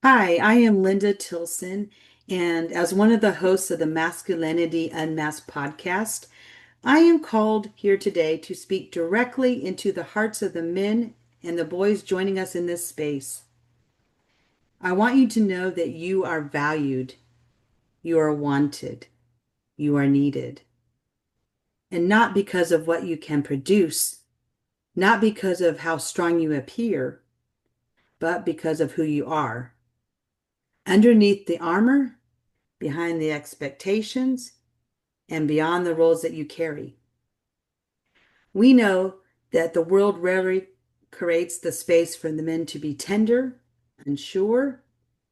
Hi, I am Linda Tilson, and as one of the hosts of the Masculinity Unmasked podcast, I am called here today to speak directly into the hearts of the men and the boys joining us in this space. I want you to know that you are valued, you are wanted, you are needed, and not because of what you can produce, not because of how strong you appear, but because of who you are. Underneath the armor, behind the expectations, and beyond the roles that you carry. We know that the world rarely creates the space for the men to be tender, unsure,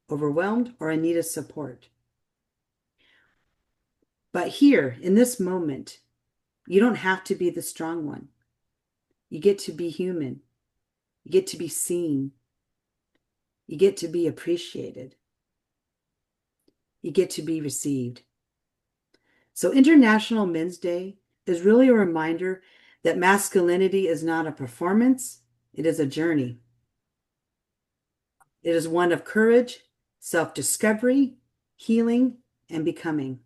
overwhelmed, or in need of support. But here, in this moment, you don't have to be the strong one. You get to be human. You get to be seen. You get to be appreciated. You get to be received. So, International Men's Day is really a reminder that masculinity is not a performance, it is a journey. It is one of courage, self discovery, healing, and becoming.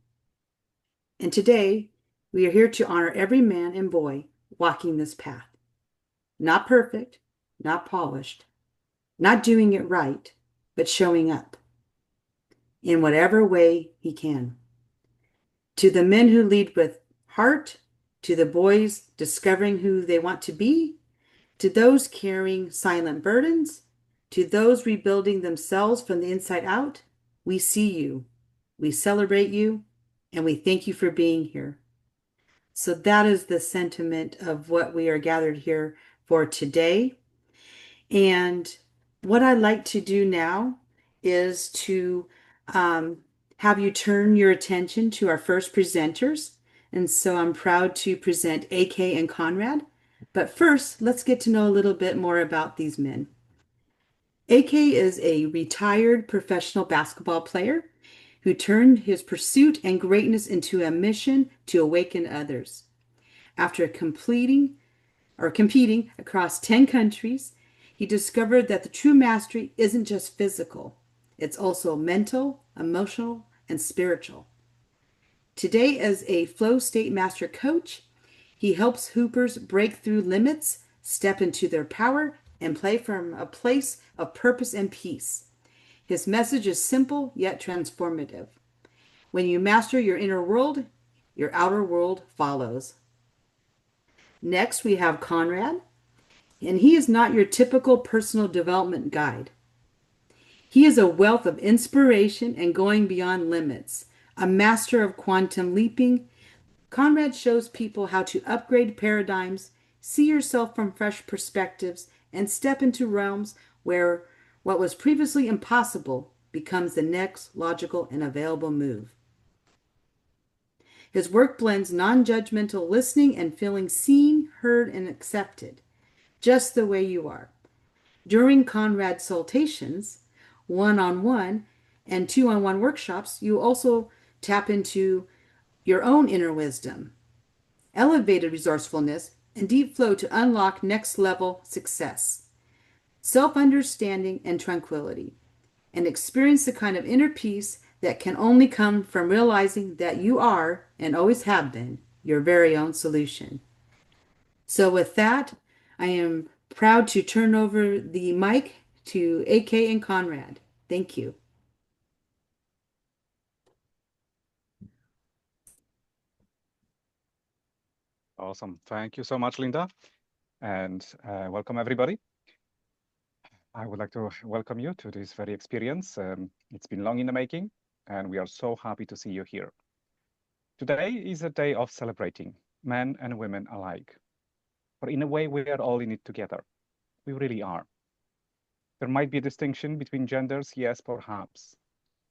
And today, we are here to honor every man and boy walking this path. Not perfect, not polished, not doing it right, but showing up in whatever way he can. To the men who lead with heart, to the boys discovering who they want to be, to those carrying silent burdens, to those rebuilding themselves from the inside out, we see you, we celebrate you, and we thank you for being here. So that is the sentiment of what we are gathered here for today. And what I'd like to do now is to um, have you turn your attention to our first presenters. And so I'm proud to present AK and Konrad. But first, let's get to know a little bit more about these men. AK is a retired professional basketball player who turned his pursuit and greatness into a mission to awaken others. After competing across 10 countries, he discovered that the true mastery isn't just physical, it's also mental, emotional, and spiritual. Today, as a flow state master coach, he helps hoopers break through limits, step into their power, and play from a place of purpose and peace. His message is simple yet transformative. When you master your inner world, your outer world follows. Next, we have Konrad, and he is not your typical personal development guide. He is a wealth of inspiration and going beyond limits, a master of quantum leaping. Konrad shows people how to upgrade paradigms, see yourself from fresh perspectives, and step into realms where what was previously impossible becomes the next logical and available move. His work blends non judgmental listening and feeling seen, heard, and accepted, just the way you are. During Konrad's saltations, one on one and two on one workshops, you also tap into your own inner wisdom, elevated resourcefulness, and deep flow to unlock next level success, self understanding, and tranquility, and experience the kind of inner peace that can only come from realizing that you are, and always have been, your very own solution. So, with that, I am proud to turn over the mic to AK and Konrad. Thank you. Awesome. Thank you so much, Linda, and welcome everybody. I would like to welcome you to this very experience. It's been long in the making, and we are so happy to see you here. Today is a day of celebrating men and women alike. For in a way, we are all in it together. We really are. There might be a distinction between genders, yes, perhaps,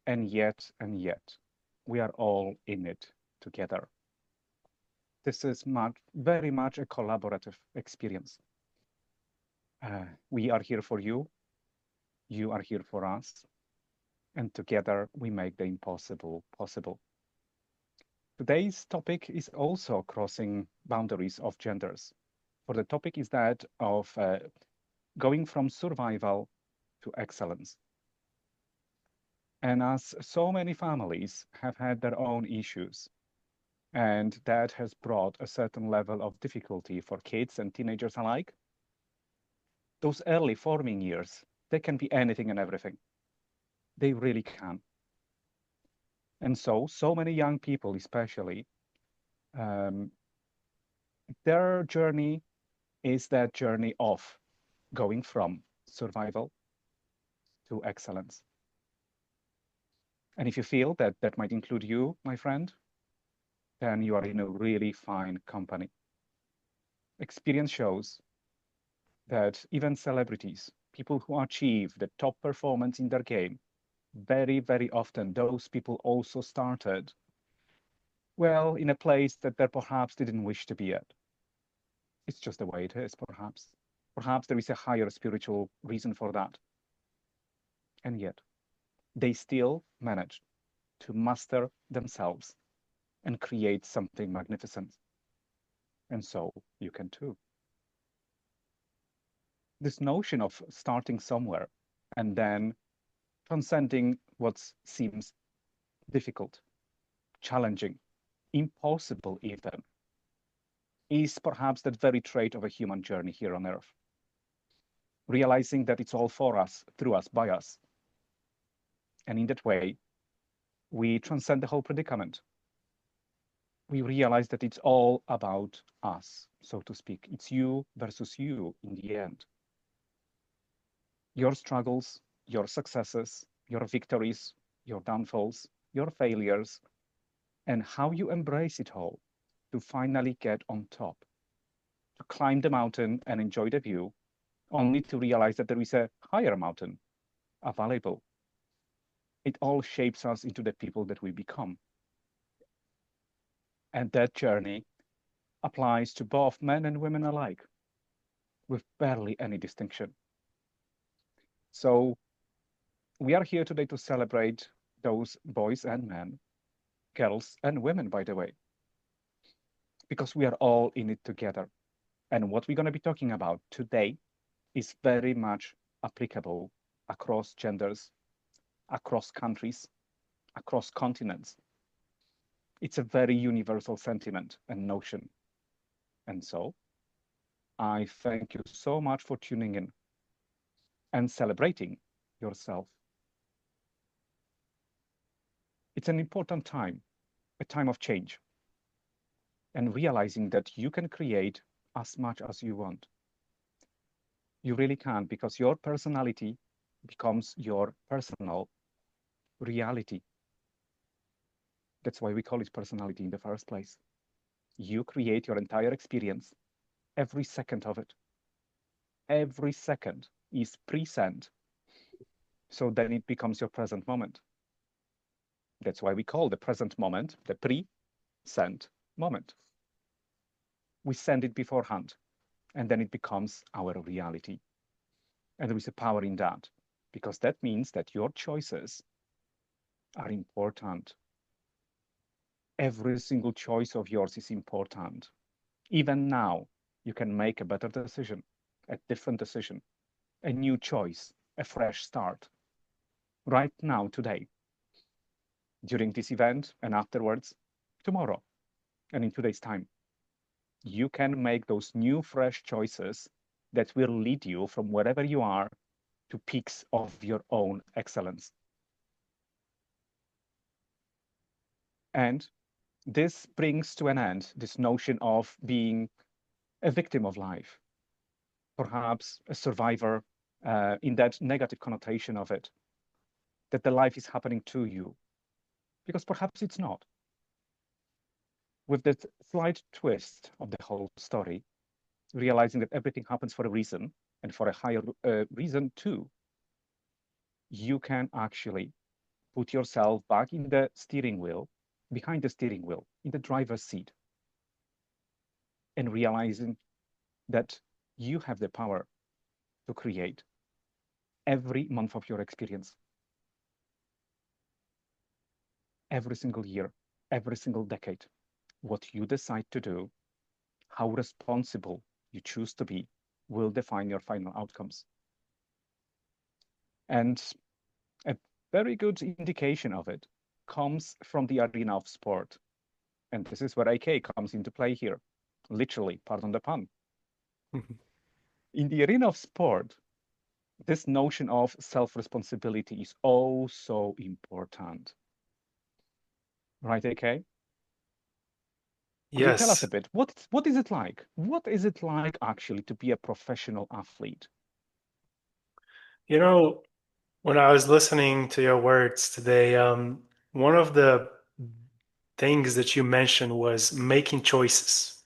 and yet, we are all in it together. This is very much a collaborative experience. We are here for you. You are here for us. And together we make the impossible possible. Today's topic is also crossing boundaries of genders. For the topic is that of going from survival to excellence. And as so many families have had their own issues, and that has brought a certain level of difficulty for kids and teenagers alike, those early forming years, they can be anything and everything. They really can. And so many young people, especially, um, their journey is that journey of going from survival to excellence. And if you feel that that might include you, my friend, then you are in a really fine company. Experience shows that even celebrities, people who achieve the top performance in their game, very, very often those people also started, well, in a place that they perhaps didn't wish to be at. It's just the way it is, perhaps. Perhaps there is a higher spiritual reason for that. And yet, they still managed to master themselves and create something magnificent. And so you can too. This notion of starting somewhere and then transcending what seems difficult, challenging, impossible even, is perhaps that very trait of a human journey here on earth. Realizing that it's all for us, through us, by us. And in that way, we transcend the whole predicament. We realize that it's all about us, so to speak. It's you versus you in the end. Your struggles, your successes, your victories, your downfalls, your failures, and how you embrace it all to finally get on top, to climb the mountain and enjoy the view, only to realize that there is a higher mountain available. It all shapes us into the people that we become. And that journey applies to both men and women alike, with barely any distinction. So we are here today to celebrate those boys and men, girls and women, by the way, because we are all in it together. And what we're going to be talking about today is very much applicable across genders, across countries, across continents. It's a very universal sentiment and notion. And so I thank you so much for tuning in and celebrating yourself. It's an important time, a time of change, and realizing that you can create as much as you want. You really can, because your personality becomes your personal reality. That's why we call it personality in the first place. You create your entire experience, every second of it. Every second is present, so then it becomes your present moment. That's why we call the present moment the pre-sent moment. We send it beforehand, and then it becomes our reality. And there is a power in that, because that means that your choices are important. Every single choice of yours is important. Even now, you can make a better decision, a different decision, a new choice, a fresh start. Right now, today, during this event and afterwards, tomorrow, and in today's time, you can make those new, fresh choices that will lead you from wherever you are to peaks of your own excellence. And this brings to an end this notion of being a victim of life, perhaps a survivor in that negative connotation of it, that the life is happening to you, because perhaps it's not. With that slight twist of the whole story, realizing that everything happens for a reason and for a higher reason too, you can actually put yourself back in the steering wheel, behind the steering wheel, in the driver's seat, and realizing that you have the power to create every month of your experience, every single year, every single decade. What you decide to do, how responsible you choose to be, will define your final outcomes. And a very good indication of it comes from the arena of sport. And this is where AK comes into play here. Literally, pardon the pun. In the arena of sport, this notion of self-responsibility is oh so important. Right, AK? Could you tell us a Yes. bit? What is it like? What is it like actually to be a professional athlete? You know, when I was listening to your words today, one of the things that you mentioned was making choices.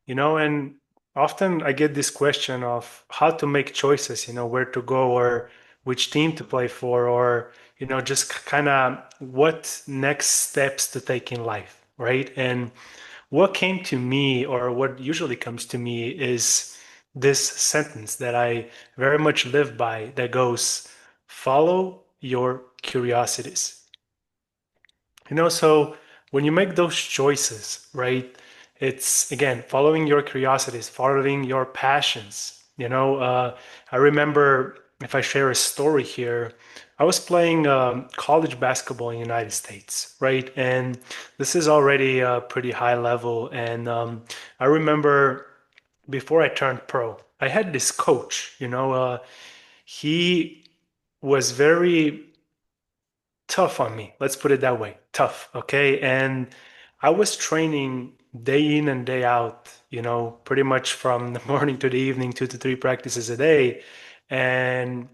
And often I get this question of how to make choices, where to go or which team to play for, or, just kind of what next steps to take in life, right? And what came to me, or what usually comes to me, is this sentence that I very much live by that goes, follow your curiosities. So when you make those choices, right, it's again following your curiosities, following your passions. I remember, if I share a story here, I was playing college basketball in the United States, right? And this is already a pretty high level. And I remember before I turned pro, I had this coach, he was very tough on me. Let's put it that way. Tough. Okay. And I was training day in and day out, pretty much from the morning to the evening, 2 to 3 practices a day. And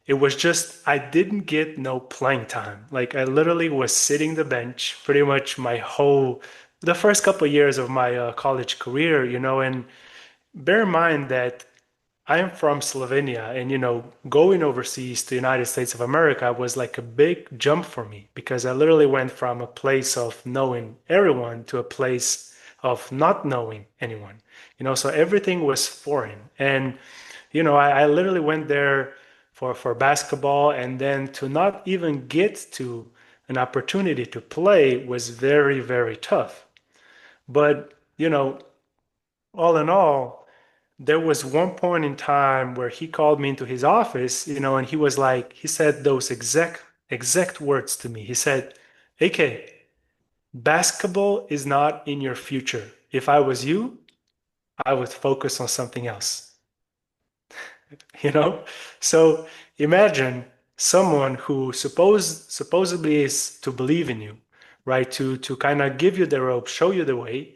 it was just, I didn't get no playing time. Like I literally was sitting the bench pretty much the first couple of years of my college career, and bear in mind that I am from Slovenia, and going overseas to the United States of America was like a big jump for me because I literally went from a place of knowing everyone to a place of not knowing anyone. So everything was foreign. And I literally went there for basketball, and then to not even get to an opportunity to play was very, very tough. But, all in all, there was one point in time where he called me into his office, and he said those exact words to me. He said, AK, basketball is not in your future. If I was you, I would focus on something else. you know? So imagine someone who supposedly is to believe in you, right? To kind of give you the rope, show you the way,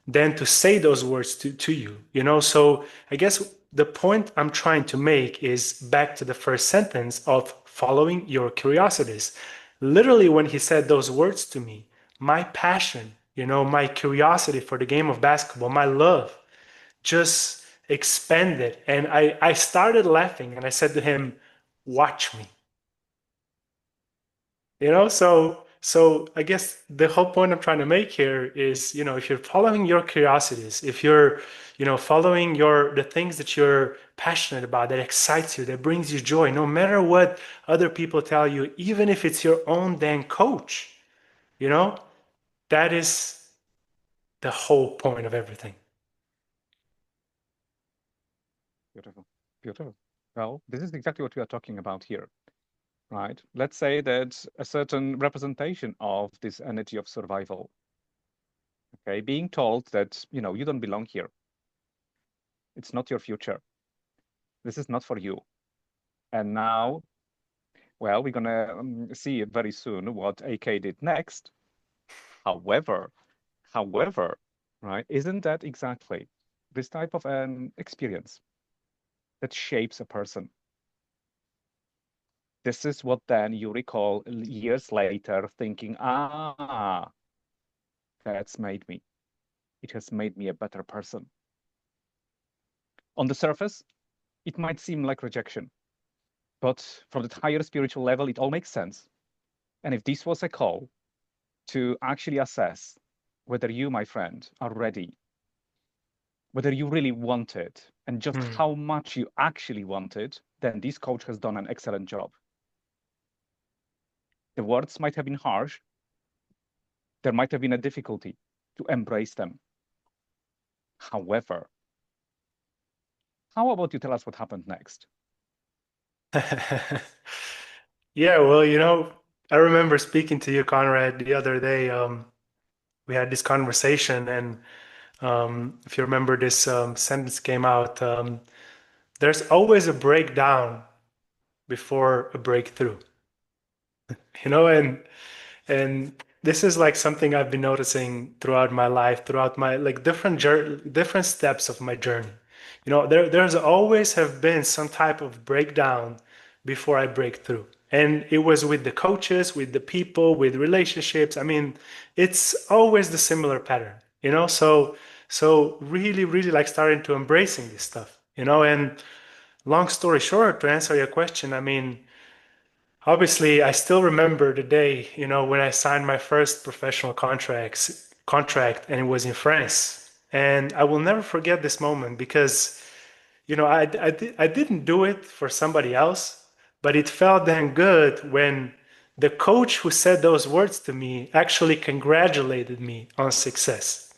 than to say those words to you. So I guess the point I'm trying to make is back to the first sentence of following your curiosities. Literally, when he said those words to me, my passion, my curiosity for the game of basketball, my love just expanded. And I started laughing and I said to him, watch me. So I guess the whole point I'm trying to make here is, if you're following your curiosities, if you're, following the things that you're passionate about, that excites you, that brings you joy, no matter what other people tell you, even if it's your own dang coach, that is the whole point of everything. Beautiful. Beautiful. Well, this is exactly what we are talking about here, right? Let's say that a certain representation of this energy of survival, okay, being told that, you don't belong here. It's not your future. This is not for you. And now, well, we're gonna see very soon what AK did next. However, however, right, isn't that exactly this type of an experience that shapes a person? This is what then you recall years later thinking, that's made me. It has made me a better person. On the surface, it might seem like rejection, but from the higher spiritual level, it all makes sense. And if this was a call to actually assess whether you, my friend, are ready, whether you really want it, and just how much you actually want it, then this coach has done an excellent job. The words might have been harsh. There might have been a difficulty to embrace them. However, how about you tell us what happened next? Yeah, well, I remember speaking to you, Conrad, the other day. We had this conversation, and if you remember, this sentence came out. There's always a breakdown before a breakthrough, and this is like something I've been noticing throughout my life, throughout my like different steps of my journey. There's always have been some type of breakdown before I break through. And it was with the coaches, with the people, with relationships. I mean, it's always the similar pattern, So really, really like starting to embracing this stuff, and long story short, to answer your question, I mean, obviously, I still remember the day, when I signed my first professional contract, and it was in France. And I will never forget this moment because, I didn't do it for somebody else, but it felt then good when the coach who said those words to me actually congratulated me on success.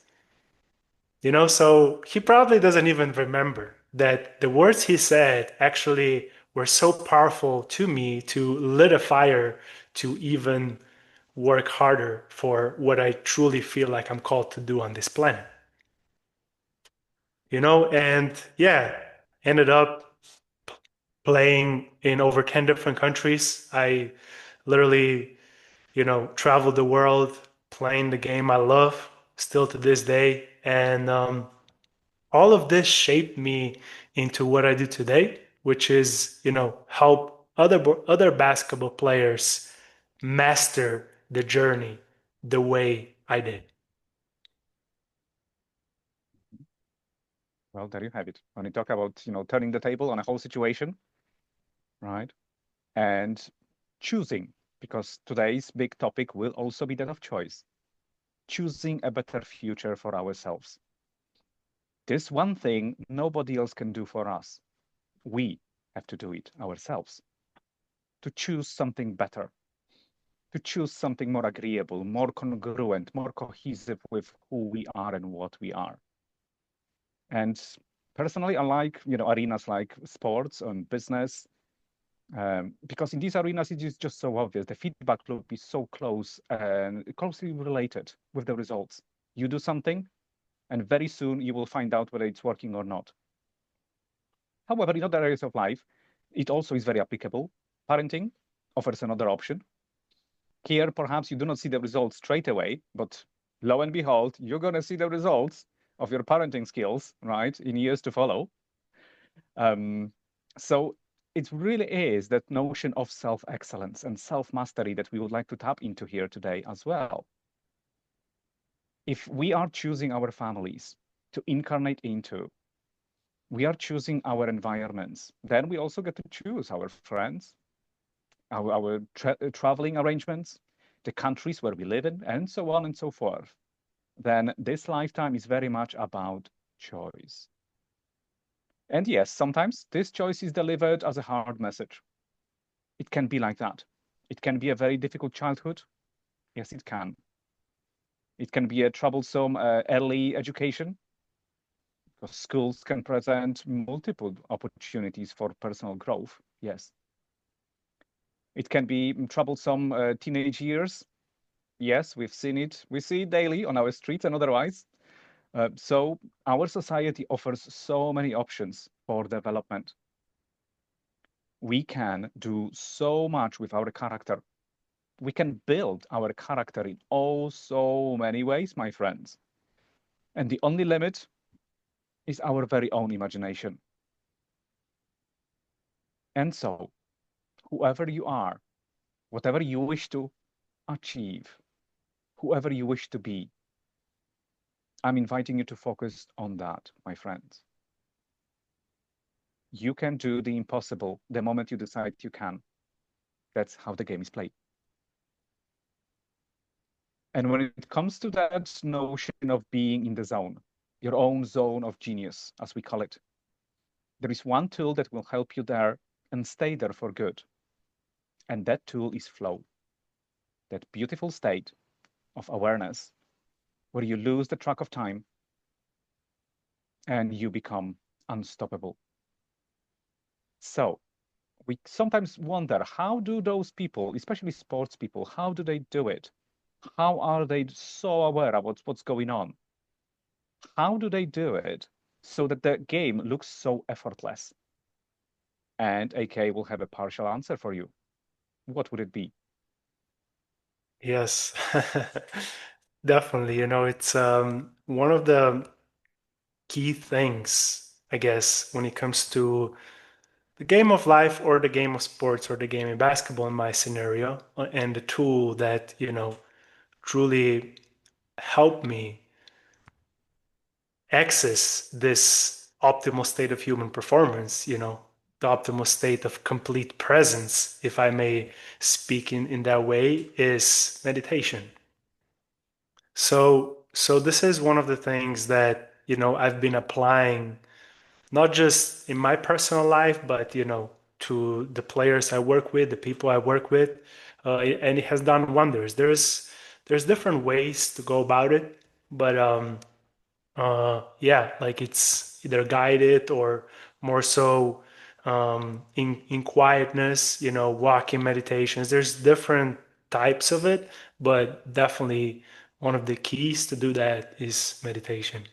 So he probably doesn't even remember that the words he said actually were so powerful to me to lit a fire to even work harder for what I truly feel like I'm called to do on this planet. And yeah, ended up playing in over 10 different countries. I literally, traveled the world playing the game I love still to this day. And all of this shaped me into what I do today, which is, help other basketball players master the journey the way I did. Well, there you have it. When you talk about, turning the table on a whole situation, right? And choosing, because today's big topic will also be that of choice. Choosing a better future for ourselves. This one thing nobody else can do for us. We have to do it ourselves. To choose something better, to choose something more agreeable, more congruent, more cohesive with who we are and what we are. And personally, I like, arenas like sports and business, because in these arenas, it is just so obvious. The feedback loop is so close and closely related with the results. You do something, and very soon you will find out whether it's working or not. However, in other areas of life, it also is very applicable. Parenting offers another option. Here, perhaps you do not see the results straight away, but lo and behold, you're going to see the results of your parenting skills, right, in years to follow. So it really is that notion of self-excellence and self-mastery that we would like to tap into here today as well. If we are choosing our families to incarnate into, we are choosing our environments, then we also get to choose our friends, our traveling arrangements, the countries where we live in, and so on and so forth. Then this lifetime is very much about choice. And yes, sometimes this choice is delivered as a hard message. It can be like that. It can be a very difficult childhood. Yes, it can. It can be a troublesome early education, because schools can present multiple opportunities for personal growth. Yes. It can be troublesome teenage years. Yes, we've seen it. We see it daily on our streets and otherwise. So our society offers so many options for development. We can do so much with our character. We can build our character in oh so many ways, my friends. And the only limit is our very own imagination. And so, whoever you are, whatever you wish to achieve, whoever you wish to be, I'm inviting you to focus on that, my friends. You can do the impossible the moment you decide you can. That's how the game is played. And when it comes to that notion of being in the zone, your own zone of genius, as we call it, there is one tool that will help you there and stay there for good. And that tool is flow, that beautiful state of awareness where you lose the track of time and you become unstoppable. So we sometimes wonder, how do those people, especially sports people, how do they do it? How are they so aware of what's going on? How do they do it so that the game looks so effortless? And AK will have a partial answer for you. What would it be? Yes, definitely. It's one of the key things, I guess, when it comes to the game of life or the game of sports or the game of basketball in my scenario, and the tool that, truly helped me access this optimal state of human performance, the optimal state of complete presence, if I may speak in that way, is meditation. So this is one of the things that, I've been applying not just in my personal life, but, to the players I work with, the people I work with, and it has done wonders. There's different ways to go about it, but yeah, like it's either guided or more so in quietness, walking meditations. There's different types of it, but definitely one of the keys to do that is meditation.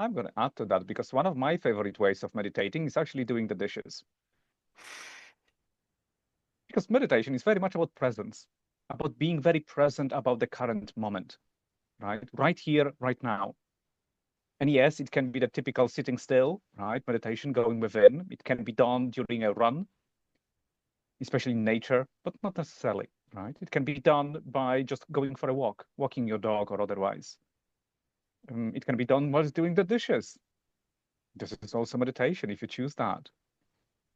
I'm going to add to that because one of my favorite ways of meditating is actually doing the dishes. Because meditation is very much about presence, about being very present about the current moment, right? Right here, right now. And yes, it can be the typical sitting still, right? Meditation going within. It can be done during a run, especially in nature, but not necessarily, right? It can be done by just going for a walk, walking your dog or otherwise. It can be done whilst doing the dishes. This is also meditation if you choose that.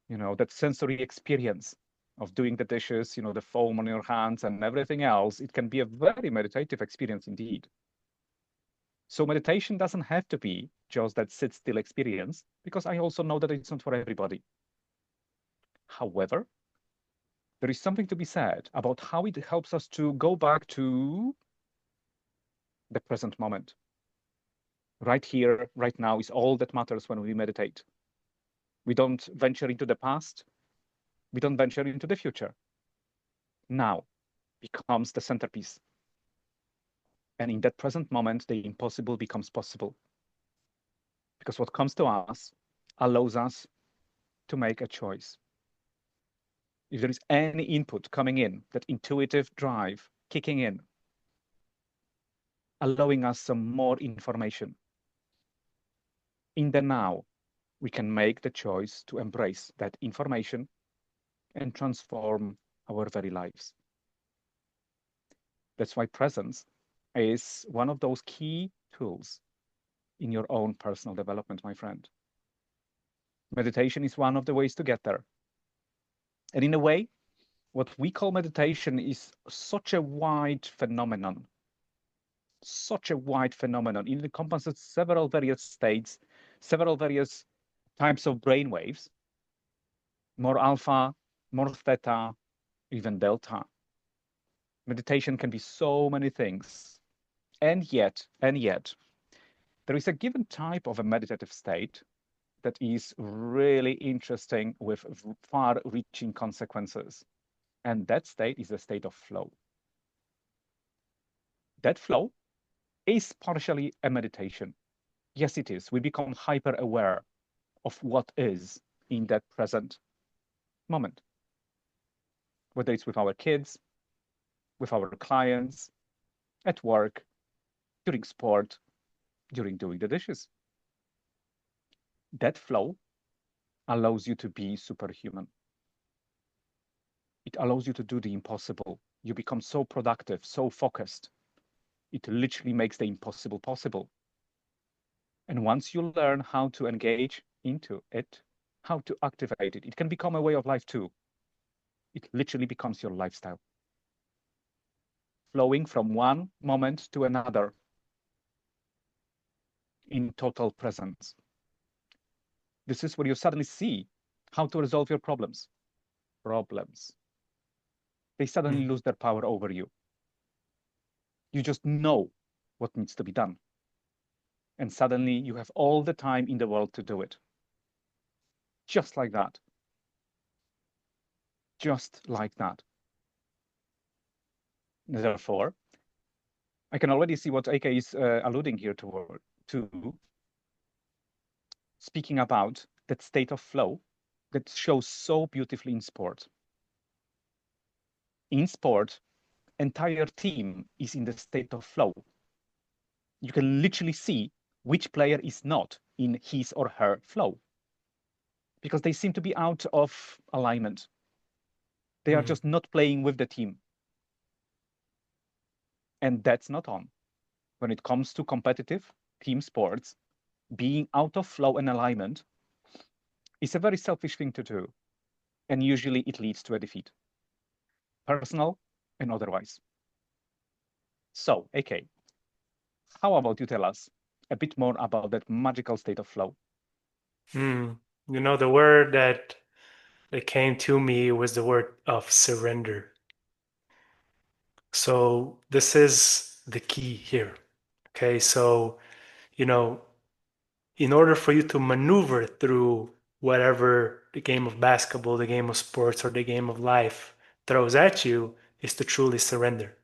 That sensory experience of doing the dishes, the foam on your hands and everything else, it can be a very meditative experience indeed. So meditation doesn't have to be just that sit still experience, because I also know that it's not for everybody. However, there is something to be said about how it helps us to go back to the present moment. Right here, right now is all that matters when we meditate. We don't venture into the past. We don't venture into the future. Now becomes the centerpiece. And in that present moment, the impossible becomes possible. Because what comes to us allows us to make a choice. If there is any input coming in, that intuitive drive kicking in, allowing us some more information, in the now, we can make the choice to embrace that information and transform our very lives. That's why presence is one of those key tools in your own personal development, my friend. Meditation is one of the ways to get there. And in a way, what we call meditation is such a wide phenomenon. Such a wide phenomenon. It encompasses several various states, several various types of brain waves, more alpha, more theta, even delta. Meditation can be so many things. And yet, there is a given type of a meditative state that is really interesting with far-reaching consequences. And that state is a state of flow. That flow is partially a meditation. Yes, it is. We become hyper-aware of what is in that present moment. Whether it's with our kids, with our clients, at work, during sport, during doing the dishes. That flow allows you to be superhuman. It allows you to do the impossible. You become so productive, so focused. It literally makes the impossible possible. And once you learn how to engage into it, how to activate it, it can become a way of life too. It literally becomes your lifestyle. Flowing from one moment to another in total presence. This is where you suddenly see how to resolve your problems. They suddenly lose their power over you. You just know what needs to be done. And suddenly you have all the time in the world to do it. just like that. Just like that. Therefore, I can already see what AK is alluding here to, speaking about that state of flow that shows so beautifully in sport. In sport, entire team is in the state of flow. You can literally see which player is not in his or her flow because they seem to be out of alignment. They are just not playing with the team. And that's not on. When it comes to competitive team sports, being out of flow and alignment is a very selfish thing to do. And usually it leads to a defeat, personal and otherwise. So, AK, how about you tell us a bit more about that magical state of flow? The word that came to me was the word of surrender. So this is the key here. Okay, so, in order for you to maneuver through whatever the game of basketball, the game of sports, or the game of life throws at you, is to truly surrender,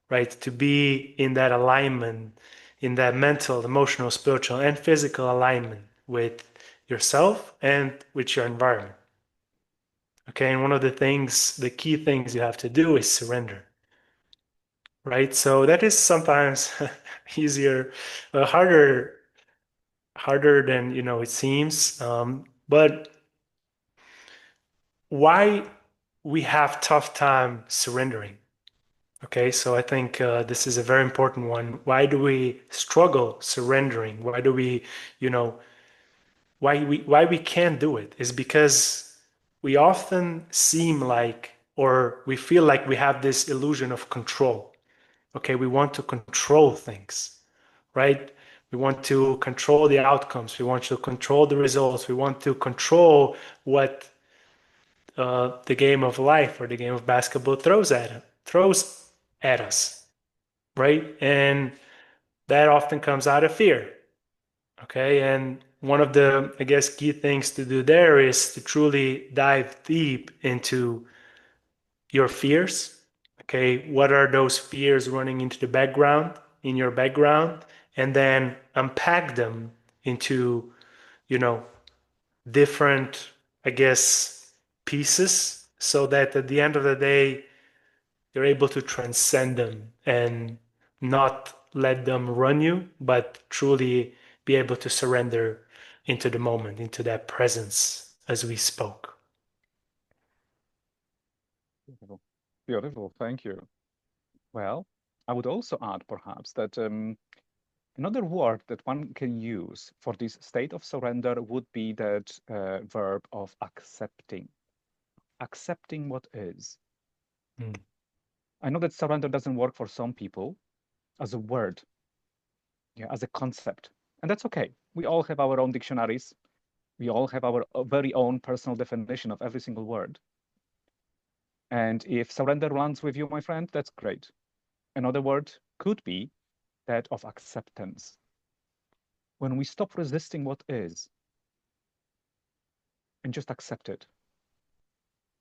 right? To be in that alignment, in that mental, emotional, spiritual, and physical alignment with yourself and with your environment. Okay, and one of the key things you have to do is surrender, right? So that is sometimes easier, harder than it seems. But why we have tough time surrendering? Okay, so I think this is a very important one. Why do we struggle surrendering? Why do we, why we can't do it? Is because we often seem like, or we feel like we have this illusion of control. Okay, we want to control things, right? We want to control the outcomes. We want to control the results. We want to control what the game of life or the game of basketball throws at us, right? And that often comes out of fear. Okay, and one of the, I guess, key things to do there is to truly dive deep into your fears. Okay, what are those fears running into the background, in your background, and then unpack them into, different, I guess, pieces so that at the end of the day, you're able to transcend them and not let them run you, but truly be able to surrender into the moment, into that presence as we spoke. Beautiful. Beautiful. Thank you. Well, I would also add perhaps that another word that one can use for this state of surrender would be that verb of accepting. Accepting what is. I know that surrender doesn't work for some people as a word, as a concept, and that's okay. We all have our own dictionaries. We all have our very own personal definition of every single word. And if surrender lands with you, my friend, that's great. Another word could be that of acceptance. When we stop resisting what is and just accept it,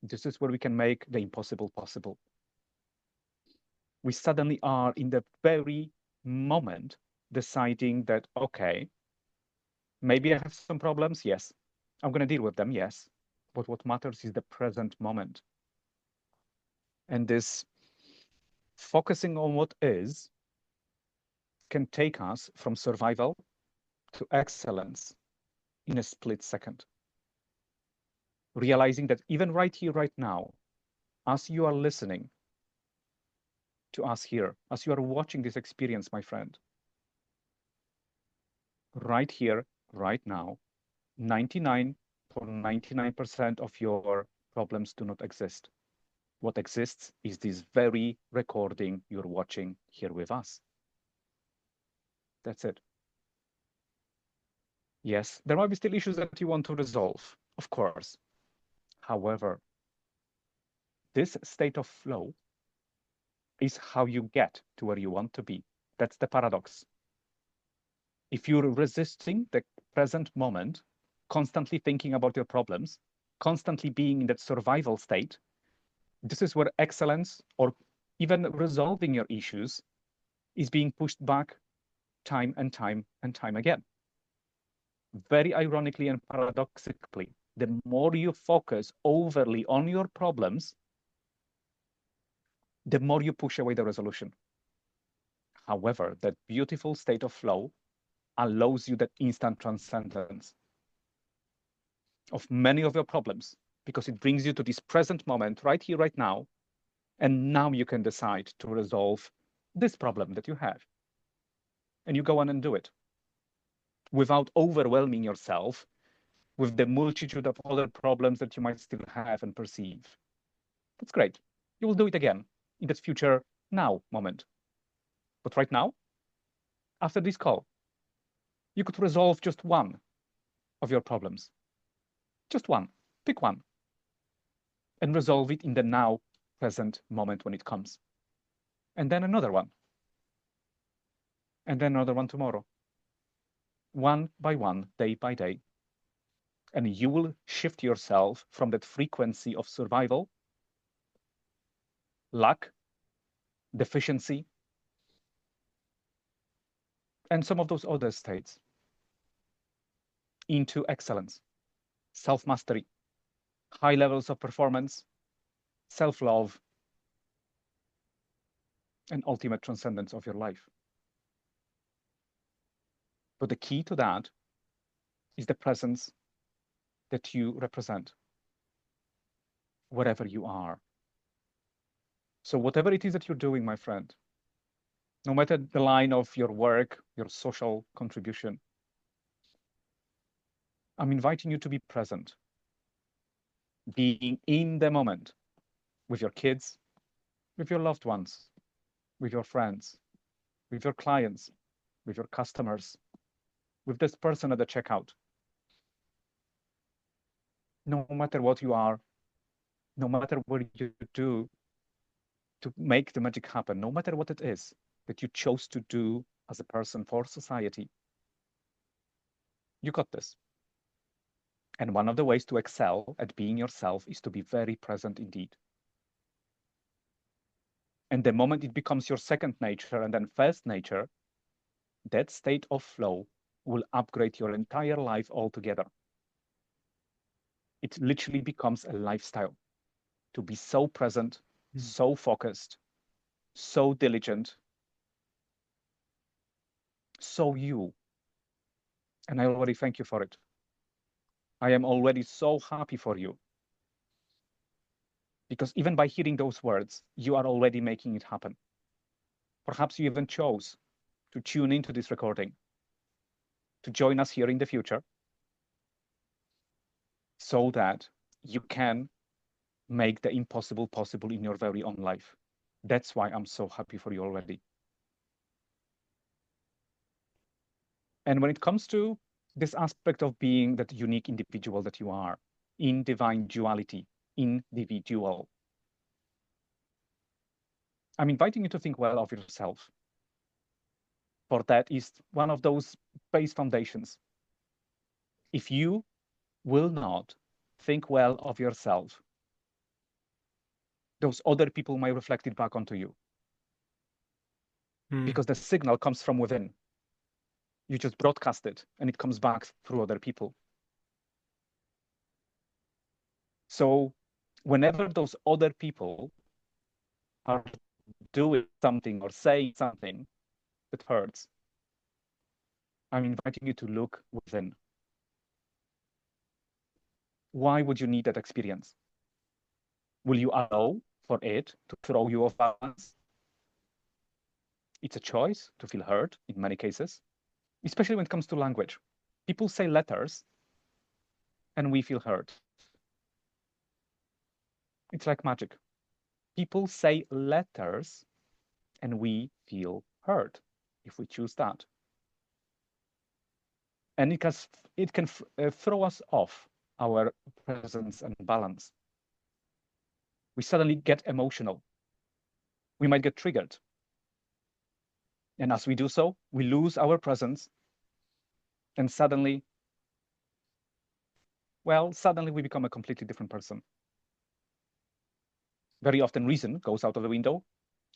this is where we can make the impossible possible. We suddenly are in the very moment deciding that, okay, maybe I have some problems, yes. I'm going to deal with them, yes. But what matters is the present moment. And this focusing on what is can take us from survival to excellence in a split second. Realizing that even right here, right now, as you are listening to us here, as you are watching this experience, my friend, right here, right now, 99.99% of your problems do not exist. What exists is this very recording you're watching here with us. That's it. Yes, there might be still issues that you want to resolve, of course. However, this state of flow is how you get to where you want to be. That's the paradox. If you're resisting the present moment constantly thinking about your problems, constantly being in that survival state, this is where excellence or even resolving your issues is being pushed back time and time and time again. Very ironically and paradoxically, the more you focus overly on your problems, the more you push away the resolution. However, that beautiful state of flow allows you that instant transcendence of many of your problems, because it brings you to this present moment right here, right now. And now you can decide to resolve this problem that you have. And you go on and do it without overwhelming yourself with the multitude of other problems that you might still have and perceive. That's great. You will do it again in that future now moment. But right now, after this call, you could resolve just one of your problems. Just one. Pick one. And resolve it in the now present moment when it comes. And then another one. And then another one tomorrow. One by one, day by day. And you will shift yourself from that frequency of survival, lack, deficiency, and some of those other states into excellence, self-mastery, high levels of performance, self-love, and ultimate transcendence of your life. But the key to that is the presence that you represent, wherever you are. So whatever it is that you're doing, my friend, no matter the line of your work, your social contribution, I'm inviting you to be present, being in the moment with your kids, with your loved ones, with your friends, with your clients, with your customers, with this person at the checkout. No matter what you are, no matter what you do to make the magic happen, no matter what it is that you chose to do as a person for society, you got this. And one of the ways to excel at being yourself is to be very present indeed. And the moment it becomes your second nature and then first nature, that state of flow will upgrade your entire life altogether. It literally becomes a lifestyle to be so present, so focused, so diligent, so you. And I already thank you for it. I am already so happy for you. Because even by hearing those words, you are already making it happen. Perhaps you even chose to tune into this recording, to join us here in the future, so that you can make the impossible possible in your very own life. That's why I'm so happy for you already. And when it comes to this aspect of being that unique individual that you are, in divine duality, individual, I'm inviting you to think well of yourself. For that is one of those base foundations. If you will not think well of yourself, those other people might reflect it back onto you. Because the signal comes from within. You just broadcast it and it comes back through other people. So whenever those other people are doing something or saying something that hurts, I'm inviting you to look within. Why would you need that experience? Will you allow for it to throw you off balance? It's a choice to feel hurt in many cases, especially when it comes to language. People say letters and we feel hurt. It's like magic. People say letters and we feel hurt if we choose that. And it can throw us off our presence and balance. We suddenly get emotional. We might get triggered. And as we do so, we lose our presence. And suddenly well, suddenly we become a completely different person. Very often reason goes out of the window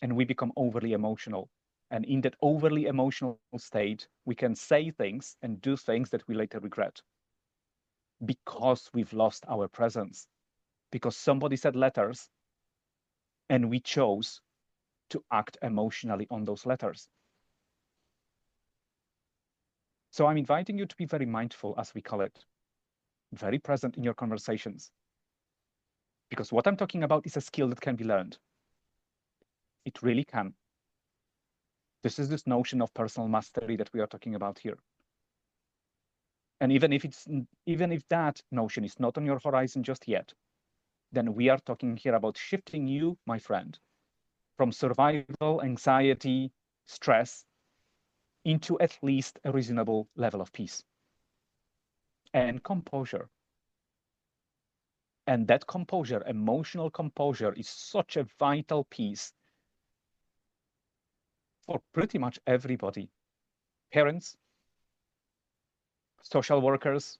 and we become overly emotional. And in that overly emotional state, we can say things and do things that we later regret because we've lost our presence, because somebody said letters and we chose to act emotionally on those letters. So I'm inviting you to be very mindful, as we call it, very present in your conversations. Because what I'm talking about is a skill that can be learned. It really can. This is this notion of personal mastery that we are talking about here. And even if that notion is not on your horizon just yet, then we are talking here about shifting you, my friend, from survival, anxiety, stress, into at least a reasonable level of peace and composure. And that composure, emotional composure, is such a vital piece for pretty much everybody. Parents, social workers,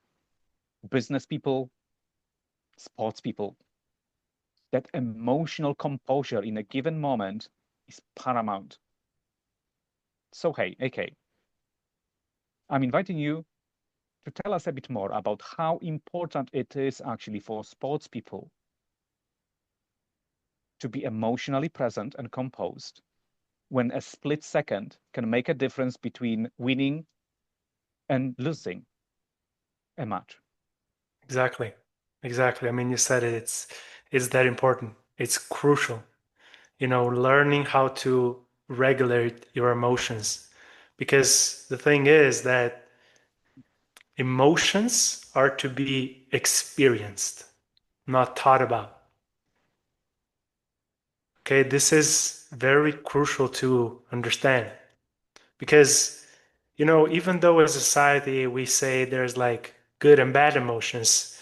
business people, sports people. That emotional composure in a given moment is paramount. So hey, AK, I'm inviting you to tell us a bit more about how important it is actually for sports people to be emotionally present and composed when a split second can make a difference between winning and losing a match. Exactly. Exactly. I mean, you said it, it's that important. It's crucial. Learning how to regulate your emotions. Because the thing is that emotions are to be experienced, not thought about. Okay, this is very crucial to understand because, even though as a society we say there's like good and bad emotions,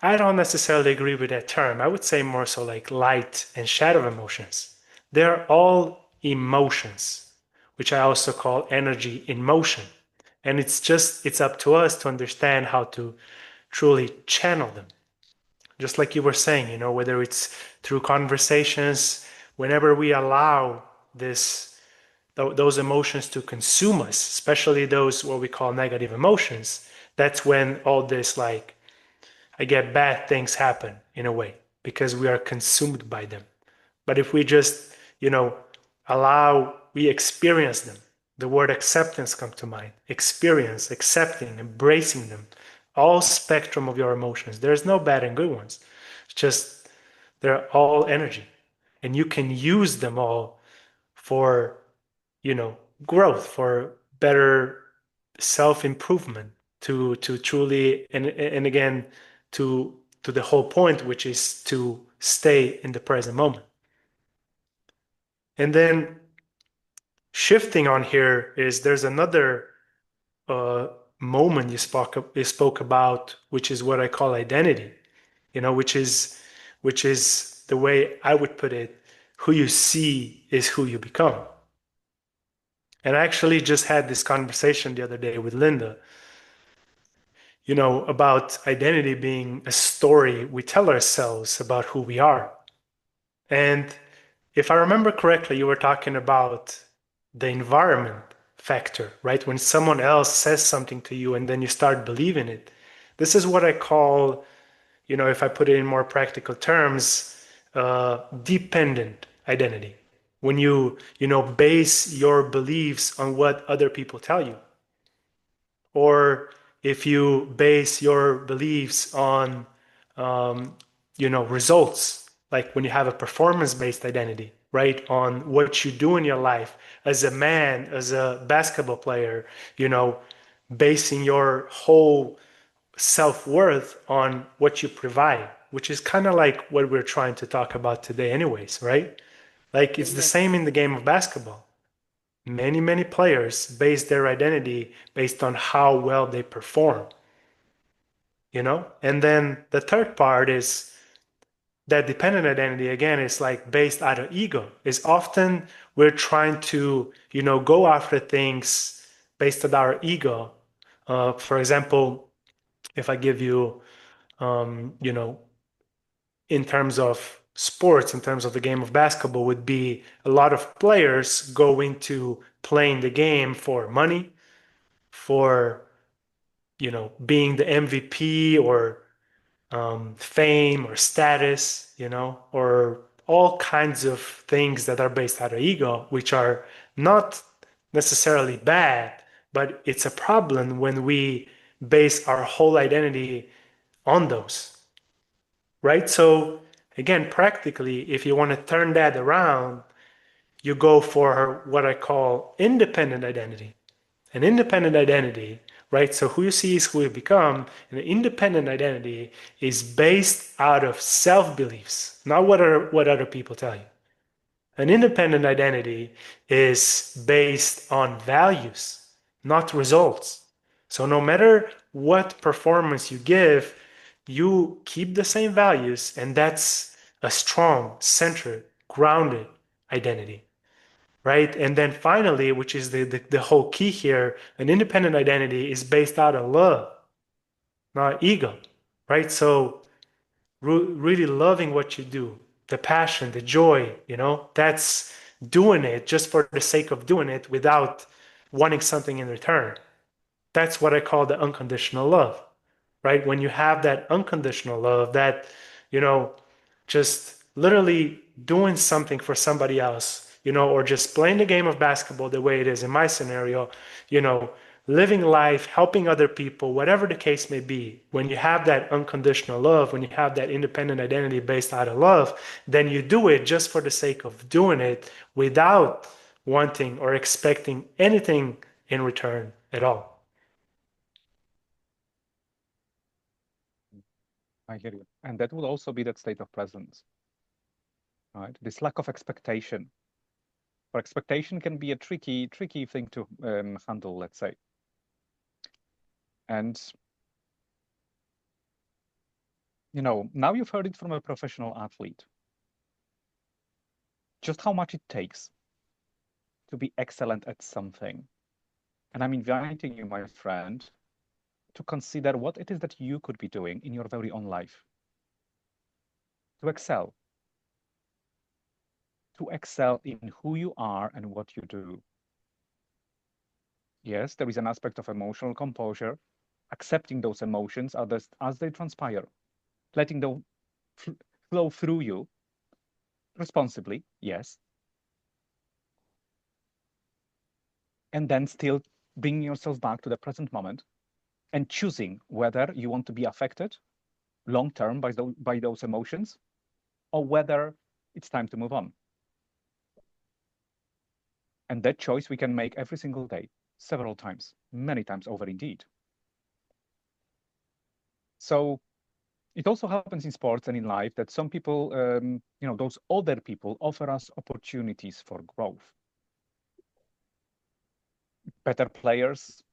I don't necessarily agree with that term. I would say more so like light and shadow emotions. They're all emotions, which I also call energy in motion. And it's up to us to understand how to truly channel them. Just like you were saying, whether it's through conversations, whenever we allow those emotions to consume us, especially those what we call negative emotions, that's when all this like I get bad things happen in a way because we are consumed by them. But if we just, we experience them, the word acceptance comes to mind. Experience, accepting, embracing them, all spectrum of your emotions. There's no bad and good ones. It's just they're all energy. And you can use them all for, growth, for better self-improvement, to truly and again to the whole point, which is to stay in the present moment. And then shifting on here is there's another uh, moment you spoke about, which is what I call identity, which is the way I would put it, who you see is who you become. And I actually just had this conversation the other day with Linda, about identity being a story we tell ourselves about who we are. And if I remember correctly, you were talking about the environment factor, right? When someone else says something to you and then you start believing it. This is what I call, if I put it in more practical terms, dependent identity. When you base your beliefs on what other people tell you. Or if you base your beliefs on, results, like when you have a performance-based identity, right? On what you do in your life as a man, as a basketball player, basing your whole self-worth on what you provide, which is kind of like what we're trying to talk about today anyways, right? Like it's the same in the game of basketball. Many players base their identity based on how well they perform, And then the third part is that dependent identity, again, is like based out of ego. Is often we're trying to, go after things based on our ego. For example, if I give you, in terms of sports, in terms of the game of basketball, would be a lot of players go into playing the game for money, for, being the MVP, or fame or status, or all kinds of things that are based out of ego, which are not necessarily bad, but it's a problem when we base our whole identity on those, right? So, again, practically, if you want to turn that around, you go for what I call independent identity. An independent identity, right? So who you see is who you become. And an independent identity is based out of self-beliefs, not what other people tell you. An independent identity is based on values, not results. So no matter what performance you give, you keep the same values, and that's a strong, centered, grounded identity, right? And then finally, which is the whole key here, an independent identity is based out of love, not ego, right? So really loving what you do, the passion, the joy, that's doing it just for the sake of doing it without wanting something in return. That's what I call the unconditional love, right? When you have that unconditional love, that, you know, just literally doing something for somebody else, or just playing the game of basketball the way it is in my scenario, you know, living life, helping other people, whatever the case may be. When you have that unconditional love, when you have that independent identity based out of love, then you do it just for the sake of doing it without wanting or expecting anything in return at all. I hear you. And that would also be that state of presence, right? This lack of expectation. Or expectation can be a tricky thing to handle, let's say. And, now you've heard it from a professional athlete, just how much it takes to be excellent at something. And I'm inviting you, my friend, to consider what it is that you could be doing in your very own life to excel in who you are and what you do. Yes, there is an aspect of emotional composure, accepting those emotions as they transpire, letting them flow through you responsibly, yes, and then still bringing yourself back to the present moment and choosing whether you want to be affected long-term by those emotions or whether it's time to move on. And that choice we can make every single day, several times, many times over indeed. So it also happens in sports and in life that some people, those other people offer us opportunities for growth. Better players,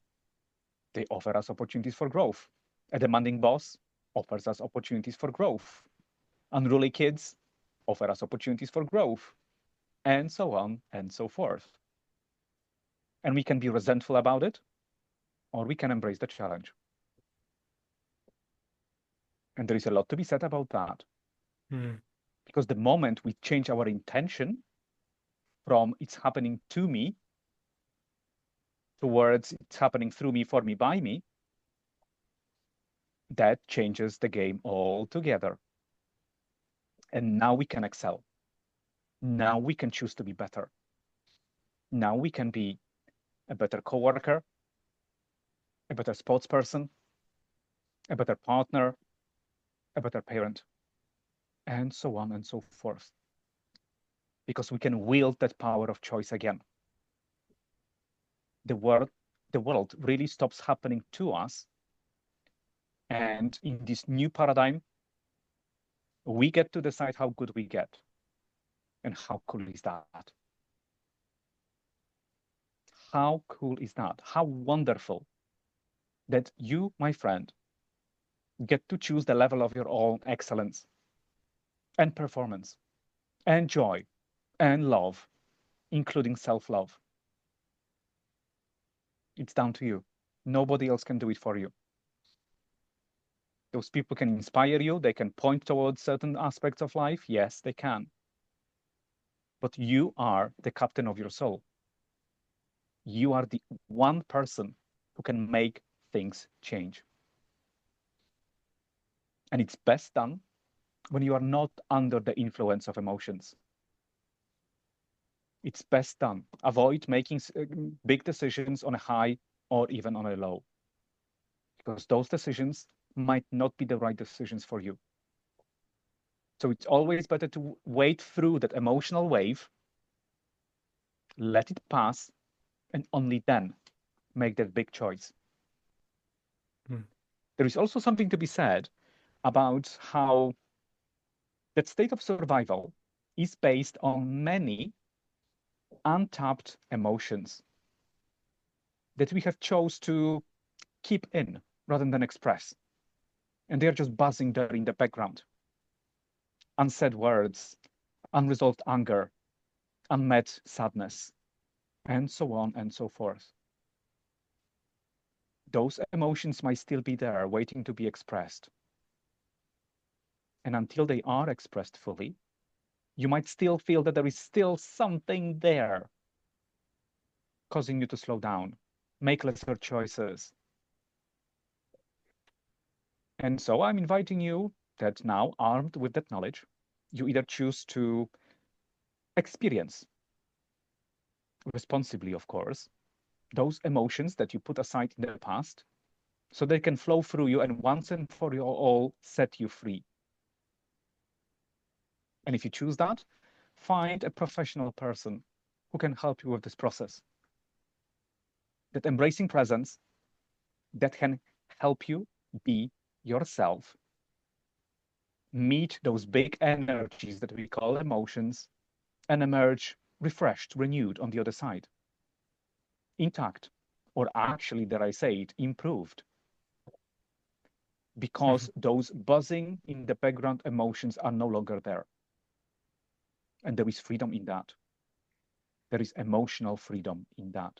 they offer us opportunities for growth. A demanding boss offers us opportunities for growth. Unruly kids offer us opportunities for growth, and so on and so forth. And we can be resentful about it, or we can embrace the challenge. And there is a lot to be said about that. Because the moment we change our intention from it's happening to me towards it's happening through me, for me, by me, that changes the game altogether. And now we can excel. Now we can choose to be better. Now we can be a better coworker, a better sportsperson, a better partner, a better parent, and so on and so forth. Because we can wield that power of choice again. The world really stops happening to us. And in this new paradigm, we get to decide how good we get. And how cool is that? How cool is that? How wonderful that you, my friend, get to choose the level of your own excellence and performance and joy and love, including self-love. It's down to you. Nobody else can do it for you. Those people can inspire you. They can point towards certain aspects of life. Yes, they can. But you are the captain of your soul. You are the one person who can make things change. And it's best done when you are not under the influence of emotions. It's best done. Avoid making big decisions on a high or even on a low, because those decisions might not be the right decisions for you. So it's always better to wade through that emotional wave, let it pass, and only then make that big choice. There is also something to be said about how that state of survival is based on many untapped emotions that we have chose to keep in rather than express. And they're just buzzing there in the background. Unsaid words, unresolved anger, unmet sadness, and so on and so forth. Those emotions might still be there, waiting to be expressed. And until they are expressed fully, you might still feel that there is still something there causing you to slow down, make lesser choices. And so I'm inviting you that now, armed with that knowledge, you either choose to experience responsibly, of course, those emotions that you put aside in the past, so they can flow through you and once and for all set you free. And if you choose that, find a professional person who can help you with this process. That embracing presence, that can help you be yourself, meet those big energies that we call emotions, and emerge refreshed, renewed on the other side. Intact, or actually, dare I say it, improved. Because those buzzing in the background emotions are no longer there. And there is freedom in that. There is emotional freedom in that.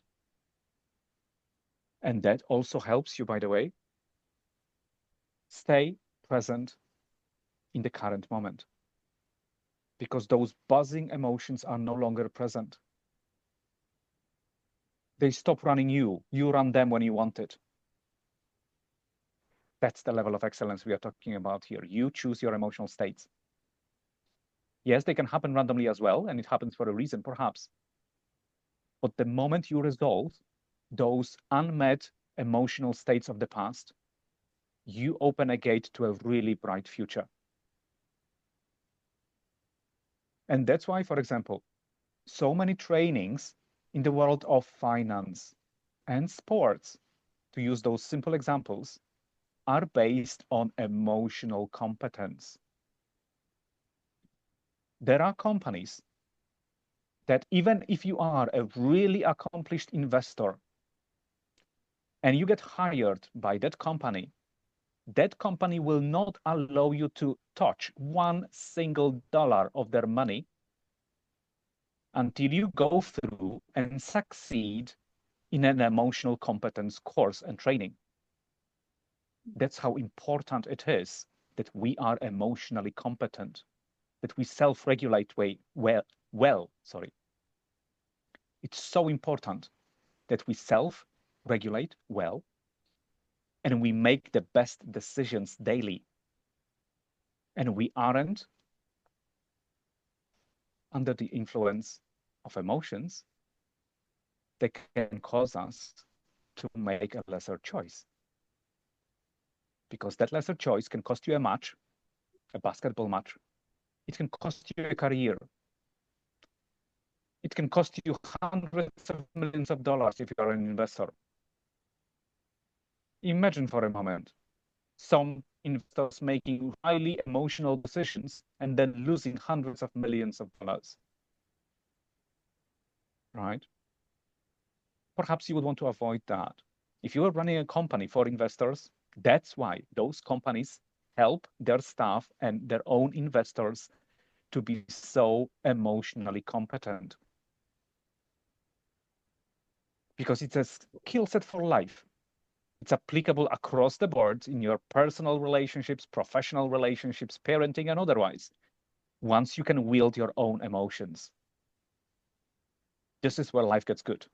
And that also helps you, by the way, stay present in the current moment. Because those buzzing emotions are no longer present. They stop running you. You run them when you want it. That's the level of excellence we are talking about here. You choose your emotional states. Yes, they can happen randomly as well, and it happens for a reason, perhaps. But the moment you resolve those unmet emotional states of the past, you open a gate to a really bright future. And that's why, for example, so many trainings in the world of finance and sports, to use those simple examples, are based on emotional competence. There are companies that even if you are a really accomplished investor and you get hired by that company will not allow you to touch $1 of their money until you go through and succeed in an emotional competence course and training. That's how important it is that we are emotionally competent, that we self-regulate well. It's so important that we self-regulate well and we make the best decisions daily. And we aren't under the influence of emotions that can cause us to make a lesser choice. Because that lesser choice can cost you a match, a basketball match. It can cost you a career. It can cost you hundreds of millions of dollars if you are an investor. Imagine for a moment some investors making highly emotional decisions and then losing hundreds of millions of dollars. Right? Perhaps you would want to avoid that. If you are running a company for investors, that's why those companies help their staff and their own investors to be so emotionally competent. Because it's a skill set for life. It's applicable across the board in your personal relationships, professional relationships, parenting, and otherwise. Once you can wield your own emotions, this is where life gets good.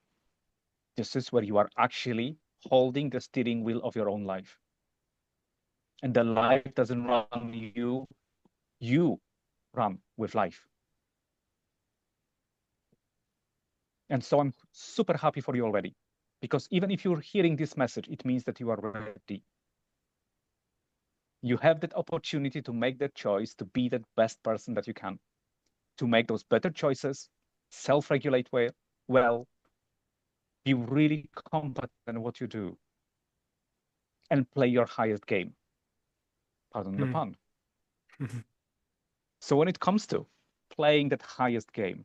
This is where you are actually holding the steering wheel of your own life. And the life doesn't run you, you run with life. And so I'm super happy for you already, because even if you're hearing this message, it means that you are ready. You have that opportunity to make that choice, to be the best person that you can, to make those better choices, self-regulate well, be really competent in what you do, and play your highest game. Pardon the pun. So when it comes to playing that highest game,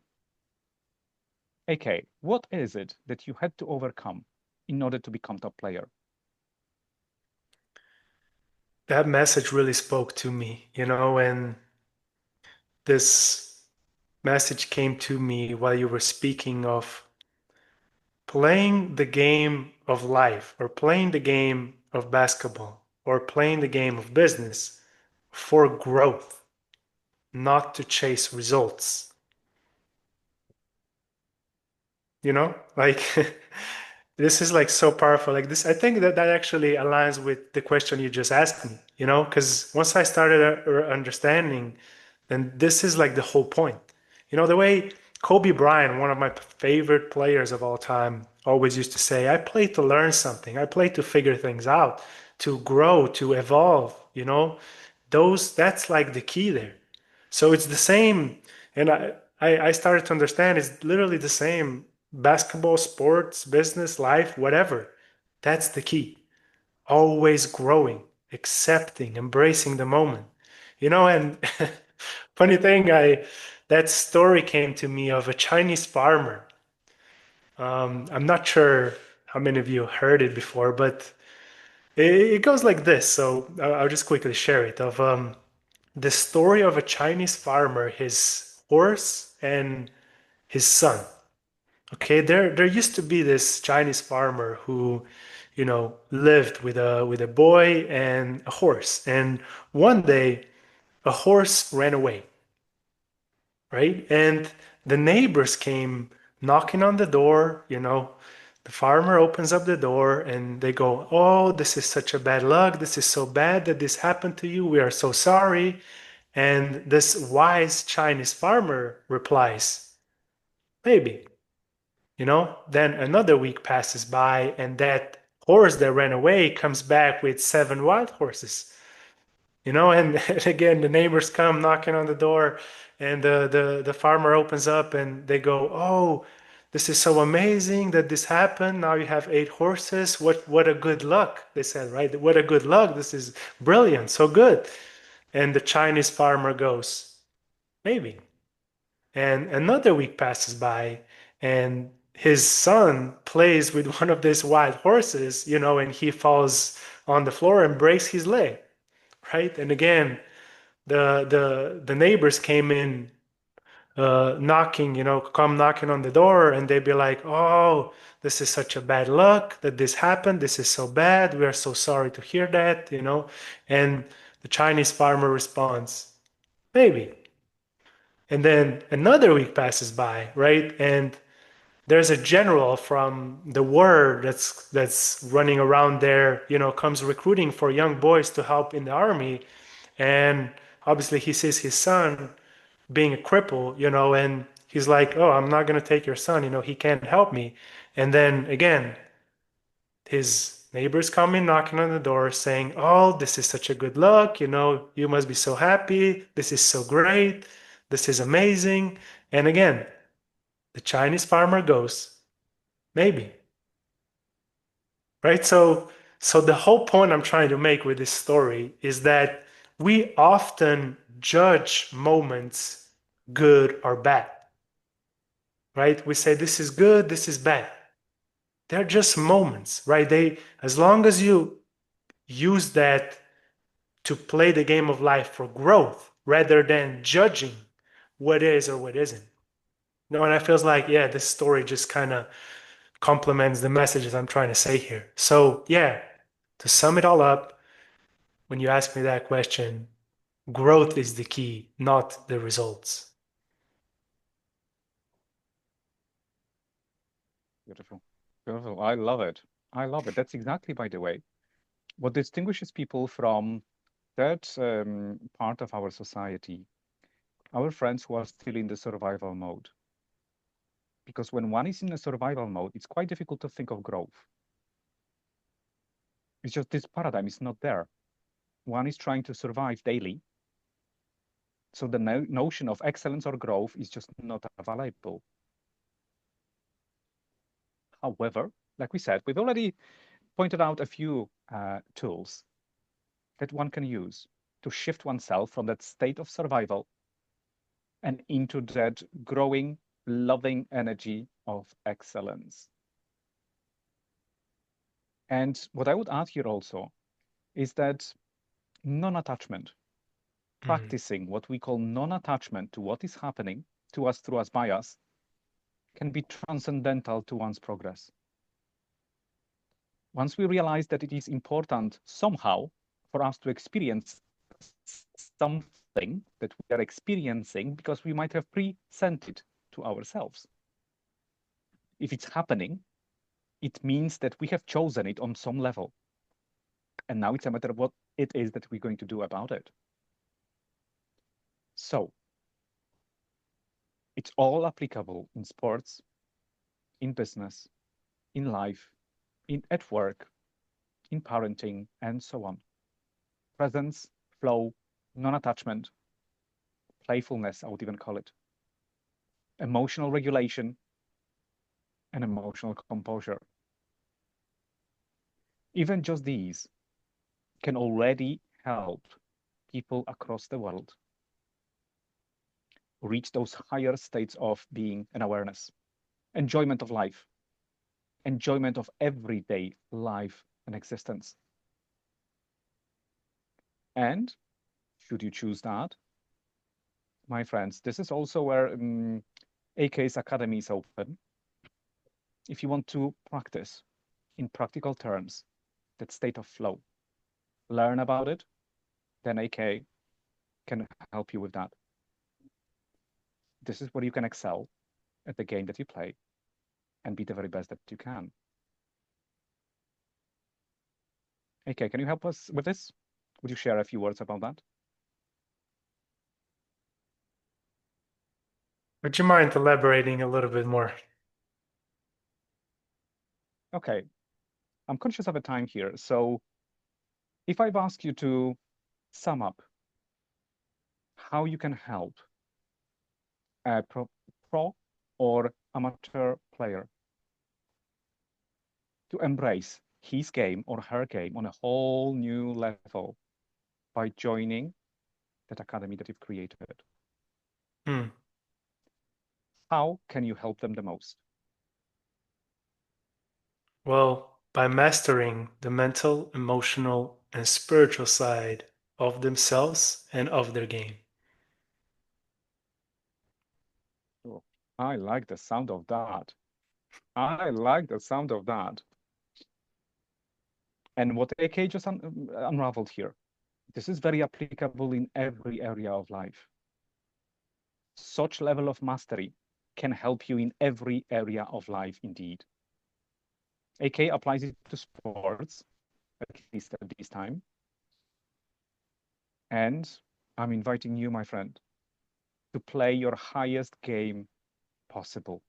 AK, what is it that you had to overcome in order to become top player? That message really spoke to me, and this message came to me while you were speaking of playing the game of life, or playing the game of basketball, or playing the game of business for growth, not to chase results. Like this is like so powerful. Like this, I think that actually aligns with the question you just asked me, because once I started understanding, then this is like the whole point. The way Kobe Bryant, one of my favorite players of all time, always used to say, I play to learn something. I play to figure things out, to grow, to evolve, that's like the key there. So it's the same. And I started to understand it's literally the same. Basketball, sports, business, life, whatever. That's the key. Always growing, accepting, embracing the moment. And funny thing, that story came to me of a Chinese farmer. I'm not sure how many of you heard it before, but it goes like this. So I'll just quickly share it. Of the story of a Chinese farmer, his horse, and his son. Okay, there used to be this Chinese farmer who, lived with a boy and a horse. And one day, a horse ran away, right? And the neighbors came knocking on the door. The farmer opens up the door and they go, "Oh, this is such a bad luck. This is so bad that this happened to you. We are so sorry." And this wise Chinese farmer replies, "Maybe." Then another week passes by, and that horse that ran away comes back with 7 wild horses. And again, the neighbors come knocking on the door, and the farmer opens up and they go, "Oh, this is so amazing that this happened. Now you have 8 horses. What a good luck," they said, right? "What a good luck. This is brilliant, so good." And the Chinese farmer goes, "Maybe." And another week passes by, and his son plays with one of these wild horses, and he falls on the floor and breaks his leg, right? And again, the neighbors came in, knocking, come knocking on the door, and they'd be like, "Oh, this is such a bad luck that this happened. This is so bad. We are so sorry to hear that," And the Chinese farmer responds, "Maybe." And then another week passes by, right? And there's a general from the war that's running around there, comes recruiting for young boys to help in the army. And obviously he sees his son being a cripple, and he's like, "Oh, I'm not going to take your son, he can't help me." And then again, his neighbors come in knocking on the door saying, "Oh, this is such a good luck, you must be so happy. This is so great. This is amazing." And again, the Chinese farmer goes, "Maybe." Right? So the whole point I'm trying to make with this story is that we often judge moments good or bad. Right? We say this is good, this is bad. They're just moments, right? As long as you use that to play the game of life for growth rather than judging what is or what isn't. And I feels like, yeah, this story just kind of complements the messages I'm trying to say here. So yeah, To sum it all up, when you ask me that question, growth is the key, not the results. Beautiful. Beautiful. I love it. I love it. That's exactly, by the way, what distinguishes people from that part of our society, our friends who are still in the survival mode. Because when one is in a survival mode, it's quite difficult to think of growth. It's just this paradigm is not there. One is trying to survive daily. So the notion of excellence or growth is just not available. However, like we said, we've already pointed out a few tools that one can use to shift oneself from that state of survival and into that growing, loving energy of excellence. And what I would add here also is that non-attachment, practicing what we call non-attachment to what is happening to us through us by us, can be transcendental to one's progress. Once we realize that it is important somehow for us to experience something that we are experiencing because we might have present it to ourselves. If it's happening, it means that we have chosen it on some level. And now it's a matter of what it is that we're going to do about it. So it's all applicable in sports, in business, in life, at work, in parenting, and so on. Presence, flow, non-attachment, playfulness, I would even call it, emotional regulation, and emotional composure. Even just these can already help people across the world reach those higher states of being and awareness, enjoyment of life, enjoyment of everyday life and existence. And should you choose that, my friends, this is also where AK's Academy is open. If you want to practice in practical terms that state of flow, learn about it, then AK can help you with that. This is where you can excel at the game that you play and be the very best that you can. AK, can you help us with this? Would you share a few words about that? Would you mind elaborating a little bit more? Okay, I'm conscious of the time here. So if I've asked you to sum up how you can help a pro or amateur player to embrace his game or her game on a whole new level by joining that academy that you've created, how can you help them the most? Well, by mastering the mental, emotional, and spiritual side of themselves and of their game. Oh, I like the sound of that. I like the sound of that. And what AK just unraveled here, this is very applicable in every area of life. Such level of mastery can help you in every area of life indeed. AK applies it to sports, at least at this time. And I'm inviting you, my friend, to play your highest game possible.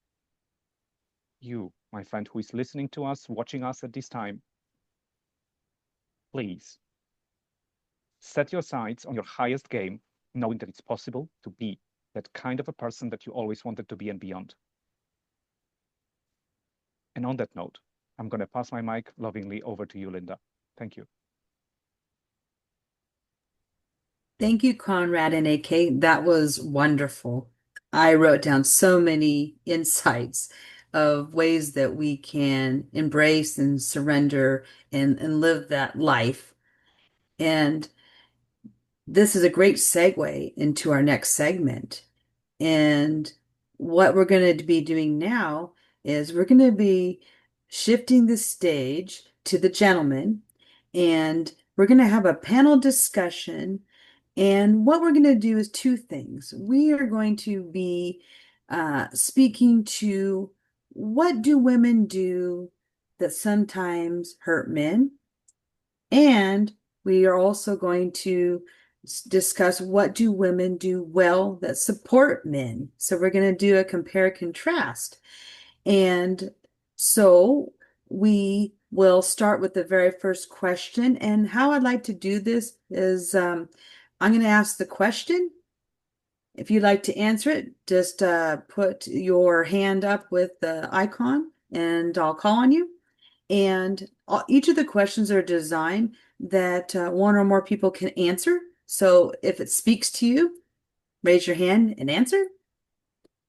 You, my friend, who is listening to us, watching us at this time, please set your sights on your highest game, knowing that it's possible to be that kind of a person that you always wanted to be and beyond. And on that note, I'm going to pass my mic lovingly over to you, Linda. Thank you. Thank you, Konrad and AK. That was wonderful. I wrote down so many insights of ways that we can embrace and surrender and live that life. And this is a great segue into our next segment. And what we're going to be doing now is we're going to be shifting the stage to the gentleman, And we're going to have a panel discussion. And what we're going to do is two things. We are going to be speaking to what do women do that sometimes hurt men? And we are also going to discuss what do women do well that support men. So we're going to do a compare contrast. And so we will start with the very first question. And how I'd like to do this is I'm going to ask the question. If you'd like to answer it, just put your hand up with the icon and I'll call on you. And each of the questions are designed that one or more people can answer. So if it speaks to you, raise your hand and answer.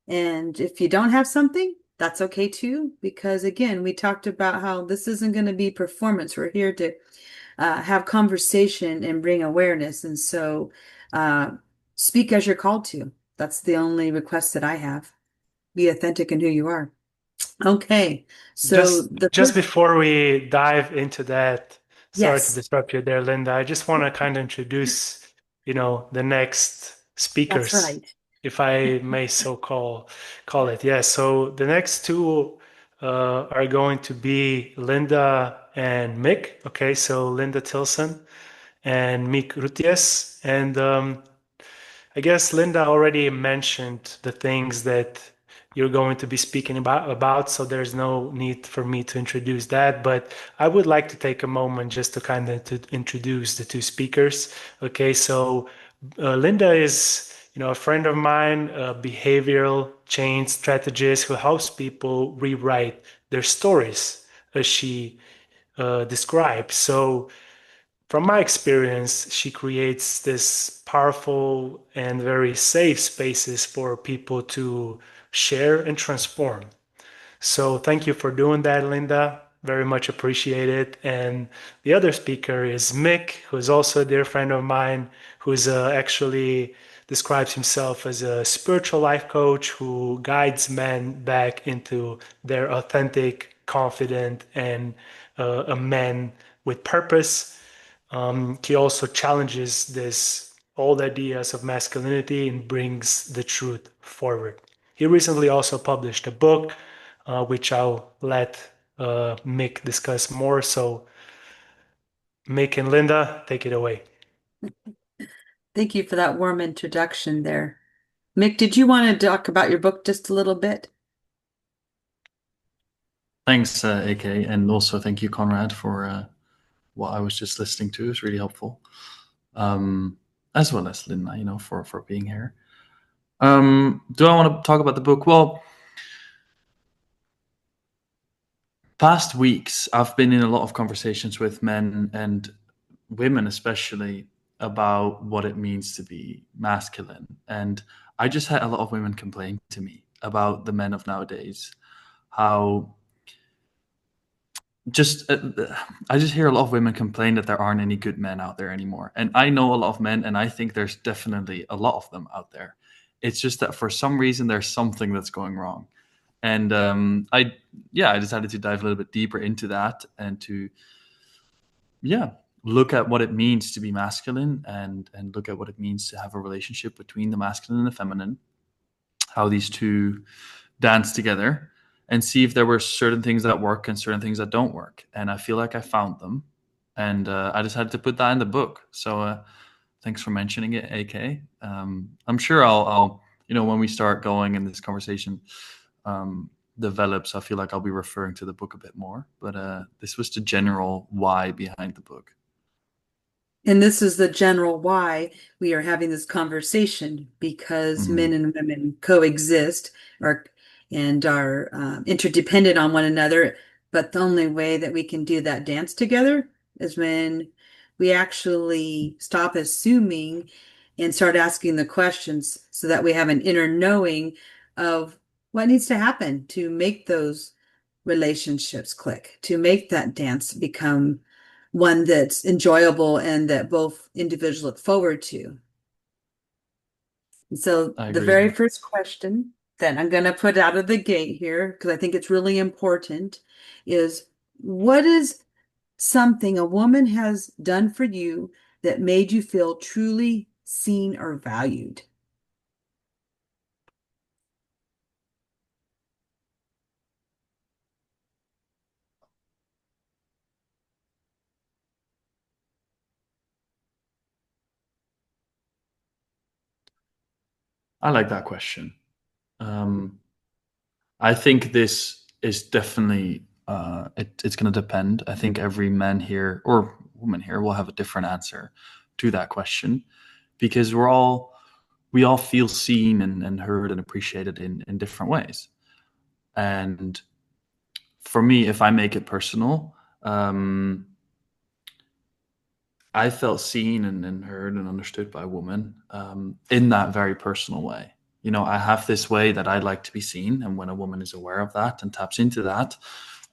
And if you don't have something, that's okay too, because again, we talked about how this isn't going to be performance. We're here to have conversation and bring awareness. And so speak as you're called to. That's the only request that I have. Be authentic in who you are. Okay. So just before we dive into that, sorry to yes, disrupt you there, Linda. I just want to kind of introduce, the next that's speakers, right. if I may so call it. Yeah. So the next two are going to be Linda and Mick. Okay. So Linda Tilson and Mick Rutias. And I guess Linda already mentioned the things that you're going to be speaking about, so there's no need for me to introduce that. But I would like to take a moment just to kind of to introduce the two speakers. Okay, so Linda is, a friend of mine, a behavioral change strategist who helps people rewrite their stories, as she describes. So from my experience, she creates this powerful and very safe spaces for people to share and transform. So thank you for doing that, Linda. Very much appreciated. And the other speaker is Mick, who is also a dear friend of mine, who's actually describes himself as a spiritual life coach who guides men back into their authentic, confident, and a man with purpose. He also challenges this old ideas of masculinity and brings the truth forward. He recently also published a book, which I'll let Mick discuss more. So, Mick and Linda, take it away. Thank you for that warm introduction there. Mick, did you want to talk about your book just a little bit? Thanks, AK, and also thank you, Konrad, for what I was just listening to. It's really helpful, as well as Linda, for being here. Do I want to talk about the book? Well, past weeks I've been in a lot of conversations with men and women, especially, about what it means to be masculine, and I just had a lot of women complain to me about the men of nowadays, how I just hear a lot of women complain that there aren't any good men out there anymore. And I know a lot of men, and I think there's definitely a lot of them out there. It's just that for some reason there's something that's going wrong. And I decided to dive a little bit deeper into that and to look at what it means to be masculine and look at what it means to have a relationship between the masculine and the feminine, how these two dance together, and see if there were certain things that work and certain things that don't work. And I feel like I found them. And I decided to put that in the book. So thanks for mentioning it, AK. I'm sure I'll when we start going and this conversation develops, I feel like I'll be referring to the book a bit more. But this was the general why behind the book. And this is the general why we are having this conversation, because men and women coexist and are interdependent on one another. But the only way that we can do that dance together is when we actually stop assuming and start asking the questions, so that we have an inner knowing of what needs to happen to make those relationships click, to make that dance become one that's enjoyable and that both individuals look forward to. And so the very first question that I'm going to put out of the gate here, because I think it's really important, is what is something a woman has done for you that made you feel truly seen or valued. I like that question. I think this is definitely it's going to depend. I think every man here or woman here will have a different answer to that question, because we all feel seen and heard and appreciated in different ways. And for me, if I make it personal, I felt seen and heard and understood by a woman in that very personal way. You know, I have this way that I like to be seen, and when a woman is aware of that and taps into that,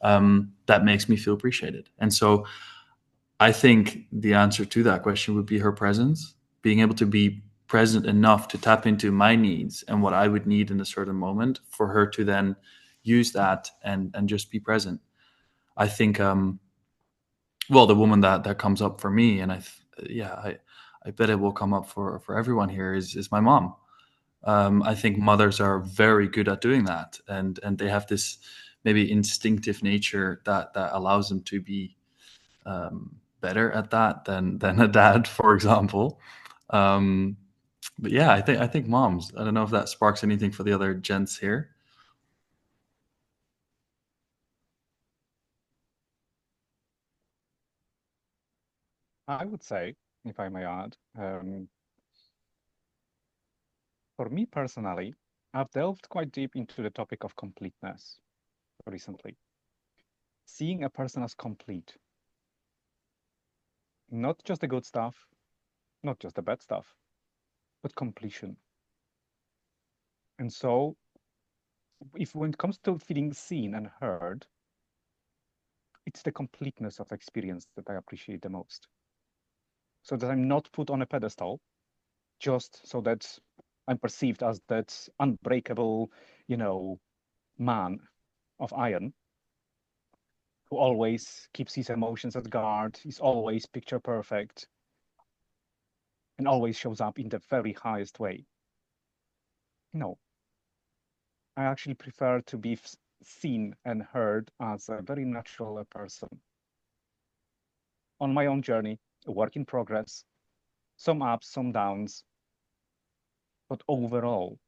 that makes me feel appreciated. And so I think the answer to that question would be her presence, being able to be present enough to tap into my needs and what I would need in a certain moment for her to then use that and just be present. I think well, the woman that comes up for me, and I bet it will come up for everyone here, is my mom. I think mothers are very good at doing that, and they have this maybe instinctive nature that allows them to be better at that than a dad, for example. But yeah, I think moms. I don't know if that sparks anything for the other gents here. I would say, if I may add, for me personally, I've delved quite deep into the topic of completeness recently. Seeing a person as complete. Not just the good stuff, not just the bad stuff, but completion. And so, when it comes to feeling seen and heard, it's the completeness of experience that I appreciate the most. So that I'm not put on a pedestal just so that I'm perceived as that unbreakable, man of iron who always keeps his emotions at guard, is always picture perfect, and always shows up in the very highest way. No, I actually prefer to be seen and heard as a very natural person. On my own journey, a work in progress, some ups, some downs, but overall,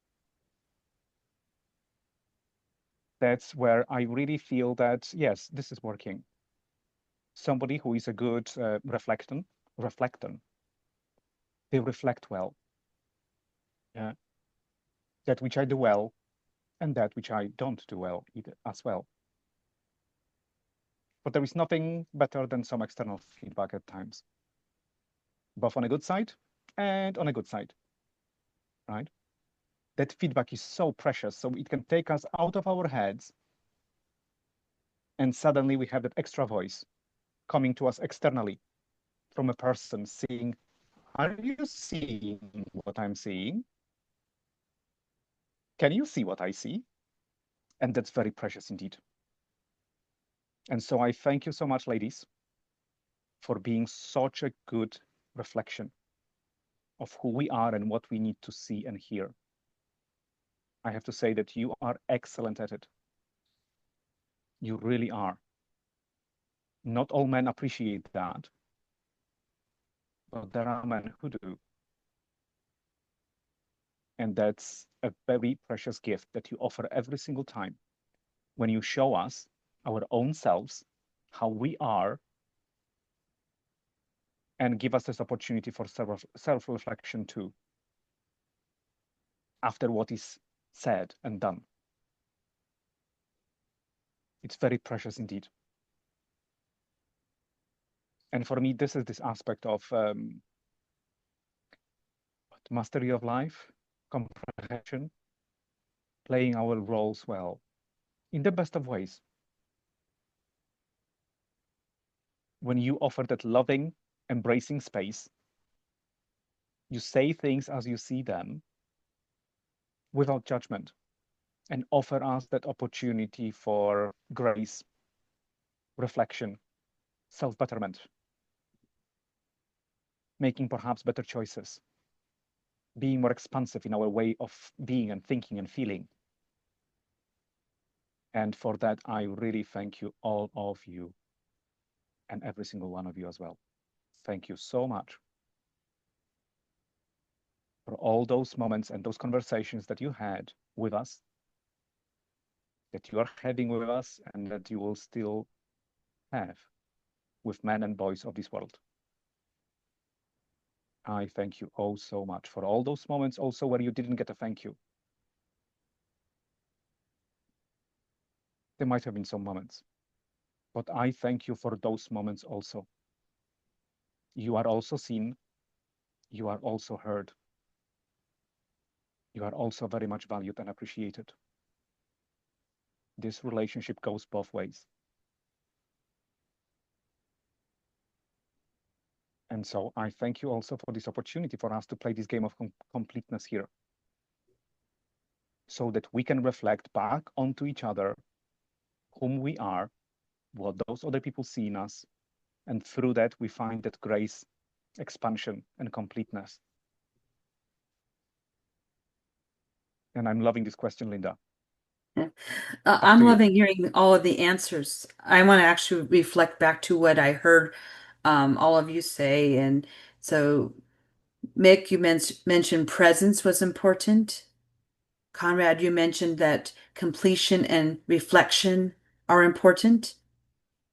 that's where I really feel that, yes, this is working. Somebody who is a good reflector, they reflect well. Yeah. That which I do well and that which I don't do well either, as well. But there is nothing better than some external feedback at times, both on a good side and on a good side, right? That feedback is so precious, so it can take us out of our heads, and suddenly we have that extra voice coming to us externally from a person saying, are you seeing what I'm seeing? Can you see what I see? And that's very precious indeed. And so I thank you so much, ladies, for being such a good reflection of who we are and what we need to see and hear. I have to say that you are excellent at it. You really are. Not all men appreciate that, but there are men who do. And that's a very precious gift that you offer every single time when you show us our own selves, how we are, and give us this opportunity for self-reflection too, after what is said and done. It's very precious indeed. And for me, this is this aspect of mastery of life, comprehension, playing our roles well, in the best of ways. When you offer that loving, embracing space, you say things as you see them without judgment, and offer us that opportunity for grace, reflection, self-betterment, making perhaps better choices, being more expansive in our way of being and thinking and feeling. And for that, I really thank you, all of you, and every single one of you as well. Thank you so much for all those moments and those conversations that you had with us, that you are having with us, and that you will still have with men and boys of this world. I thank you all so much for all those moments also where you didn't get a thank you. There might have been some moments, but I thank you for those moments also. You are also seen. You are also heard. You are also very much valued and appreciated. This relationship goes both ways. And so I thank you also for this opportunity for us to play this game of completeness here, so that we can reflect back onto each other whom we are, what those other people see in us, and through that we find that grace, expansion, and completeness. And I'm loving this question, Linda. I'm loving hearing all of the answers. I want to actually reflect back to what I heard all of you say. And so, Mick, you mentioned presence was important. Konrad, you mentioned that completion and reflection are important.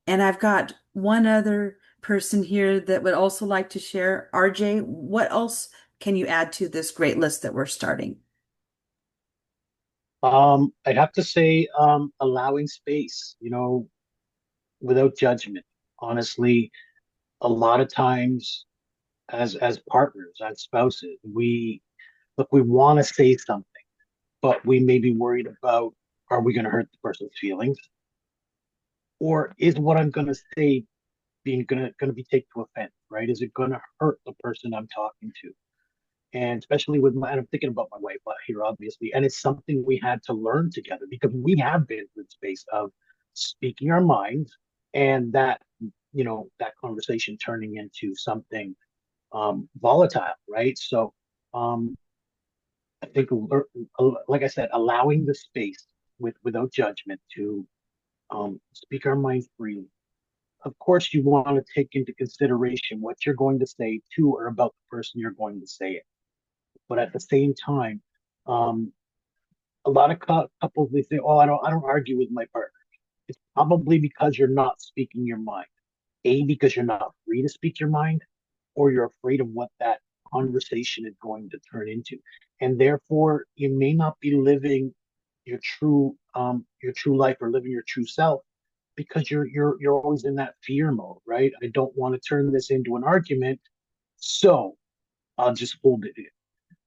And I've got one other person here that would also like to share. RJ, what else can you add to this great list that we're starting? I'd have to say, allowing space, without judgment. Honestly, a lot of times as partners, as spouses, we want to say something, but we may be worried about, are we going to hurt the person's feelings? Or is what I'm going to say being going to be taken to offense, right? Is it going to hurt the person I'm talking to? And especially and I'm thinking about my wife here, obviously, and it's something we had to learn together because we have been in the space of speaking our minds, and that conversation turning into something volatile, right? So I think, like I said, allowing the space without judgment to speak our minds freely. Of course, you want to take into consideration what you're going to say to or about the person you're going to say it. But at the same time, um, a lot of couples, they say, "Oh, I don't argue with my partner." It's probably because you're not speaking your mind. A, because you're not free to speak your mind, or you're afraid of what that conversation is going to turn into, and therefore you may not be living your true life or living your true self because you're always in that fear mode, right? I don't want to turn this into an argument, so I'll just hold it in.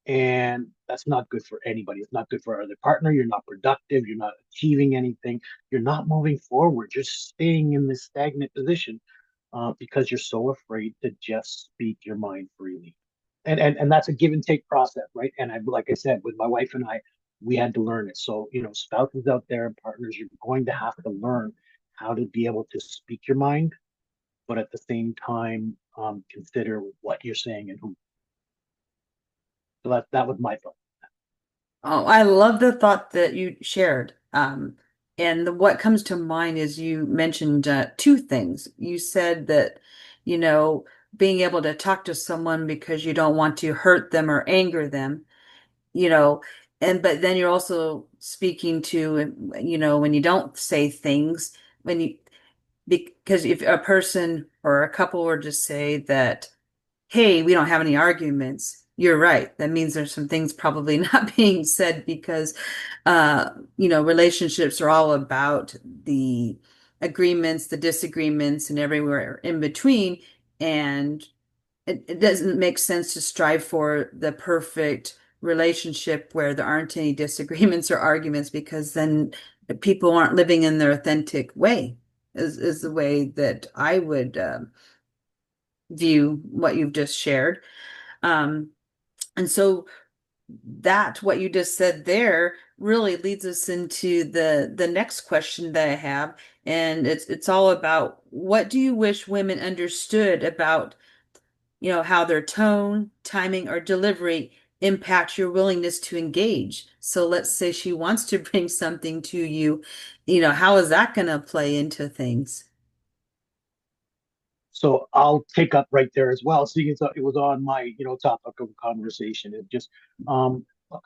And that's not good for anybody. It's not good for our other partner. You're not productive. You're not achieving anything. You're not moving forward. You're staying in this stagnant position because you're so afraid to just speak your mind freely. And that's a give and take process, right? And like I said, with my wife and I, we had to learn it. So, spouses out there, partners, you're going to have to learn how to be able to speak your mind, but at the same time, consider what you're saying and who. So that was my thought. Oh, I love the thought that you shared. What comes to mind is you mentioned two things. You said that, you know, being able to talk to someone because you don't want to hurt them or anger them, you know, but then you're also speaking to, when you don't say things, because if a person or a couple were to say that, hey, we don't have any arguments. You're right. That means there's some things probably not being said because, relationships are all about the agreements, the disagreements, and everywhere in between. And it doesn't make sense to strive for the perfect relationship where there aren't any disagreements or arguments because then people aren't living in their authentic way, is the way that I would view what you've just shared. Um, and so what you just said there really leads us into the next question that I have. And it's all about, what do you wish women understood about, how their tone, timing, or delivery impact your willingness to engage. So let's say she wants to bring something to you, how is that going to play into things? So I'll take up right there as well. Seeing as it was on my, topic of conversation. It just, look,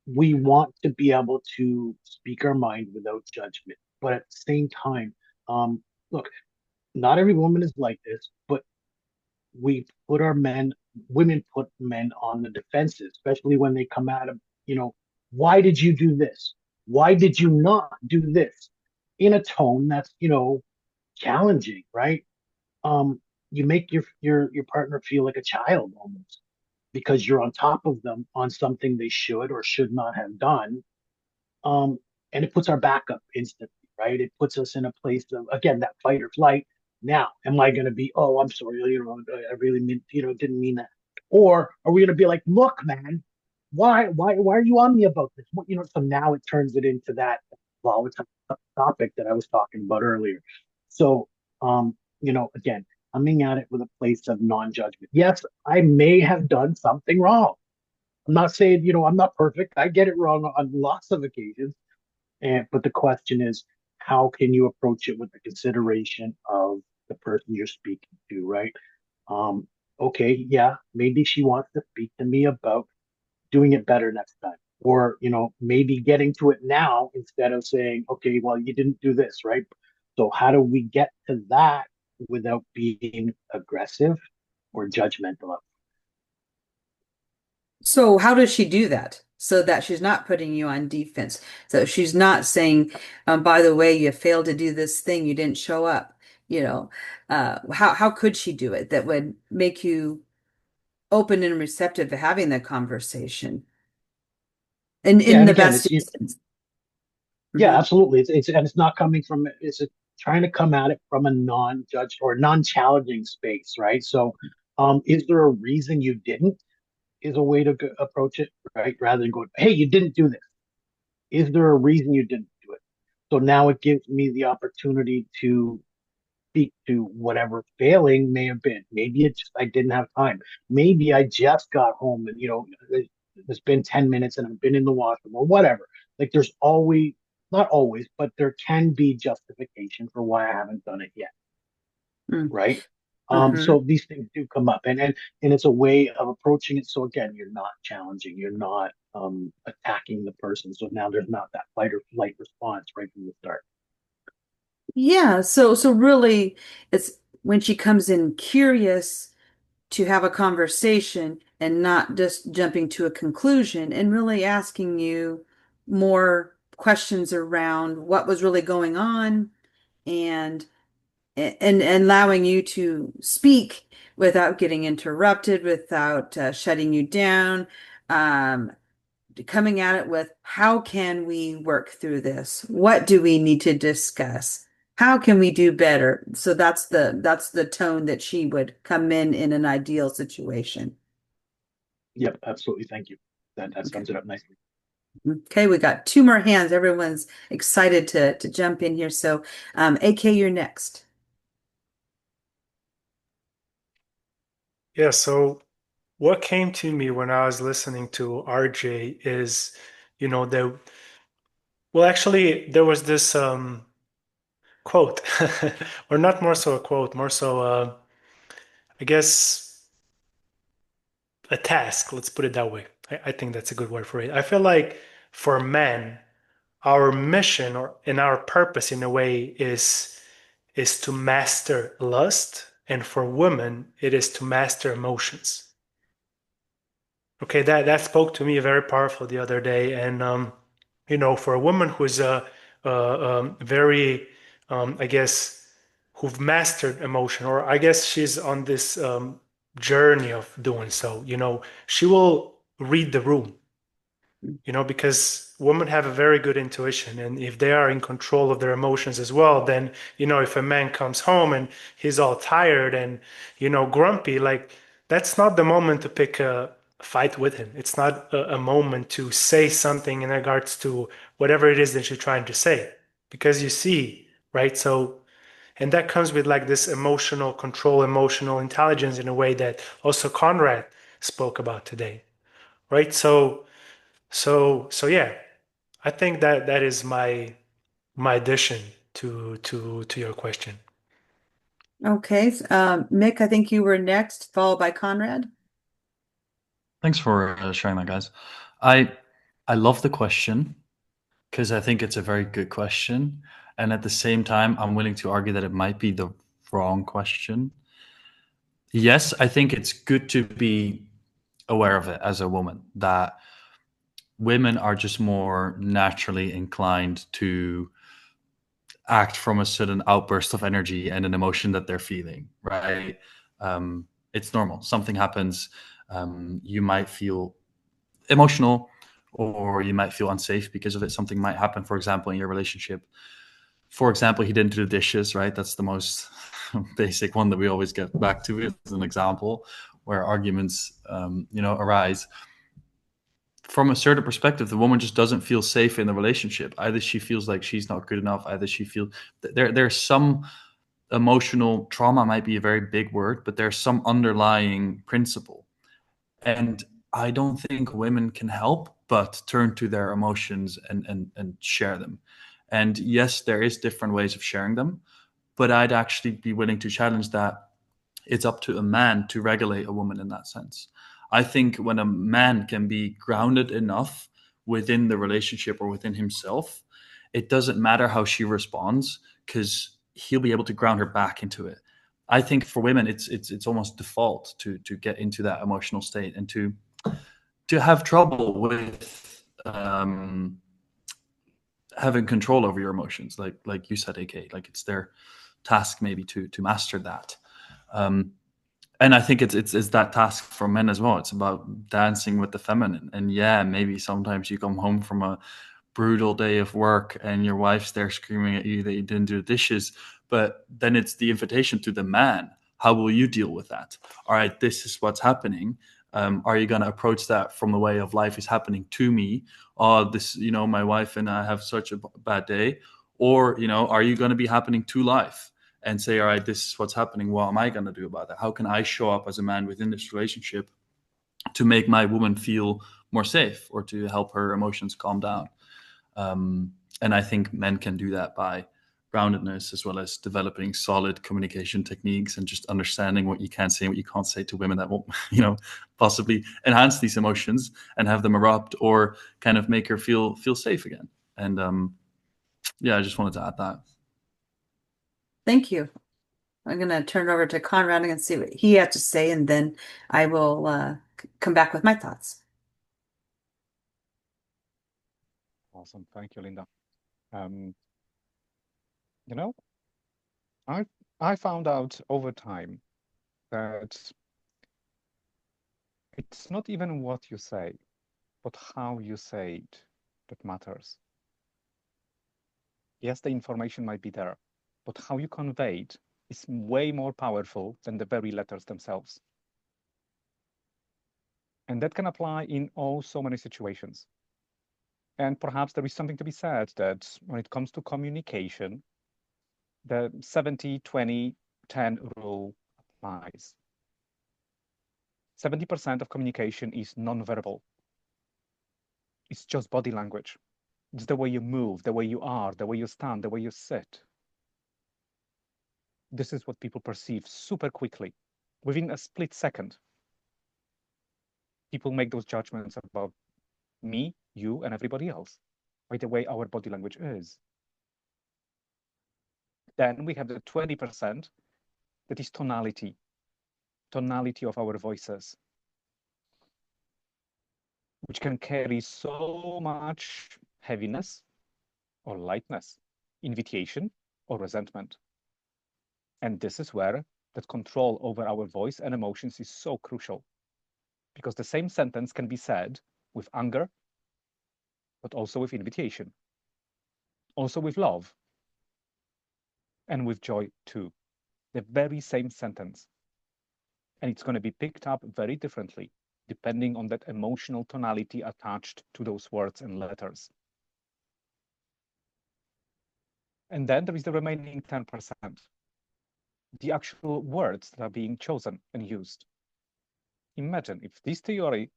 we want to be able to speak our mind without judgment, but at the same time, look, not every woman is like this, but we put women put men on the defensive, especially when they come at them, why did you do this? Why did you not do this? In a tone that's, challenging, right? You make your partner feel like a child almost because you're on top of them on something they should or should not have done. Um, and it puts our back up instantly, right? It puts us in a place of, again, that fight or flight. Now, am I going to be, oh, I'm sorry, I really mean, didn't mean that. Or are we going to be like, look, man, why are you on me about this? So now it turns it into that volatile topic that I was talking about earlier. So, again, coming at it with a place of non-judgment. Yes, I may have done something wrong. I'm not saying, I'm not perfect. I get it wrong on lots of occasions. But the question is, how can you approach it with the consideration of the person you're speaking to, right? Um, okay, yeah, maybe she wants to speak to me about doing it better next time. Or, maybe getting to it now instead of saying, okay, well, you didn't do this, right? So how do we get to that without being aggressive or judgmental? So how does she do that so that she's not putting you on defense? So she's not saying, by the way, you failed to do this thing, you didn't show up. How could she do it that would make you open and receptive to having that conversation? And Yeah, in and the again, best instance. yeah, Mhm. absolutely. It's not coming from trying to come at it from a non-judge or non-challenging space, right? So, is there a reason you didn't? Is a way to approach it, right? Rather than going, hey, you didn't do this. Is there a reason you didn't do it? So now it gives me the opportunity to speak to whatever failing may have been. Maybe it's just I didn't have time. Maybe I just got home and it's been 10 minutes and I've been in the washroom or whatever. Like there's always, not always, but there can be justification for why I haven't done it yet. Mm. Right. Mhm. So these things do come up, and it's a way of approaching it. So again, you're not challenging, you're not attacking the person. So now there's not that fight or flight response right from the start. Yeah, so really it's when she comes in curious to have a conversation and not just jumping to a conclusion and really asking you more questions around what was really going on, and and allowing you to speak without getting interrupted, without shutting you down. Um, Coming at it with, how can we work through this? What do we need to discuss? How can we do better? So that's the tone that she would come in an ideal situation. Yep, absolutely. Thank you. That Okay. sums it up nicely. Okay, we got two more hands. Everyone's excited to jump in here. So, AK, you're next. Yeah, so what came to me when I was listening to RJ is, that well, actually, there was this quote, or not more so a quote, more so, I guess, a task. Let's put it that way. I think that's a good word for it. I feel like for men, our mission or in our purpose in a way is to master lust, and for women, it is to master emotions. Okay, that spoke to me very powerful the other day, and for a woman who's very, I guess, who've mastered emotion, or I guess she's on this journey of doing so. She will read the room. Because women have a very good intuition, and if they are in control of their emotions as well, then if a man comes home and he's all tired and grumpy, like that's not the moment to pick a fight with him. It's not a moment to say something in regards to whatever it is that you're trying to say, because you see right? So, and that comes with like this emotional control, emotional intelligence in a way that also Konrad spoke about today, right? So yeah, I think that that is my addition to your question. Okay. Mick, I think you were next, followed by Konrad. Thanks for sharing that, guys. I love the question because I think it's a very good question, and at the same time, I'm willing to argue that it might be the wrong question. Yes, I think it's good to be aware of it as a woman, that women are just more naturally inclined to act from a sudden outburst of energy and an emotion that they're feeling, right? It's normal. Something happens. You might feel emotional, or you might feel unsafe because of it. Something might happen, for example, in your relationship. For example, he didn't do the dishes, right? That's the most basic one that we always get back to as an example where arguments, arise. From a certain perspective, the woman just doesn't feel safe in the relationship. Either she feels like she's not good enough, either she feels there's some emotional trauma, might be a very big word, but there's some underlying principle. And I don't think women can help but turn to their emotions and share them. And yes, there is different ways of sharing them, but I'd actually be willing to challenge that it's up to a man to regulate a woman in that sense. I think when a man can be grounded enough within the relationship or within himself, it doesn't matter how she responds because he'll be able to ground her back into it. I think for women, it's almost default to get into that emotional state and to have trouble with having control over your emotions, like you said, AK. Like it's their task maybe to master that. And I think it's that task for men as well. It's about dancing with the feminine. And yeah, maybe sometimes you come home from a brutal day of work and your wife's there screaming at you that you didn't do the dishes, but then it's the invitation to the man. How will you deal with that? All right, this is what's happening. Are you going to approach that from the way of life is happening to me? Oh, this, my wife and I have such a bad day. Or, are you going to be happening to life and say, all right, this is what's happening. What am I going to do about that? How can I show up as a man within this relationship to make my woman feel more safe or to help her emotions calm down? And I think men can do that by groundedness, as well as developing solid communication techniques and just understanding what you can say and what you can't say to women that will, possibly enhance these emotions and have them erupt or kind of make her feel safe again. And I just wanted to add that. Thank you. I'm going to turn it over to Konrad and see what he has to say, and then I will come back with my thoughts. Awesome. Thank you, Linda. I found out over time that it's not even what you say, but how you say it that matters. Yes, the information might be there, but how you convey it is way more powerful than the very letters themselves. And that can apply in so many situations. And perhaps there is something to be said that when it comes to communication, the 70-20-10 rule applies. 70% of communication is non-verbal. It's just body language. It's the way you move, the way you are, the way you stand, the way you sit. This is what people perceive super quickly. Within a split second, people make those judgments about me, you, and everybody else by the way our body language is. Then we have the 20% that is tonality of our voices, which can carry so much heaviness or lightness, invitation or resentment. And this is where that control over our voice and emotions is so crucial, because the same sentence can be said with anger, but also with invitation, also with love, and with joy too. The very same sentence. And it's going to be picked up very differently, depending on that emotional tonality attached to those words and letters. And then there is the remaining 10%, the actual words that are being chosen and used. Imagine if this theory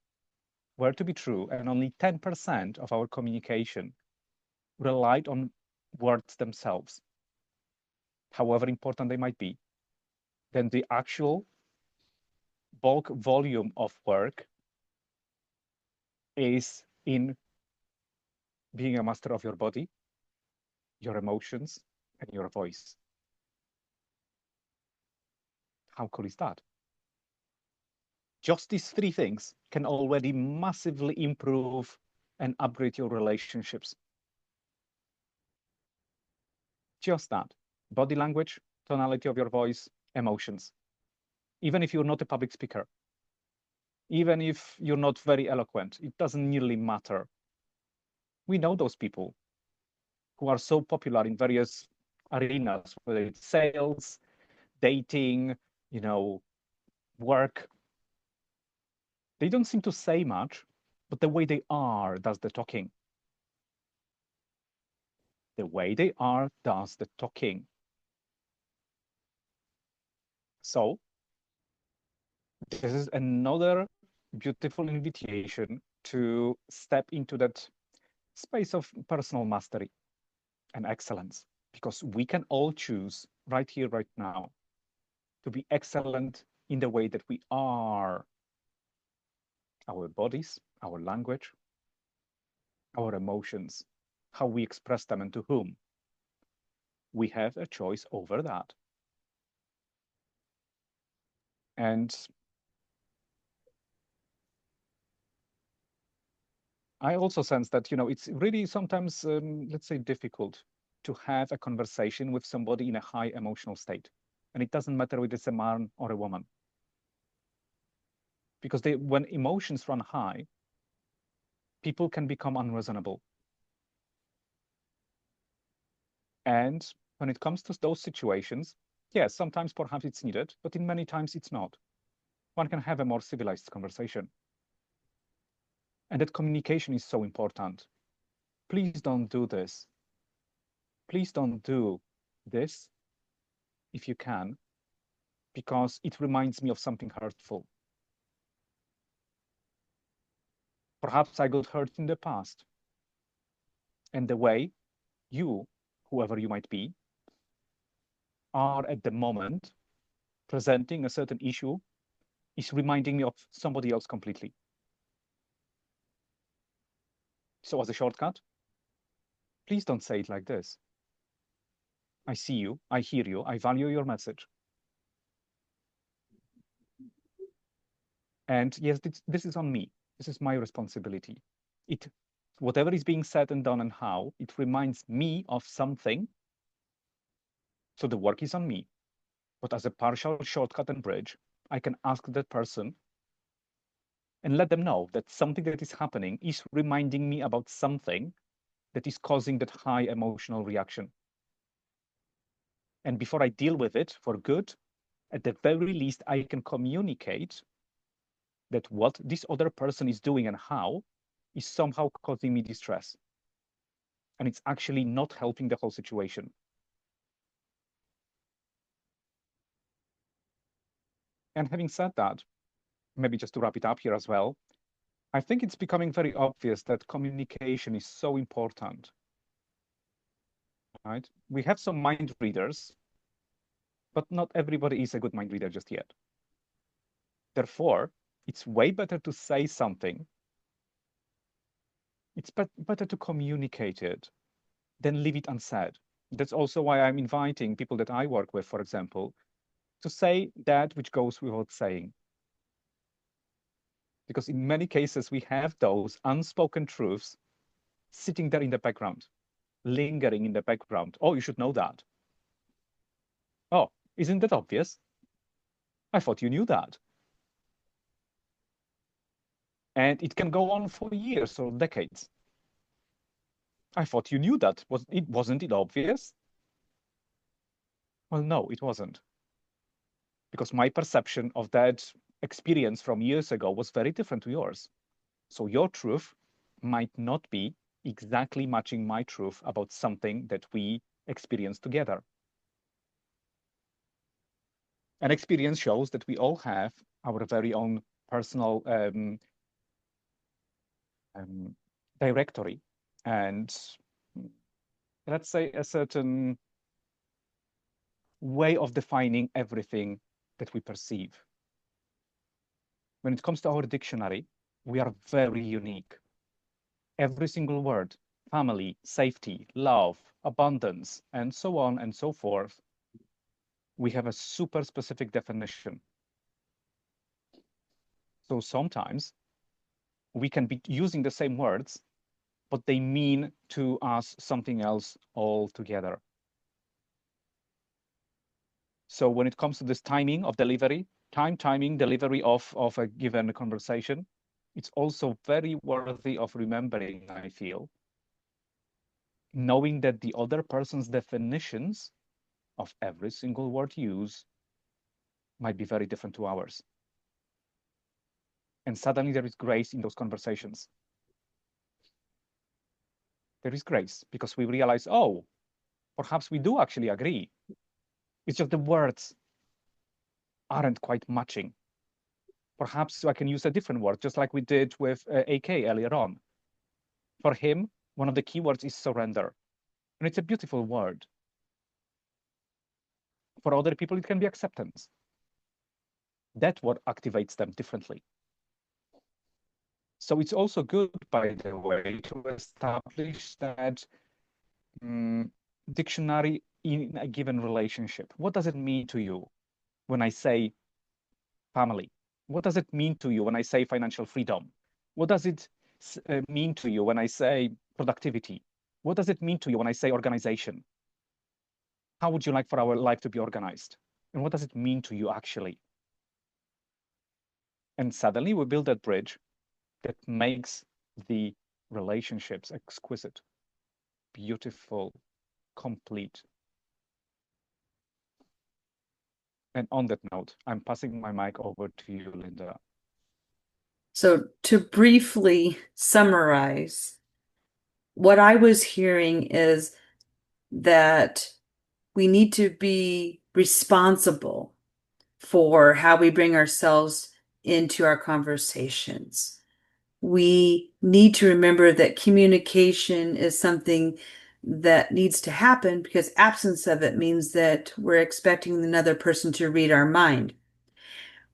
were to be true and only 10% of our communication relied on words themselves, however important they might be, then the actual bulk volume of work is in being a master of your body, your emotions, and your voice. How cool is that? Just these three things can already massively improve and upgrade your relationships. Just that. Body language, tonality of your voice, emotions. Even if you're not a public speaker, even if you're not very eloquent, it doesn't nearly matter. We know those people who are so popular in various arenas, whether it's sales, dating, work. They don't seem to say much, but the way they are does the talking. The way they are does the talking. So this is another beautiful invitation to step into that space of personal mastery and excellence, because we can all choose right here, right now, to be excellent in the way that we are. Our bodies, our language, our emotions, how we express them and to whom. We have a choice over that. And I also sense that, it's really sometimes, let's say, difficult to have a conversation with somebody in a high emotional state. And it doesn't matter whether it's a man or a woman. Because when emotions run high, people can become unreasonable. And when it comes to those situations, yes, sometimes perhaps it's needed, but in many times it's not. One can have a more civilized conversation. And that communication is so important. Please don't do this. Please don't do this if you can, because it reminds me of something hurtful. Perhaps I got hurt in the past. And the way you, whoever you might be, are at the moment presenting a certain issue is reminding me of somebody else completely. So as a shortcut, please don't say it like this. I see you, I hear you, I value your message. And yes, this is on me. This is my responsibility. Whatever is being said and done and how, it reminds me of something. So the work is on me. But as a partial shortcut and bridge, I can ask that person and let them know that something that is happening is reminding me about something that is causing that high emotional reaction. And before I deal with it for good, at the very least, I can communicate that what this other person is doing and how is somehow causing me distress. And it's actually not helping the whole situation. And having said that, maybe just to wrap it up here as well, I think it's becoming very obvious that communication is so important, right? We have some mind readers, but not everybody is a good mind reader just yet. Therefore, it's way better to say something. It's better to communicate it than leave it unsaid. That's also why I'm inviting people that I work with, for example, to say that which goes without saying. Because in many cases, we have those unspoken truths sitting there in the background, lingering in the background. Oh, you should know that. Oh, isn't that obvious? I thought you knew that. And it can go on for years or decades. I thought you knew that. Wasn't it obvious? Well, no, it wasn't. Because my perception of that experience from years ago was very different to yours. So your truth might not be exactly matching my truth about something that we experience together. And experience shows that we all have our very own personal directory, and let's say a certain way of defining everything that we perceive. When it comes to our dictionary, we are very unique. Every single word, family, safety, love, abundance, and so on and so forth, we have a super specific definition. So sometimes we can be using the same words, but they mean to us something else altogether. So when it comes to this timing of delivery, timing, delivery of a given conversation, it's also very worthy of remembering, I feel, knowing that the other person's definitions of every single word used might be very different to ours. And suddenly there is grace in those conversations. There is grace because we realize, oh, perhaps we do actually agree. It's just the words aren't quite matching. Perhaps I can use a different word, just like we did with AK earlier on. For him, one of the keywords is surrender. And it's a beautiful word. For other people, it can be acceptance. That's what activates them differently. So it's also good, by the way, to establish that dictionary in a given relationship. What does it mean to you when I say family? What does it mean to you when I say financial freedom? What does it mean to you when I say productivity? What does it mean to you when I say organization? How would you like for our life to be organized? And what does it mean to you actually? And suddenly we build that bridge that makes the relationships exquisite, beautiful, complete. And on that note, I'm passing my mic over to you, Linda. So to briefly summarize, what I was hearing is that we need to be responsible for how we bring ourselves into our conversations. We need to remember that communication is something that needs to happen because absence of it means that we're expecting another person to read our mind.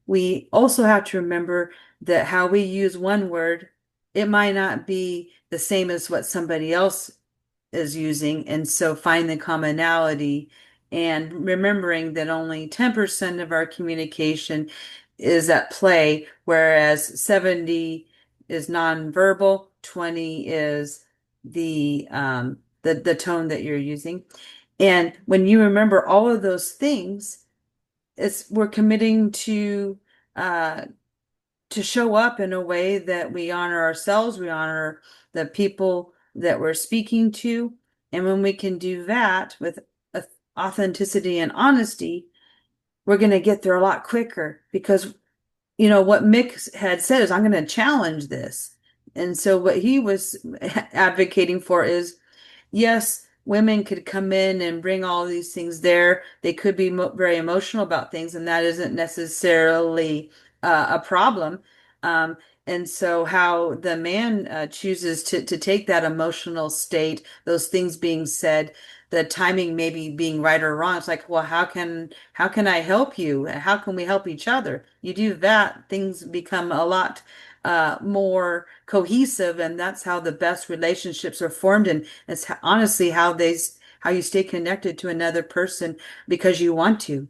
We also have to remember that how we use one word, it might not be the same as what somebody else is using. And so find the commonality and remembering that only 10% of our communication is at play, whereas 70 is nonverbal, 20 is the tone that you're using. And when you remember all of those things, we're committing to show up in a way that we honor ourselves, we honor the people that we're speaking to. And when we can do that with authenticity and honesty, we're going to get there a lot quicker because, what Mick had said is, I'm going to challenge this. And so what he was advocating for is, yes, women could come in and bring all these things there. They could be very emotional about things, and that isn't necessarily a problem. And so how the man chooses to take that emotional state, those things being said, the timing maybe being right or wrong. It's like, well, how can I help you? How can we help each other? You do that, things become a lot more cohesive, and that's how the best relationships are formed. And it's honestly how you stay connected to another person because you want to.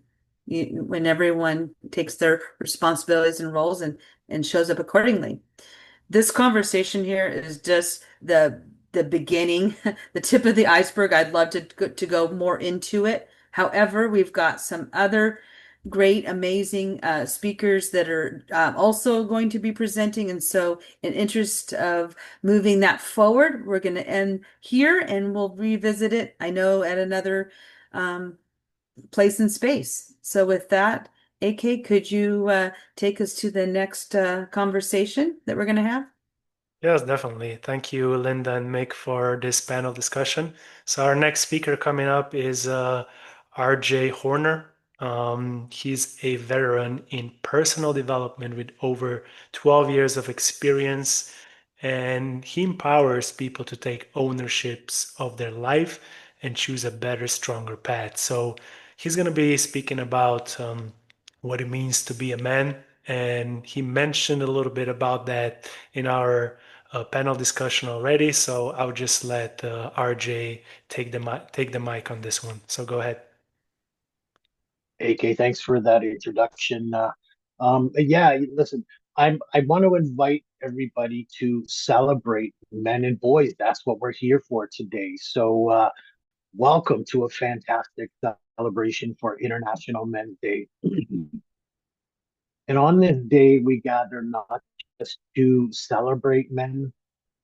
When everyone takes their responsibilities and roles and shows up accordingly. This conversation here is just the beginning, the tip of the iceberg. I'd love to go more into it. However, we've got some other great, amazing speakers that are also going to be presenting. And so in interest of moving that forward, we're going to end here and we'll revisit it, I know, at another place and space. So with that, AK, could you take us to the next conversation that we're going to have? Yes, definitely. Thank you, Linda and Mick, for this panel discussion. So our next speaker coming up is RJ Horner. He's a veteran in personal development with over 12 years of experience, and he empowers people to take ownerships of their life and choose a better, stronger path. So he's going to be speaking about what it means to be a man, and he mentioned a little bit about that in our panel discussion already. So I'll just let RJ take the mic on this one. So go ahead. AK, thanks for that introduction. Yeah, listen, I want to invite everybody to celebrate men and boys. That's what we're here for today. So, welcome to a fantastic celebration for International Men's Day. And on this day, we gather not just to celebrate men,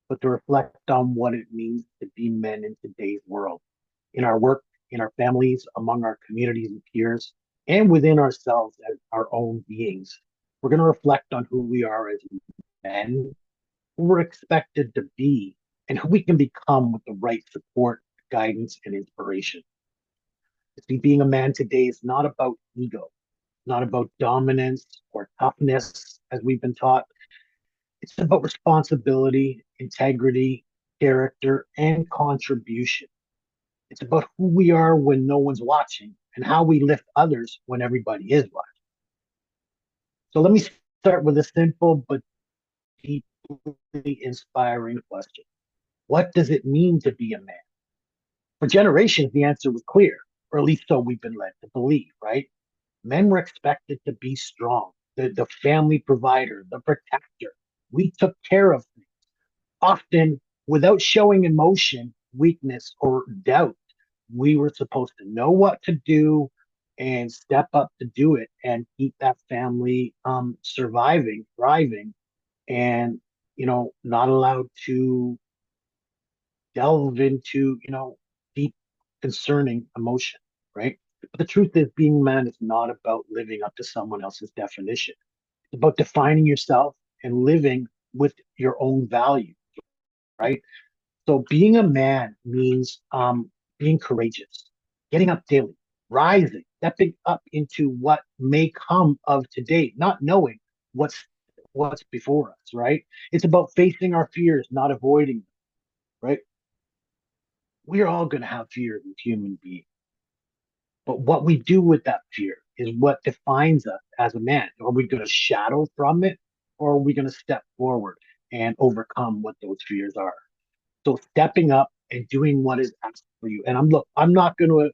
but to reflect on what it means to be men in today's world, in our work, in our families, among our communities and peers, and within ourselves as our own beings. We're going to reflect on who we are as men, who we're expected to be, and who we can become with the right support, guidance, and inspiration. See, being a man today is not about ego, not about dominance or toughness, as we've been taught. It's about responsibility, integrity, character, and contribution. It's about who we are when no one's watching and how we lift others when everybody is watching. So let me start with a simple but deeply inspiring question. What does it mean to be a man? For generations, the answer was clear, or at least so we've been led to believe, right? Men were expected to be strong, the family provider, the protector. We took care of things, often without showing emotion, weakness, or doubt. We were supposed to know what to do and step up to do it and keep that family surviving, thriving, and not allowed to delve into deep concerning emotion, right? But the truth is, being a man is not about living up to someone else's definition. It's about defining yourself and living with your own value, right? So being a man means being courageous, getting up daily, rising, stepping up into what may come of today, not knowing what's before us, right? It's about facing our fears, not avoiding them, right? We're all going to have fears as human beings, but what we do with that fear is what defines us as a man. Are we going to shadow from it, or are we going to step forward and overcome what those fears are? So stepping up and doing what is asked for you. And I'm not going to,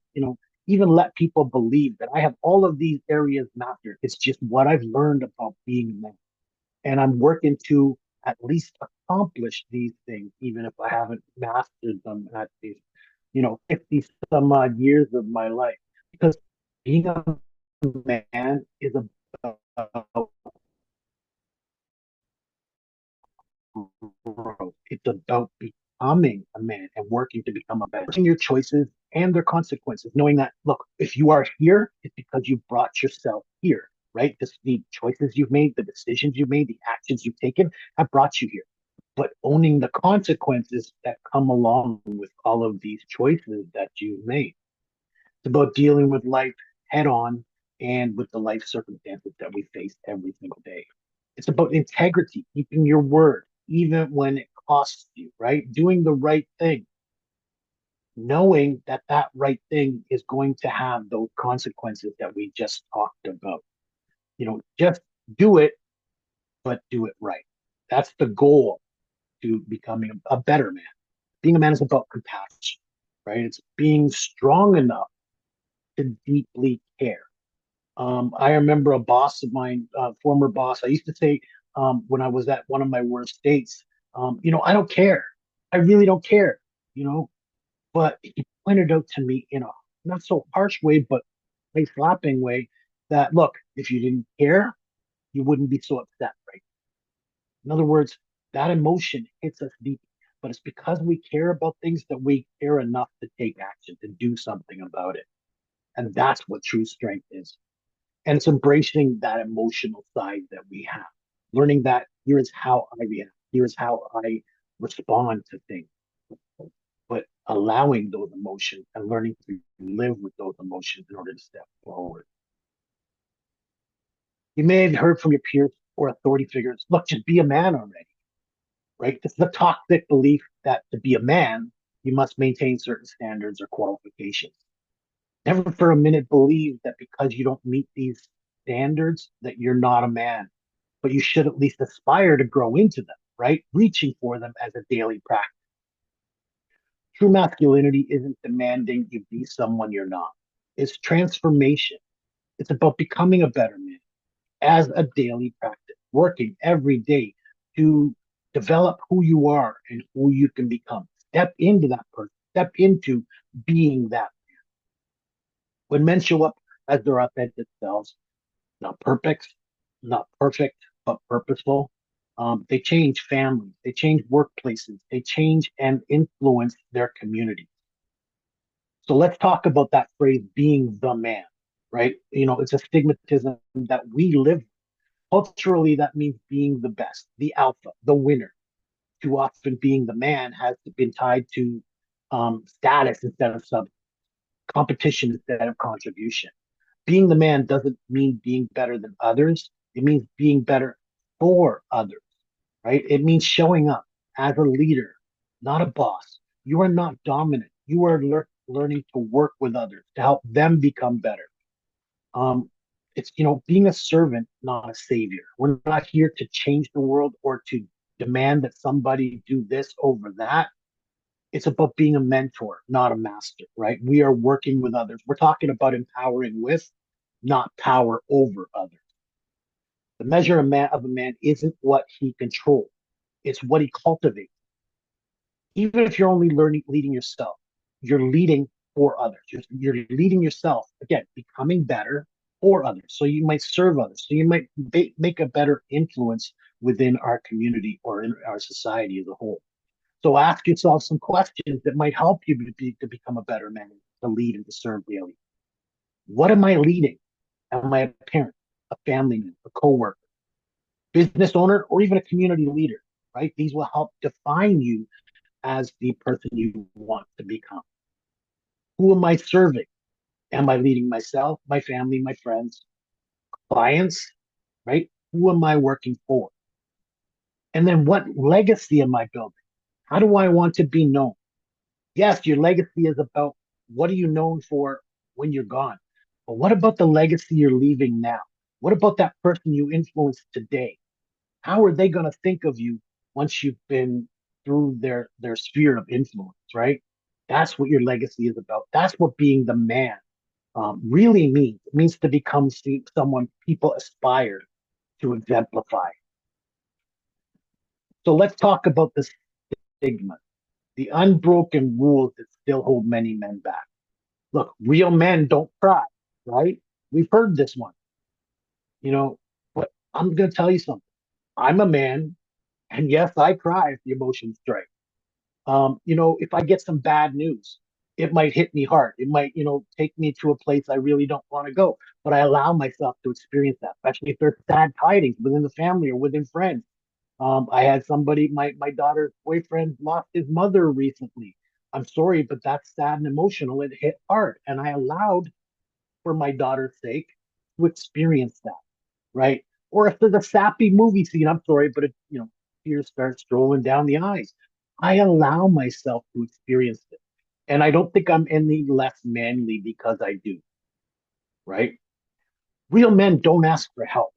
even let people believe that I have all of these areas mastered. It's just what I've learned about being a man. And I'm working to at least accomplish these things, even if I haven't mastered them at these, 50 some odd years of my life. Because being a man is about growth. It's about becoming a man and working to become a better. Your choices and their consequences, knowing that, look, if you are here, it's because you brought yourself here, right? The choices you've made, the decisions you've made, the actions you've taken have brought you here. But owning the consequences that come along with all of these choices that you've made. It's about dealing with life head on and with the life circumstances that we face every single day. It's about integrity, keeping your word, even when it costs you, right? Doing the right thing, knowing that that right thing is going to have those consequences that we just talked about. Just do it, but do it right. That's the goal to becoming a better man. Being a man is about compassion, right? It's being strong enough to deeply care. I remember a boss of mine, former boss. I used to say when I was at one of my worst states, I don't care. I really don't care. You know, but he pointed out to me in a not so harsh way, but a slapping way that look, if you didn't care, you wouldn't be so upset, right? In other words, that emotion hits us deep, but it's because we care about things that we care enough to take action, to do something about it. And that's what true strength is. And it's embracing that emotional side that we have, learning that here is how I react. here's how I respond to things. But allowing those emotions and learning to live with those emotions in order to step forward. You may have heard from your peers or authority figures, look, just be a man already, right? This is a toxic belief that to be a man, you must maintain certain standards or qualifications. Never for a minute believe that because you don't meet these standards that you're not a man, but you should at least aspire to grow into them, right? Reaching for them as a daily practice. True masculinity isn't demanding you be someone you're not. It's transformation. It's about becoming a better man as a daily practice, working every day to develop who you are and who you can become. Step into that person, step into being that man. When men show up as their authentic selves, not perfect, but purposeful, they change families, they change workplaces, they change and influence their community. So let's talk about that phrase, being the man, right? You know, it's a stigmatism that we live with. Culturally, that means being the best, the alpha, the winner. Too often being the man has been tied to status instead of sub competition instead of contribution. Being the man doesn't mean being better than others. It means being better for others, right? It means showing up as a leader, not a boss. You are not dominant. You are learning to work with others to help them become better. Um, it's, you know, being a servant, not a savior. We're not here to change the world or to demand that somebody do this over that. It's about being a mentor, not a master, right? We are working with others. We're talking about empowering with, not power over others. The measure of a man isn't what he controls. It's what he cultivates. Even if you're only leading yourself, you're leading for others. You're leading yourself, again, becoming better for others. So you might serve others. So you might make a better influence within our community or in our society as a whole. So ask yourself some questions that might help you to become a better man, to lead and to serve daily. What am I leading? Am I a parent, a family member, a coworker, business owner, or even a community leader, right? These will help define you as the person you want to become. Who am I serving? Am I leading myself, my family, my friends, clients, right? Who am I working for? And then what legacy am I building? How do I want to be known? Yes, your legacy is about what are you known for when you're gone? But what about the legacy you're leaving now? What about that person you influenced today? How are they going to think of you once you've been through their sphere of influence, right? That's what your legacy is about. That's what being the man really means. It means to become someone people aspire to exemplify. So let's talk about the stigma, the unbroken rules that still hold many men back. Look, real men don't cry, right? We've heard this one, you know, but I'm going to tell you something. I'm a man, and yes, I cry if the emotions strike. You know, if I get some bad news, it might hit me hard. It might, you know, take me to a place I really don't want to go. But I allow myself to experience that, especially if there's sad tidings within the family or within friends. I had somebody, my daughter's boyfriend lost his mother recently. I'm sorry, but that's sad and emotional. It hit hard. And I allowed, for my daughter's sake, to experience that, right? Or if there's a sappy movie scene, I'm sorry, but it, you know, tears start strolling down the eyes. I allow myself to experience it. And I don't think I'm any less manly because I do, right? Real men don't ask for help.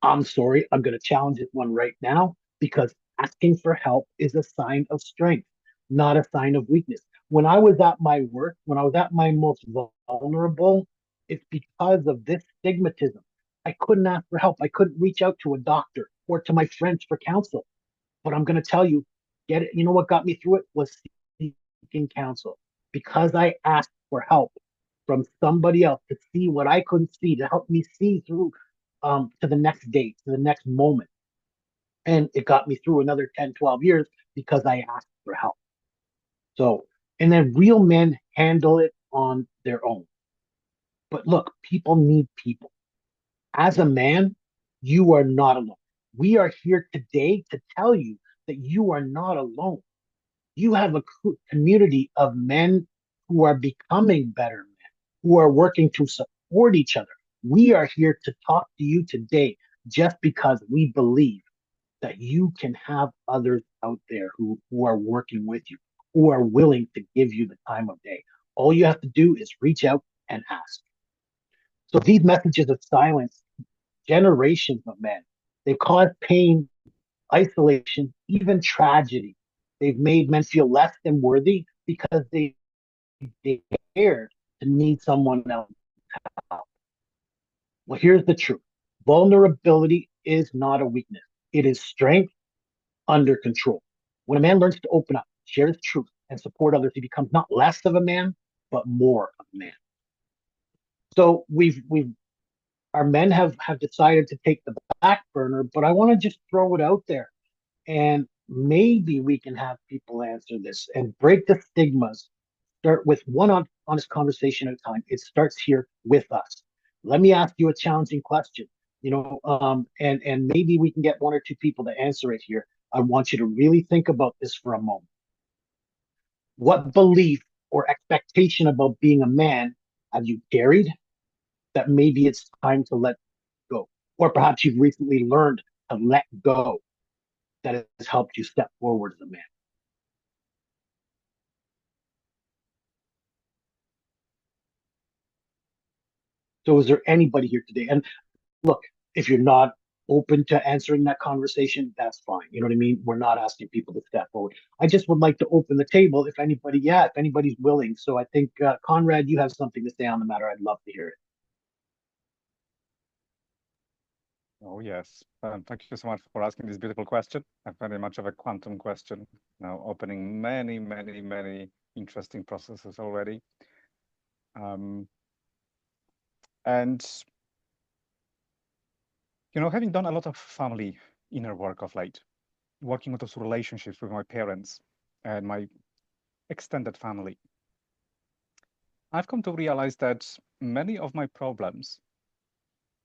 I'm sorry, I'm going to challenge this one right now because asking for help is a sign of strength, not a sign of weakness. When I was at my worst, when I was at my most vulnerable, it's because of this stigmatism. I couldn't ask for help. I couldn't reach out to a doctor or to my friends for counsel. But I'm going to tell you, get it. You know what got me through it was seeking counsel because I asked for help from somebody else to see what I couldn't see, to help me see through to the next date, to the next moment. And it got me through another 10, 12 years because I asked for help. So, and then real men handle it on their own. But look, people need people. As a man, you are not alone. We are here today to tell you that you are not alone. You have a community of men who are becoming better men, who are working to support each other. We are here to talk to you today just because we believe that you can have others out there who are working with you, who are willing to give you the time of day. All you have to do is reach out and ask. So these messages of silence, generations of men, they've caused pain, isolation, even tragedy. They've made men feel less than worthy because they dare to need someone else. Well, here's the truth. Vulnerability is not a weakness. It is strength under control. When a man learns to open up, share his truth, and support others, he becomes not less of a man, but more of a man. So our men have decided to take the back burner, but I want to just throw it out there. And maybe we can have people answer this and break the stigmas. Start with one honest conversation at a time. It starts here with us. Let me ask you a challenging question. And maybe we can get one or two people to answer it here. I want you to really think about this for a moment. What belief or expectation about being a man have you carried that maybe it's time to let go? Or perhaps you've recently learned to let go that has helped you step forward as a man. So is there anybody here today? And look, if you're not open to answering that conversation, that's fine. You know what I mean? We're not asking people to step forward. I just would like to open the table if anybody's willing. So I think, Konrad, you have something to say on the matter. I'd love to hear it. Oh, yes. Thank you so much for asking this beautiful question. Very much of a quantum question, now opening many, many, many interesting processes already. And, having done a lot of family inner work of late, working on those relationships with my parents and my extended family, I've come to realize that many of my problems,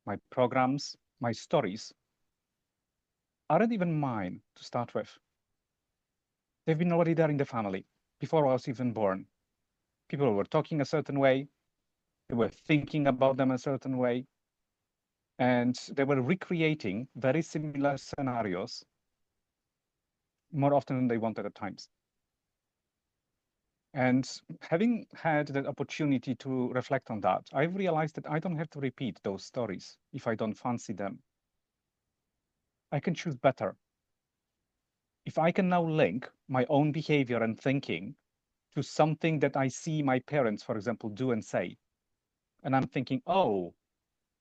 my programs, my stories aren't even mine to start with. They've been already there in the family before I was even born. People were talking a certain way, they were thinking about them a certain way, and they were recreating very similar scenarios more often than they wanted at times. And having had that opportunity to reflect on that, I've realized that I don't have to repeat those stories if I don't fancy them. I can choose better. If I can now link my own behavior and thinking to something that I see my parents, for example, do and say, and I'm thinking, oh,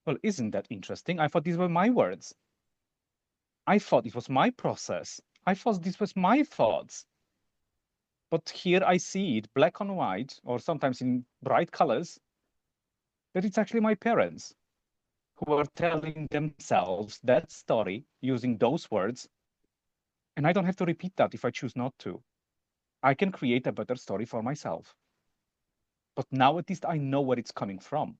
well, isn't that interesting? I thought these were my words. I thought it was my process. I thought this was my thoughts. But here I see it black on white, or sometimes in bright colors, that it's actually my parents who are telling themselves that story using those words. And I don't have to repeat that if I choose not to. I can create a better story for myself. But now at least I know where it's coming from.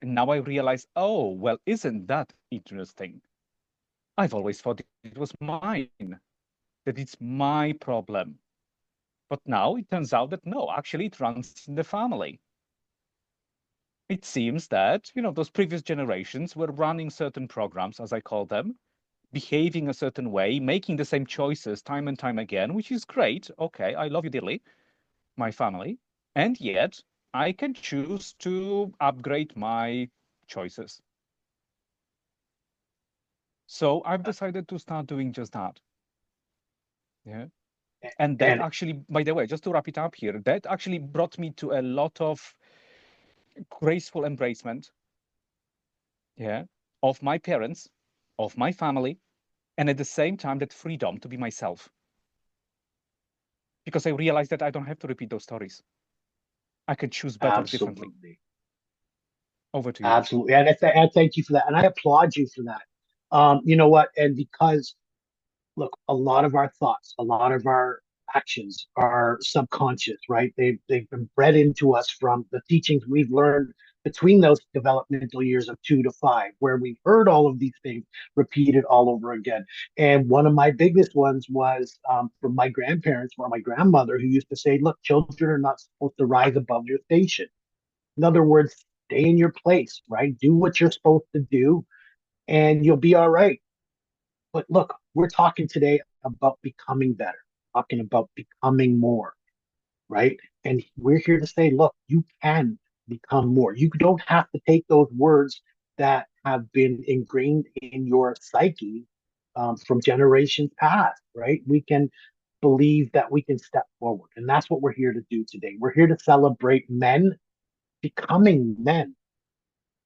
And now I realize, oh, well, isn't that interesting? I've always thought it was mine, that it's my problem. But now it turns out that no, actually it runs in the family. It seems that, those previous generations were running certain programs, as I call them, behaving a certain way, making the same choices time and time again, which is great. Okay, I love you dearly, my family. And yet I can choose to upgrade my choices. So I've decided to start doing just that. Yeah. And that actually, by the way, just to wrap it up here, that actually brought me to a lot of graceful embracement, of my parents, of my family, and at the same time, that freedom to be myself. Because I realized that I don't have to repeat those stories. I can choose better differently. Over to you. Absolutely. And I thank you for that. And I applaud you for that. You know what? And because, look, a lot of our thoughts, a lot of our actions are subconscious, right? They've been bred into us from the teachings we've learned between those developmental years of 2 to 5, where we've heard all of these things repeated all over again. And one of my biggest ones was from my grandparents or my grandmother, who used to say, look, children are not supposed to rise above your station. In other words, stay in your place, right? Do what you're supposed to do and you'll be all right. But look, we're talking today about becoming better, talking about becoming more, right? And we're here to say, look, you can become more. You don't have to take those words that have been ingrained in your psyche from generations past, right? We can believe that we can step forward. And that's what we're here to do today. We're here to celebrate men becoming men,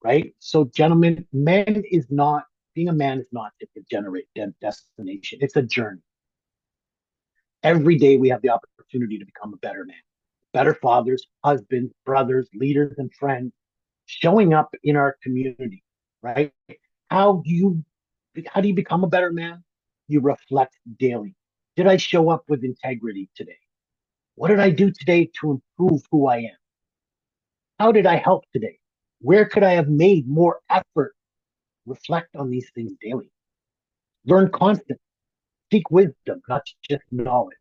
right? So, gentlemen, being a man is not just a destination, it's a journey. Every day we have the opportunity to become a better man, better fathers, husbands, brothers, leaders, and friends, showing up in our community, right? How do you become a better man? You reflect daily. Did I show up with integrity today? What did I do today to improve who I am? How did I help today? Where could I have made more effort? Reflect on these things daily. Learn constantly. Seek wisdom, not just knowledge.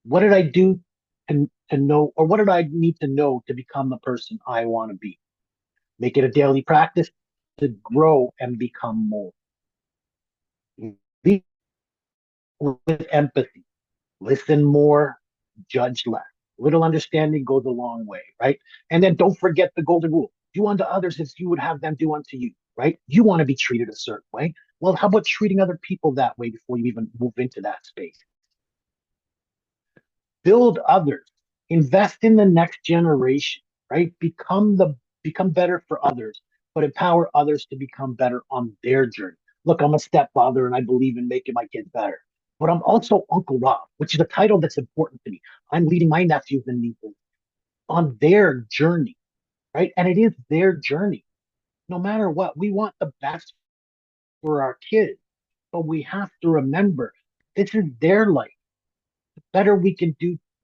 What did I do to know, or what did I need to know to become the person I want to be? Make it a daily practice to grow and become more. Lead with empathy. Listen more, judge less. Little understanding goes a long way, right? And then don't forget the golden rule. Do unto others as you would have them do unto you, right? You want to be treated a certain way. Well, how about treating other people that way before you even move into that space? Build others. Invest in the next generation, right? Become better for others, but empower others to become better on their journey. Look, I'm a stepfather and I believe in making my kids better, but I'm also Uncle Rob, which is a title that's important to me. I'm leading my nephews and nieces on their journey, right? And it is their journey. No matter what, we want the best for our kids, but we have to remember this is their life. The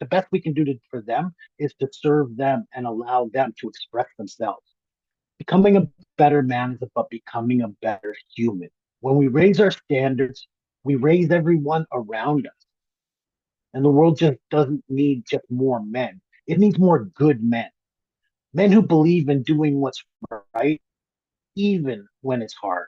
best we can do for them is to serve them and allow them to express themselves. Becoming a better man is about becoming a better human. When we raise our standards, we raise everyone around us. And the world just doesn't need just more men. It needs more good men. Men who believe in doing what's right, even when it's hard.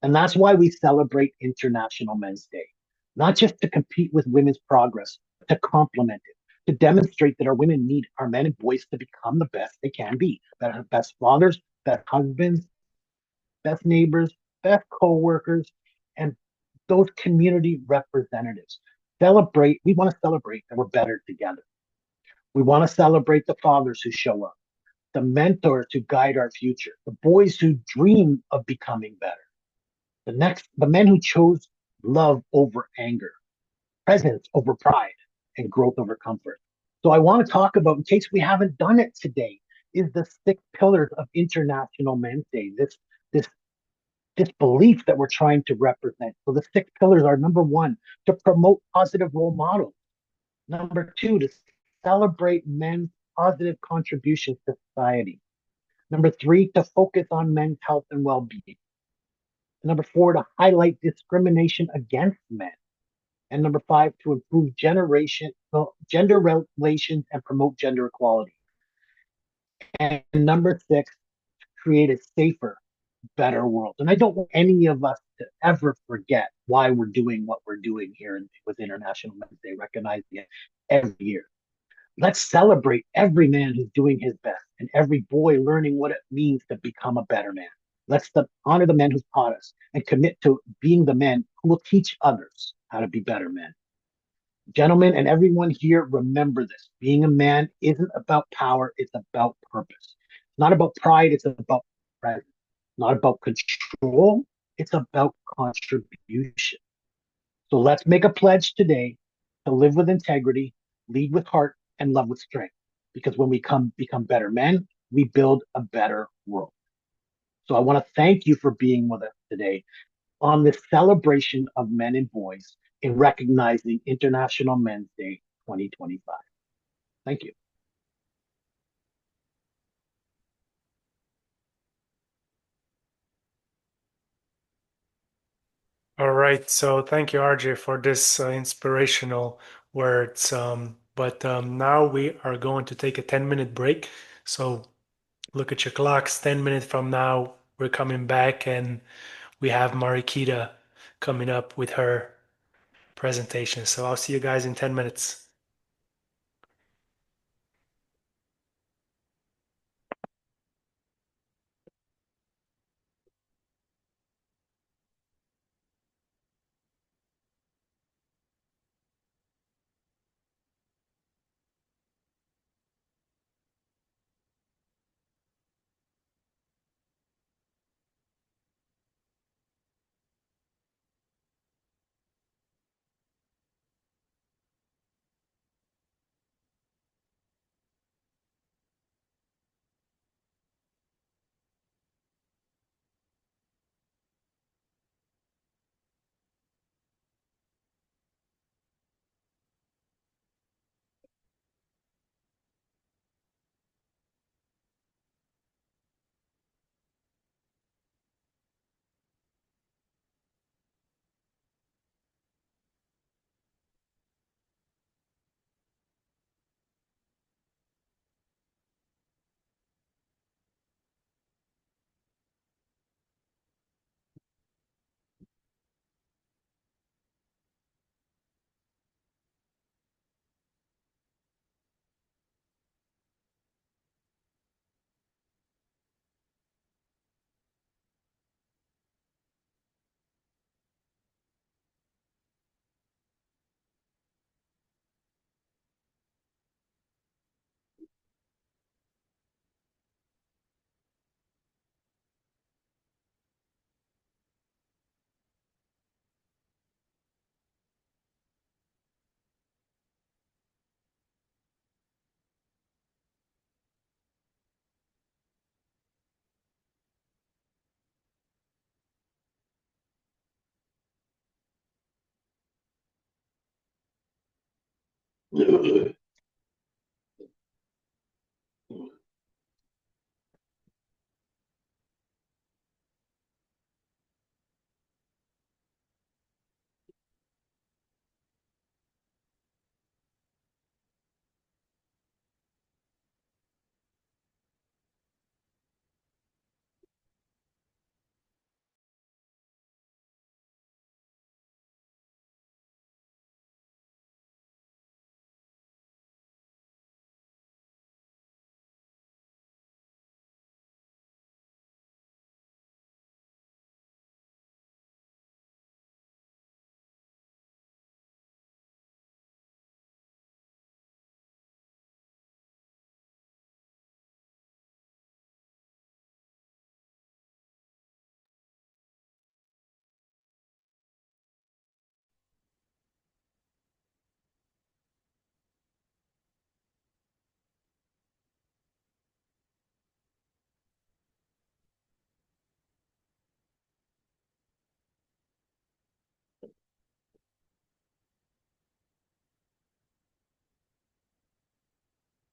And that's why we celebrate International Men's Day. Not just to compete with women's progress, but to complement it, to demonstrate that our women need our men and boys to become the best they can be. Best fathers, best husbands, best neighbors, best co-workers, and those community representatives. We want to celebrate that we're better together. We want to celebrate the fathers who show up, the mentors who guide our future, the boys who dream of becoming better, the men who chose love over anger, presence over pride, and growth over comfort. So I want to talk about, in case we haven't done it today, is the 6 pillars of International Men's Day. This belief that we're trying to represent. So the 6 pillars are: number 1, to promote positive role models; number 2, to celebrate men's positive contributions to society; number 3, to focus on men's health and well-being; number 4, to highlight discrimination against men; and number 5, to improve gender relations and promote gender equality; and number 6, to create a safer, better world. And I don't want any of us to ever forget why we're doing what we're doing here with International Men's Day, recognizing it every year. Let's celebrate every man who's doing his best and every boy learning what it means to become a better man. Let's honor the men who've taught us and commit to being the men who will teach others how to be better men. Gentlemen and everyone here, remember this. Being a man isn't about power, it's about purpose. It's not about pride, it's about presence. Not about control, it's about contribution. So let's make a pledge today to live with integrity, lead with heart, and love with strength. Because when we become better men, we build a better world. So I want to thank you for being with us today on this celebration of men and boys in recognizing International Men's Day 2025. Thank you. All right. So thank you, RJ, for this inspirational words. But now we are going to take a 10-minute break. So look at your clocks. 10 minutes from now, we're coming back and we have Marikita coming up with her presentation. So I'll see you guys in 10 minutes.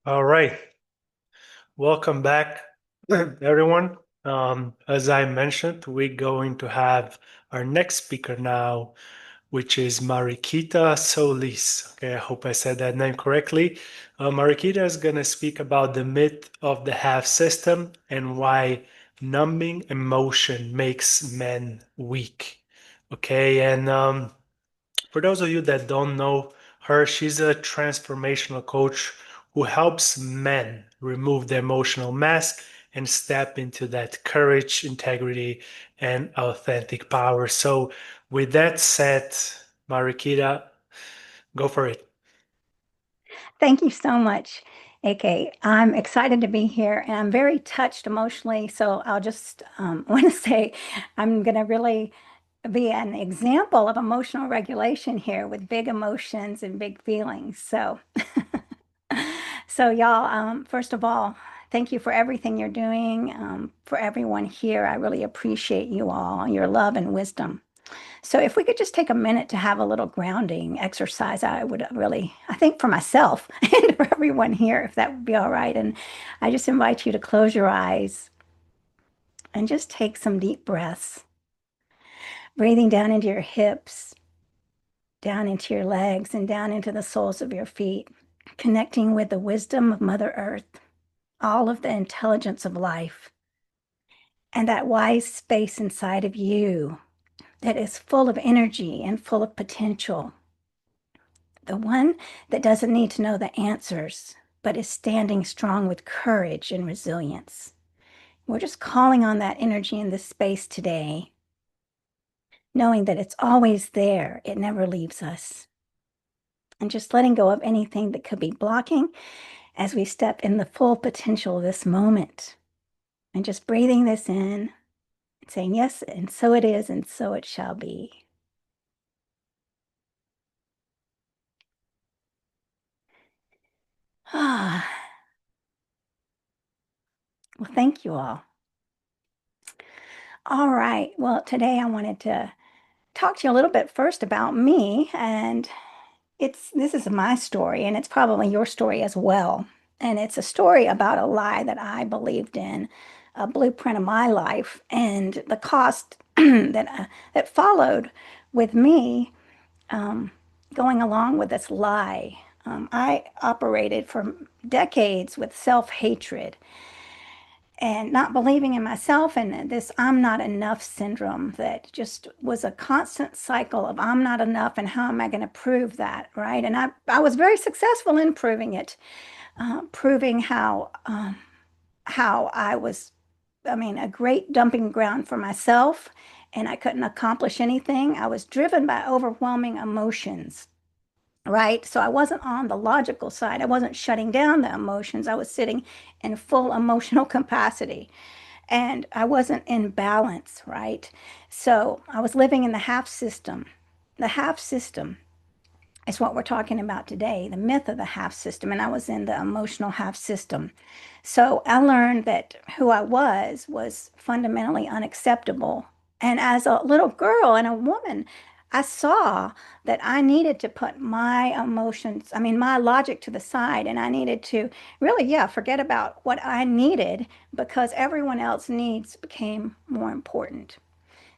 All right. Welcome back, everyone. As I mentioned, we're going to have our next speaker now, which is Marikita Solis. Okay, I hope I said that name correctly. Marikita is going to speak about the myth of the half system and why numbing emotion makes men weak. Okay, and for those of you that don't know her, she's a transformational coach who helps men remove the emotional mask and step into that courage, integrity, and authentic power. So, with that said, Marikita, go for it. Thank you so much, AK. I'm excited to be here and I'm very touched emotionally. So I'll just want to say I'm going to really be an example of emotional regulation here with big emotions and big feelings. So, so y'all, first of all, thank you for everything you're doing. For everyone here, I really appreciate you all, your love and wisdom. So if we could just take a minute to have a little grounding exercise, I would really, I think for myself and for everyone here, if that would be all right. And I just invite you to close your eyes and just take some deep breaths. breathing down into your hips, down into your legs, and down into the soles of your feet, connecting with the wisdom of Mother Earth, all of the intelligence of life, and that wise space inside of you that is full of energy and full of potential. The one that doesn't need to know the answers, but is standing strong with courage and resilience. We're just calling on that energy in this space today, knowing that it's always there. It never leaves us. And just letting go of anything that could be blocking as we step in the full potential of this moment. And just breathing this in and saying, yes, and so it is, and so it shall be. Ah. Well, thank you all. All right. Well, today I wanted to talk to you a little bit first about me, and this is my story, and it's probably your story as well. And it's a story about a lie that I believed in, a blueprint of my life, and the cost that followed with me going along with this lie. I operated for decades with self-hatred and not believing in myself, and this I'm not enough syndrome that just was a constant cycle of I'm not enough and how am I going to prove that, right? And I was very successful in proving it, proving how I was, a great dumping ground for myself, and I couldn't accomplish anything. I was driven by overwhelming emotions. Right. So I wasn't on the logical side. I wasn't shutting down the emotions. I was sitting in full emotional capacity and I wasn't in balance. Right. So I was living in the half system. The half system is what we're talking about today, the myth of the half system. And I was in the emotional half system. So I learned that who I was fundamentally unacceptable. And as a little girl and a woman, I saw that I needed to put my emotions, my logic to the side, and I needed to really, forget about what I needed because everyone else's needs became more important.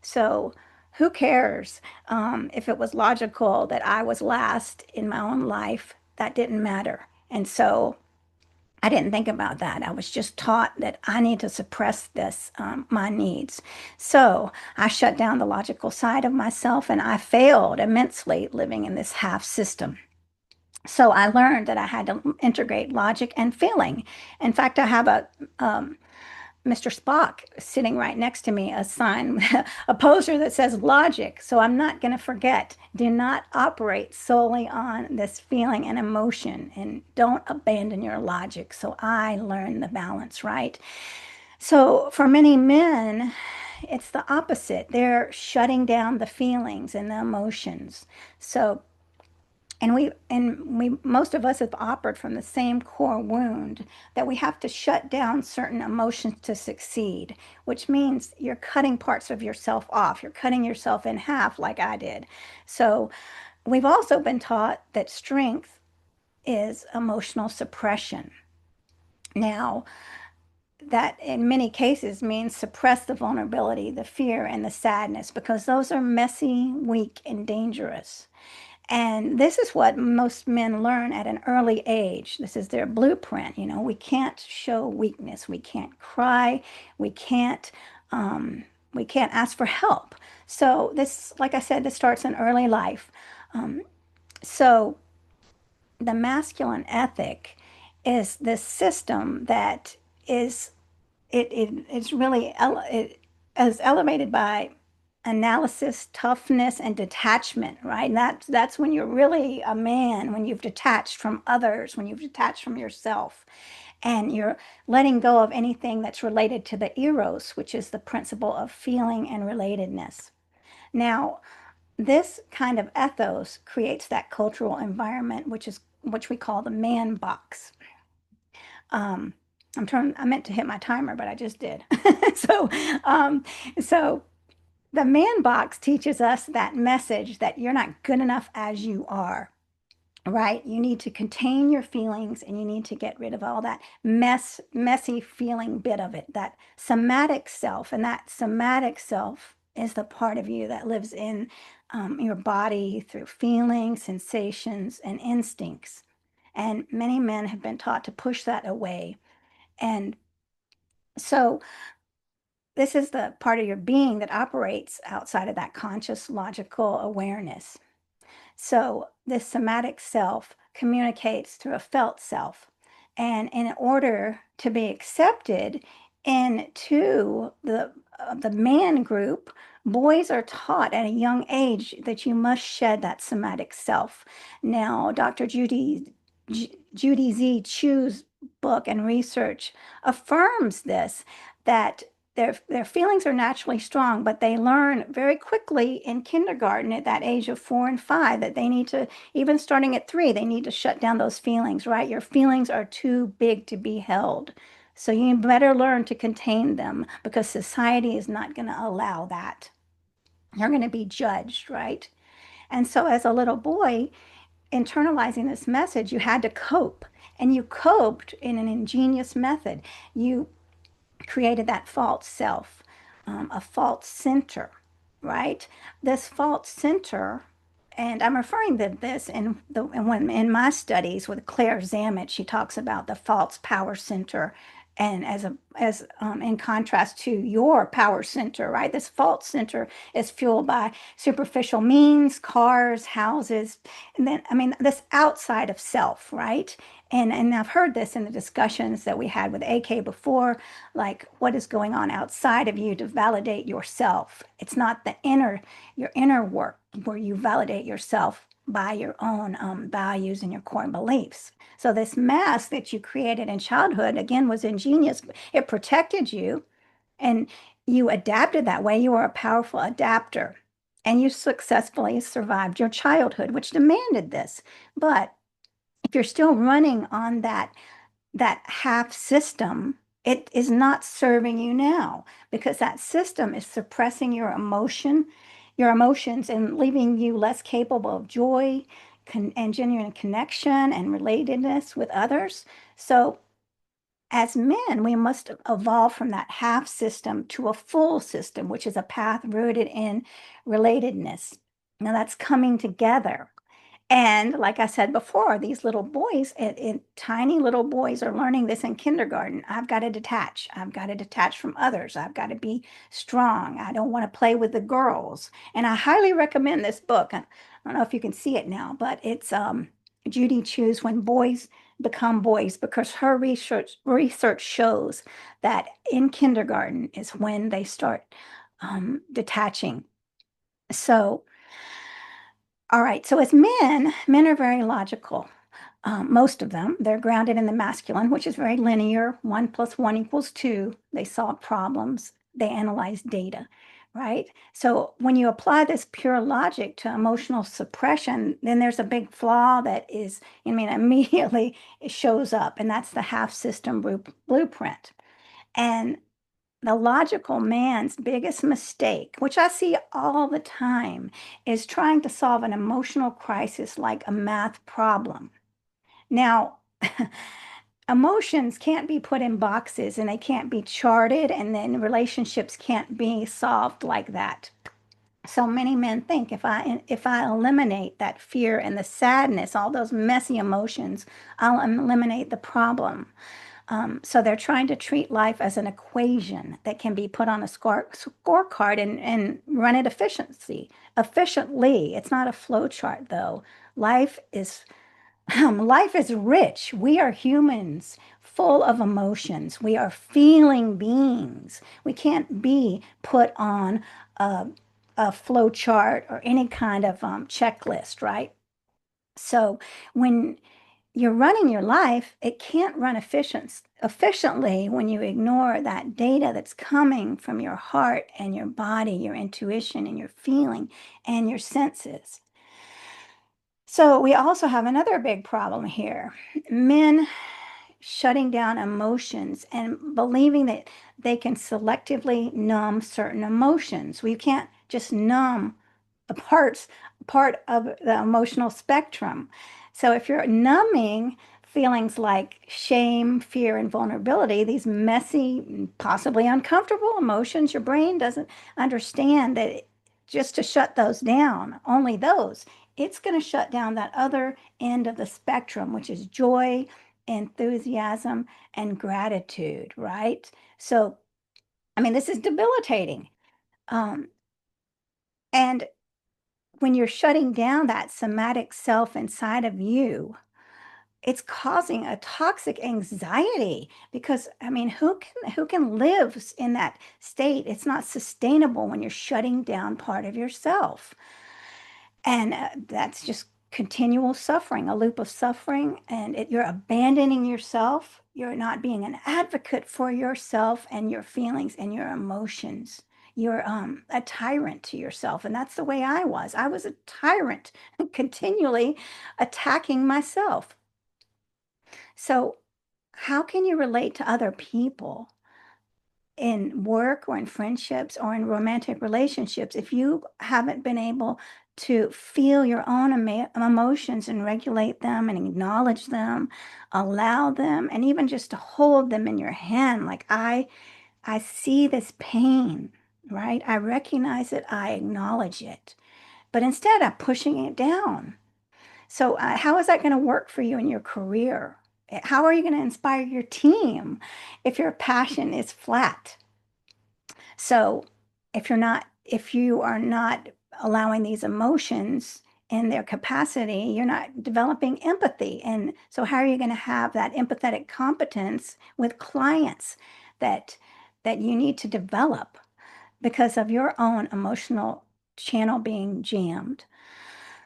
So who cares if it was logical that I was last in my own life? That didn't matter. And so I didn't think about that. I was just taught that I need to suppress my needs. So I shut down the logical side of myself and I failed immensely living in this half system. So I learned that I had to integrate logic and feeling. In fact, I have a Mr. Spock sitting right next to me, a sign, a poster that says logic. So I'm not going to forget. Do not operate solely on this feeling and emotion and don't abandon your logic. So I learned the balance, right? So for many men, it's the opposite. They're shutting down the feelings and the emotions. So we most of us have operated from the same core wound that we have to shut down certain emotions to succeed, which means you're cutting parts of yourself off. You're cutting yourself in half like I did. So we've also been taught that strength is emotional suppression. Now, that in many cases means suppress the vulnerability, the fear, and the sadness, because those are messy, weak, and dangerous. And this is what most men learn at an early age. This is their blueprint. We can't show weakness. We can't cry. We can't ask for help. So this, like I said, this starts in early life. So the masculine ethic is this system that it's really elevated by analysis, toughness, and detachment, right? And that's when you're really a man, when you've detached from others, when you've detached from yourself, and you're letting go of anything that's related to the eros, which is the principle of feeling and relatedness. Now, this kind of ethos creates that cultural environment, which we call the man box. I meant to hit my timer, but I just did. So the man box teaches us that message that you're not good enough as you are, right? You need to contain your feelings and you need to get rid of all that messy feeling bit of it, that somatic self. And that somatic self is the part of you that lives in your body through feelings, sensations, and instincts. And many men have been taught to push that away. And so this is the part of your being that operates outside of that conscious, logical awareness. So this somatic self communicates through a felt self. And in order to be accepted into the man group, boys are taught at a young age that you must shed that somatic self. Now, Dr. Judy Z. Chu's book and research affirms this, that their feelings are naturally strong, but they learn very quickly in kindergarten at that age of 4 and 5 that they need to, even starting at 3, they need to shut down those feelings, right? Your feelings are too big to be held. So you better learn to contain them, because society is not going to allow that. You're going to be judged, right? And so as a little boy, internalizing this message, you had to cope. And you coped in an ingenious method. You created that false self, a false center, right? This false center, and I'm referring to this in my studies with Claire Zammit. She talks about the false power center, and as in contrast to your power center, right? This false center is fueled by superficial means, cars, houses, and then this outside of self, right? And I've heard this in the discussions that we had with AK before, like what is going on outside of you to validate yourself. It's not your inner work where you validate yourself by your own values and your core beliefs. So this mask that you created in childhood, again, was ingenious. It protected you, and you adapted that way. You were a powerful adapter, and you successfully survived your childhood, which demanded this. But if you're still running on that half system, it is not serving you now, because that system is suppressing your emotions, and leaving you less capable of joy and genuine connection and relatedness with others. So as men, we must evolve from that half system to a full system, which is a path rooted in relatedness. Now that's coming together. And like I said before, these little boys, tiny little boys are learning this in kindergarten. I've got to detach. I've got to detach from others. I've got to be strong. I don't want to play with the girls. And I highly recommend this book. I don't know if you can see it now, but it's Judy Chu's When Boys Become Boys, because her research shows that in kindergarten is when they start detaching. So all right, so as men are very logical. Most of them, they're grounded in the masculine, which is very linear. 1 + 1 = 2. They solve problems. They analyze data, right? So when you apply this pure logic to emotional suppression, then there's a big flaw that immediately it shows up, and that's the half system blueprint. And the logical man's biggest mistake, which I see all the time, is trying to solve an emotional crisis like a math problem. Now, emotions can't be put in boxes, and they can't be charted, and then relationships can't be solved like that. So many men think if I eliminate that fear and the sadness, all those messy emotions, I'll eliminate the problem. So they're trying to treat life as an equation that can be put on a scorecard and run it efficiently. It's not a flow chart, though. Life is rich. We are humans, full of emotions. We are feeling beings. We can't be put on a flow chart or any kind of checklist, right? So when you're running your life, it can't run efficiently when you ignore that data that's coming from your heart and your body, your intuition and your feeling and your senses. So we also have another big problem here. Men shutting down emotions and believing that they can selectively numb certain emotions. We can't just numb a part of the emotional spectrum. So if you're numbing feelings like shame, fear, and vulnerability, these messy, possibly uncomfortable emotions, your brain doesn't understand that just to shut those down, only those, it's going to shut down that other end of the spectrum, which is joy, enthusiasm, and gratitude, right? So, I mean, this is debilitating. And when you're shutting down that somatic self inside of you, it's causing a toxic anxiety because I mean, who can live in that state? It's not sustainable when you're shutting down part of yourself. And that's just continual suffering, a loop of suffering, and you're abandoning yourself. You're not being an advocate for yourself and your feelings and your emotions. You're a tyrant to yourself. And that's the way I was. I was a tyrant, continually attacking myself. So, how can you relate to other people in work or in friendships or in romantic relationships if you haven't been able to feel your own emotions and regulate them and acknowledge them, allow them, and even just to hold them in your hand? Like, I see this pain, right? I recognize it, I acknowledge it. But instead, I'm pushing it down. So, how is that going to work for you in your career? How are you going to inspire your team if your passion is flat? So, if you are not allowing these emotions in their capacity, you're not developing empathy. And so, how are you going to have that empathetic competence with clients that you need to develop because of your own emotional channel being jammed?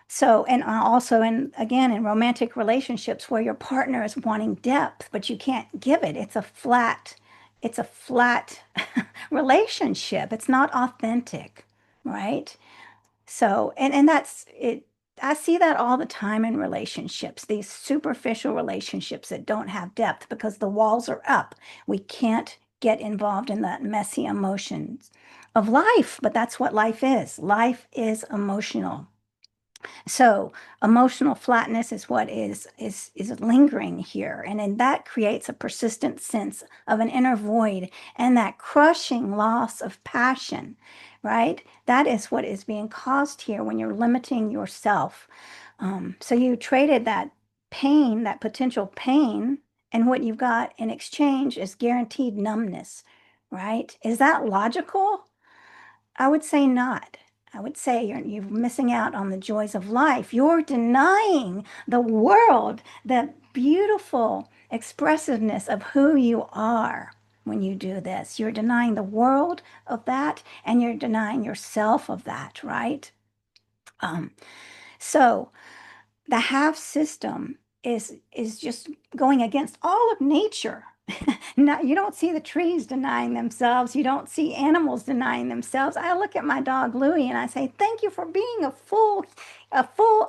So, and also again, in romantic relationships where your partner is wanting depth, but you can't give it. It's a flat relationship. It's not authentic, right? So, and that's it. I see that all the time in relationships, these superficial relationships that don't have depth because the walls are up. We can't get involved in that messy emotions of life, but that's what life is. Life is emotional. So emotional flatness is what is lingering here, and then that creates a persistent sense of an inner void and that crushing loss of passion, right? That is what is being caused here when you're limiting yourself. So you traded that pain, that potential pain, and what you've got in exchange is guaranteed numbness, right? Is that logical? I would say not. I would say you're missing out on the joys of life. You're denying the world the beautiful expressiveness of who you are when you do this. You're denying the world of that, and you're denying yourself of that, right? So the half system is just going against all of nature. Now, you don't see the trees denying themselves. You don't see animals denying themselves. I look at my dog Louie and I say, "Thank you for being a full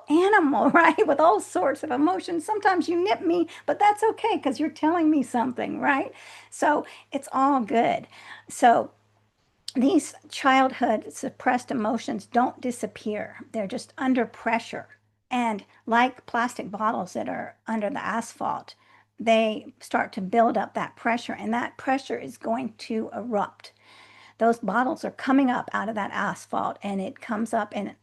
animal, right? With all sorts of emotions. Sometimes you nip me, but that's okay because you're telling me something, right?" So it's all good. So these childhood suppressed emotions don't disappear. They're just under pressure. And like plastic bottles that are under the asphalt, they start to build up that pressure, and that pressure is going to erupt. Those bottles are coming up out of that asphalt, and it comes up in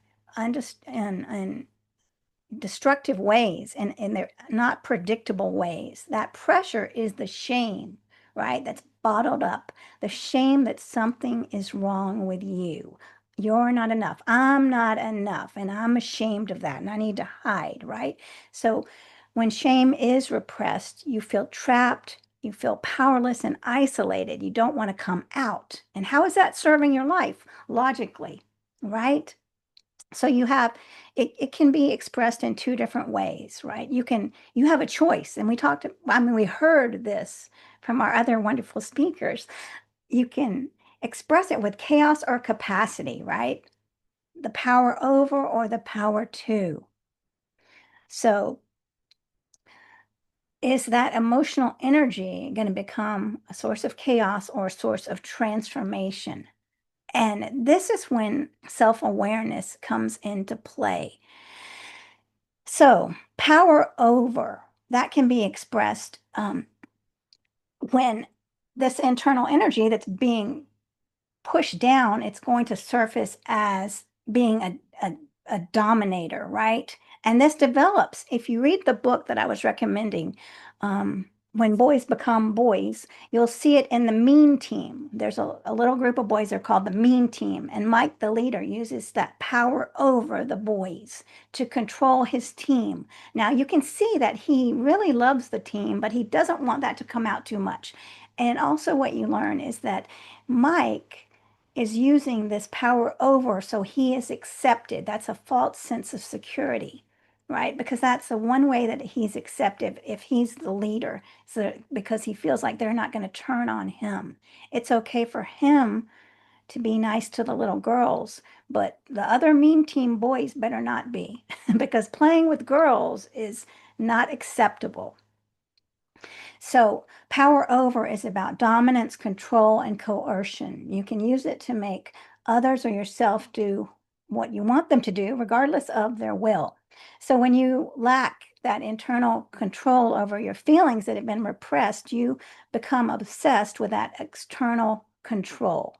destructive ways, and they're not predictable ways. That pressure is the shame, right? That's bottled up. The shame that something is wrong with you. You're not enough. I'm not enough. And I'm ashamed of that. And I need to hide, right? So when shame is repressed, you feel trapped. You feel powerless and isolated. You don't want to come out. And how is that serving your life? Logically, right? So you have it can be expressed in two different ways, right? You have a choice. And we heard this from our other wonderful speakers. You can express it with chaos or capacity, right? The power over or the power to. So is that emotional energy going to become a source of chaos or a source of transformation? And this is when self-awareness comes into play. So, power over that can be expressed when this internal energy that's being pushed down, it's going to surface as being a dominator, right? And this develops. If you read the book that I was recommending, When Boys Become Boys, you'll see it in the mean team. There's a little group of boys, they're called the mean team. And Mike, the leader, uses that power over the boys to control his team. Now, you can see that he really loves the team, but he doesn't want that to come out too much. And also, what you learn is that Mike is using this power over so he is accepted. That's a false sense of security, right? Because that's the one way that he's accepted if he's the leader, so because he feels like they're not going to turn on him. It's okay for him to be nice to the little girls, but the other mean team boys better not be, because playing with girls is not acceptable. So power over is about dominance, control, and coercion. You can use it to make others or yourself do what you want them to do, regardless of their will. So when you lack that internal control over your feelings that have been repressed, you become obsessed with that external control,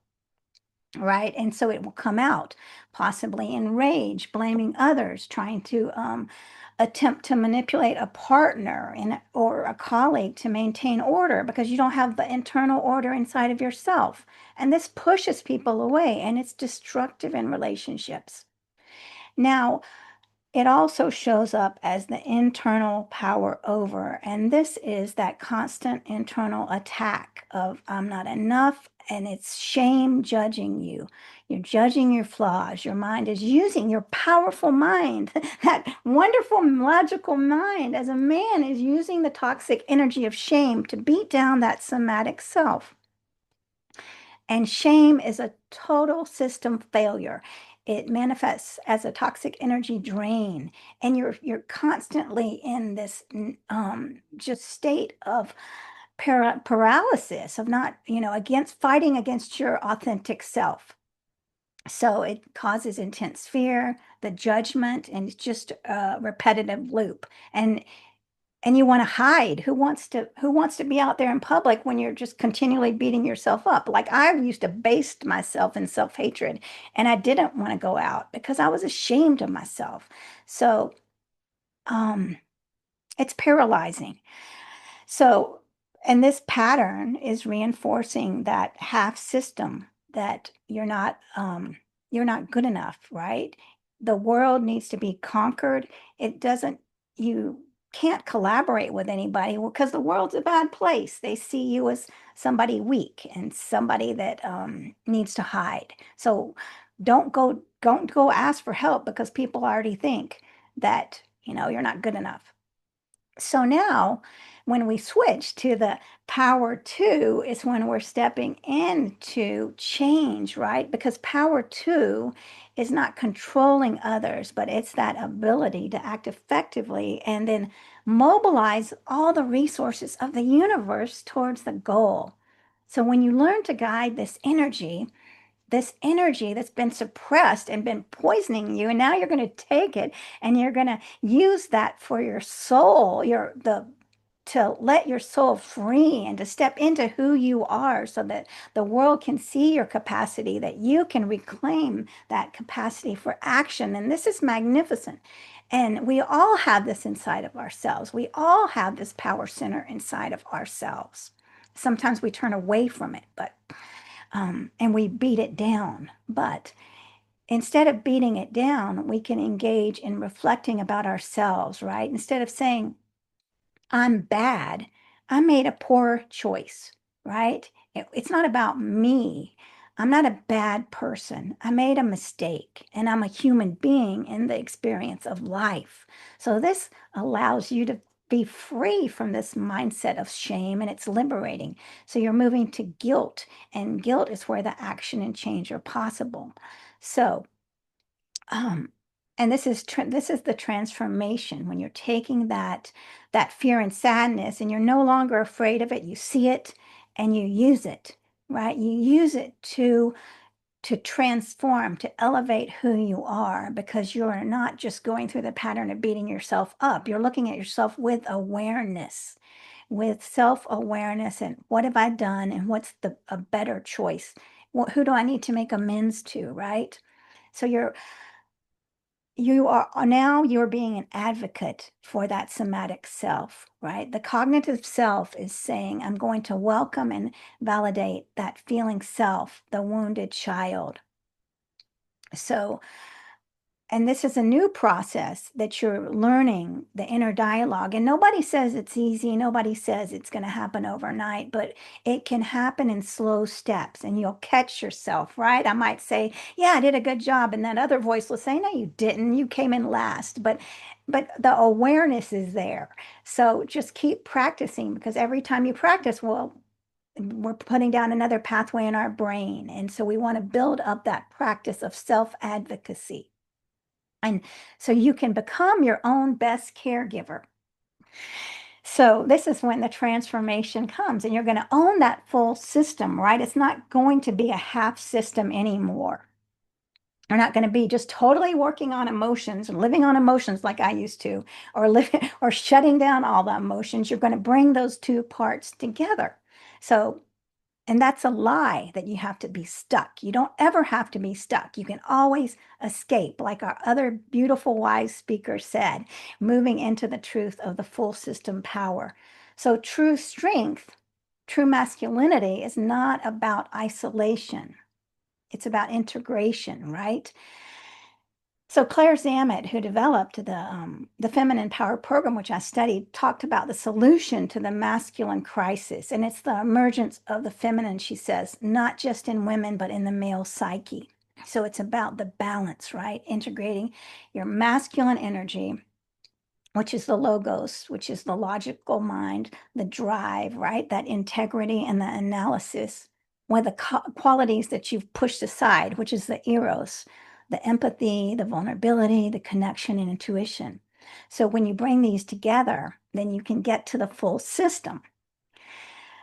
right? And so it will come out, possibly in rage, blaming others, trying to attempt to manipulate a partner or a colleague to maintain order because you don't have the internal order inside of yourself. And this pushes people away, and it's destructive in relationships. Now, it also shows up as the internal power over. And this is that constant internal attack of I'm not enough, and it's shame judging you. You're judging your flaws. Your mind is using your powerful mind, that wonderful logical mind as a man is using the toxic energy of shame to beat down that somatic self. And shame is a total system failure. It manifests as a toxic energy drain, and you're constantly in this just state of paralysis of not, fighting against your authentic self. So it causes intense fear, the judgment, and it's just a repetitive loop. And you want to hide. Who wants to be out there in public when you're just continually beating yourself up? Like I used to baste myself in self-hatred, and I didn't want to go out because I was ashamed of myself. So it's paralyzing. So, and this pattern is reinforcing that half system that you're not good enough, right? The world needs to be conquered. You can't collaborate with anybody because the world's a bad place. They see you as somebody weak and somebody that needs to hide. So don't go ask for help because people already think that, you're not good enough. So now when we switch to the power two is when we're stepping into change, right? Because power two is not controlling others, but it's that ability to act effectively and then mobilize all the resources of the universe towards the goal. So when you learn to guide this energy that's been suppressed and been poisoning you, and now you're going to take it and you're going to use that for your soul, to let your soul free and to step into who you are so that the world can see your capacity, that you can reclaim that capacity for action. And this is magnificent. And we all have this inside of ourselves. We all have this power center inside of ourselves. Sometimes we turn away from it, and we beat it down. But instead of beating it down, we can engage in reflecting about ourselves, right? Instead of saying, I'm bad, I made a poor choice, right? It's not about me. I'm not a bad person. I made a mistake, and I'm a human being in the experience of life. So this allows you to be free from this mindset of shame, and it's liberating. So you're moving to guilt, and guilt is where the action and change are possible. So, and this is the transformation when you're taking that fear and sadness, and you're no longer afraid of it. You see it and you use it, right? You use it to to transform, to elevate who you are, because you're not just going through the pattern of beating yourself up. You're looking at yourself with awareness, with self-awareness, and what have I done, and what's a better choice? Who do I need to make amends to, right? So you're being an advocate for that somatic self, right? The cognitive self is saying, I'm going to welcome and validate that feeling self, the wounded child. So, and this is a new process that you're learning, the inner dialogue. And nobody says it's easy. Nobody says it's going to happen overnight, but it can happen in slow steps, and you'll catch yourself, right? I might say, yeah, I did a good job. And that other voice will say, no, you didn't. You came in last. But the awareness is there. So just keep practicing, because every time you practice, well, we're putting down another pathway in our brain. And so we want to build up that practice of self-advocacy. And so you can become your own best caregiver. So this is when the transformation comes, and you're going to own that full system, right? It's not going to be a half system anymore. You're not going to be just totally working on emotions and living on emotions like I used to, or living or shutting down all the emotions. You're going to bring those two parts together. So, and that's a lie, that you have to be stuck. You don't ever have to be stuck. You can always escape, like our other beautiful, wise speaker said, moving into the truth of the full system power. So true strength, true masculinity is not about isolation. It's about integration, right? So Claire Zammit, who developed the Feminine Power Program, which I studied, talked about the solution to the masculine crisis. And it's the emergence of the feminine, she says, not just in women, but in the male psyche. So it's about the balance, right? Integrating your masculine energy, which is the logos, which is the logical mind, the drive, right? That integrity and the analysis, with the qualities that you've pushed aside, which is the eros, the empathy, the vulnerability, the connection, and intuition. So when you bring these together, then you can get to the full system.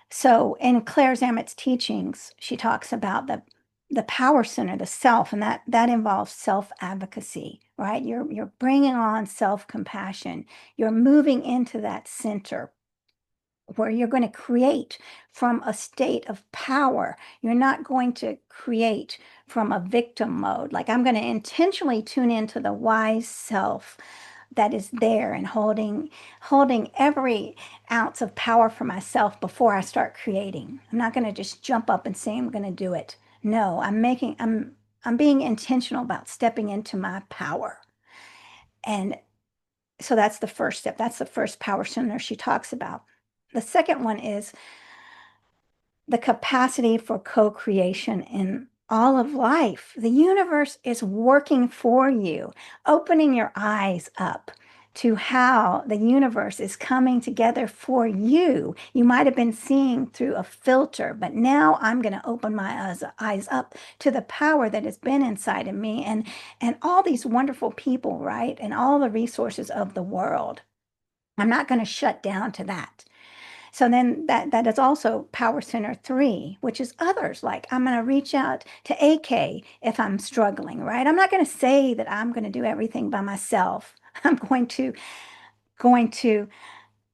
So in Claire Zammit's teachings, she talks about the power center, the self, and that involves self-advocacy, right? You're bringing on self-compassion. You're moving into that center where you're going to create from a state of power. You're not going to create from a victim mode. Like, I'm going to intentionally tune into the wise self that is there and holding every ounce of power for myself before I start creating. I'm not going to just jump up and say I'm going to do it. No, I'm being intentional about stepping into my power. And so that's the first step. That's the first power center she talks about. The second one is the capacity for co-creation in all of life. The universe is working for you, opening your eyes up to how the universe is coming together for you. You might have been seeing through a filter, but now I'm going to open my eyes up to the power that has been inside of me, and all these wonderful people, right? And all the resources of the world. I'm not going to shut down to that. So then that is also power center 3, which is others. Like, I'm going to reach out to AK if I'm struggling, right? I'm not going to say that I'm going to do everything by myself. I'm going to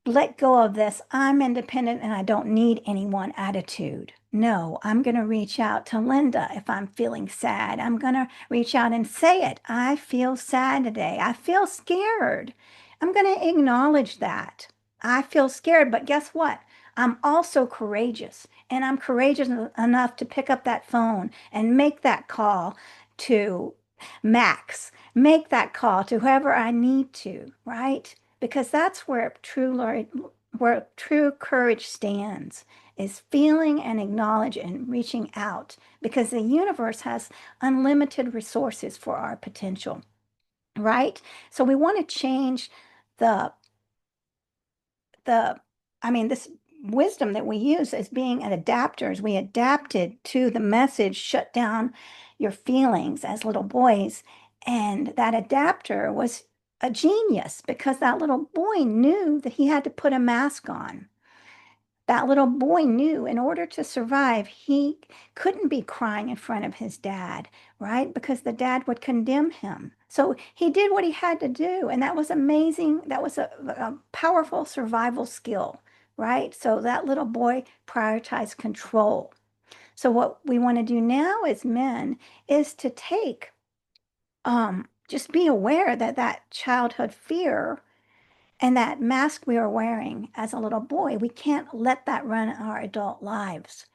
let go of this I'm independent and I don't need anyone attitude. No, I'm going to reach out to Linda if I'm feeling sad. I'm going to reach out and say it. I feel sad today. I feel scared. I'm going to acknowledge that. I feel scared, but guess what? I'm also courageous, and I'm courageous enough to pick up that phone and make that call to Max, make that call to whoever I need to, right? Because that's where true courage stands, is feeling and acknowledge and reaching out, because the universe has unlimited resources for our potential, right? So we want to change the this wisdom that we use as being adapters. We adapted to the message, shut down your feelings as little boys. And that adapter was a genius, because that little boy knew that he had to put a mask on. that little boy knew in order to survive, he couldn't be crying in front of his dad, right? Because the dad would condemn him. So he did what he had to do. And that was amazing. That was a powerful survival skill, right? So that little boy prioritized control. So what we want to do now as men is to take, just be aware that that childhood fear and that mask we were wearing as a little boy, we can't let that run our adult lives.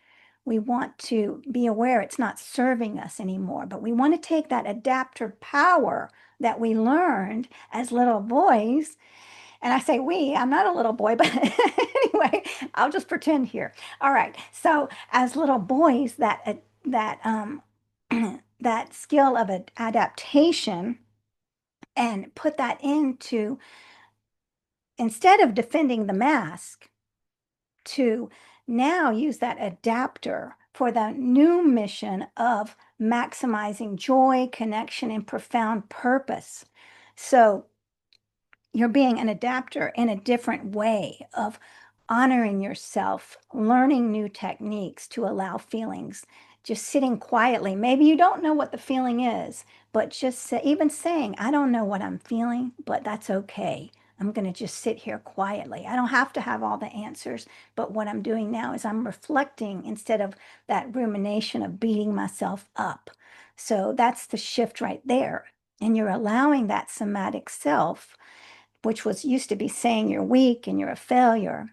We want to be aware it's not serving us anymore, but we want to take that adapter power that we learned as little boys. And I say we, I'm not a little boy, but anyway, I'll just pretend here. All right. So as little boys, that that skill of adaptation, and put that into, instead of defending the mask, to now use that adapter for the new mission of maximizing joy, connection, and profound purpose. So you're being an adapter in a different way of honoring yourself, learning new techniques to allow feelings, just sitting quietly. Maybe you don't know what the feeling is, but just even saying, I don't know what I'm feeling, but that's okay. I'm going to just sit here quietly. I don't have to have all the answers, but what I'm doing now is I'm reflecting instead of that rumination of beating myself up. So that's the shift right there. And you're allowing that somatic self, which was used to be saying you're weak and you're a failure,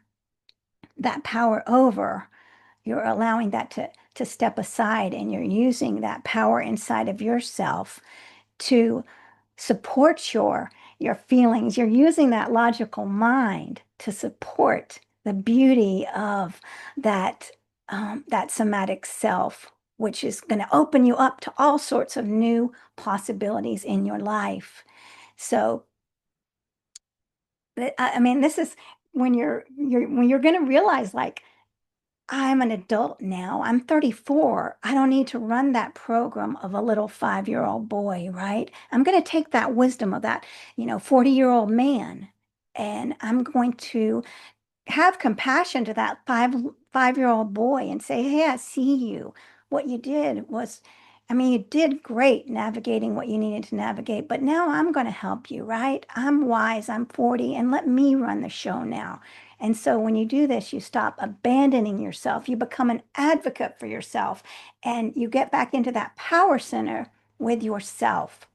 that power over, you're allowing that to step aside, and you're using that power inside of yourself to support your feelings. You're using that logical mind to support the beauty of that that somatic self, which is going to open you up to all sorts of new possibilities in your life. So I mean, this is when you're going to realize, like, I'm an adult now. I'm 34. I don't need to run that program of a little 5-year-old boy, right? I'm going to take that wisdom of that, 40-year-old man, and I'm going to have compassion to that 5-year-old boy and say, hey, I see you. What you did was, I mean, you did great navigating what you needed to navigate, but now I'm going to help you, right? I'm wise, I'm 40, and let me run the show now. And so when you do this, you stop abandoning yourself. You become an advocate for yourself, and you get back into that power center with yourself.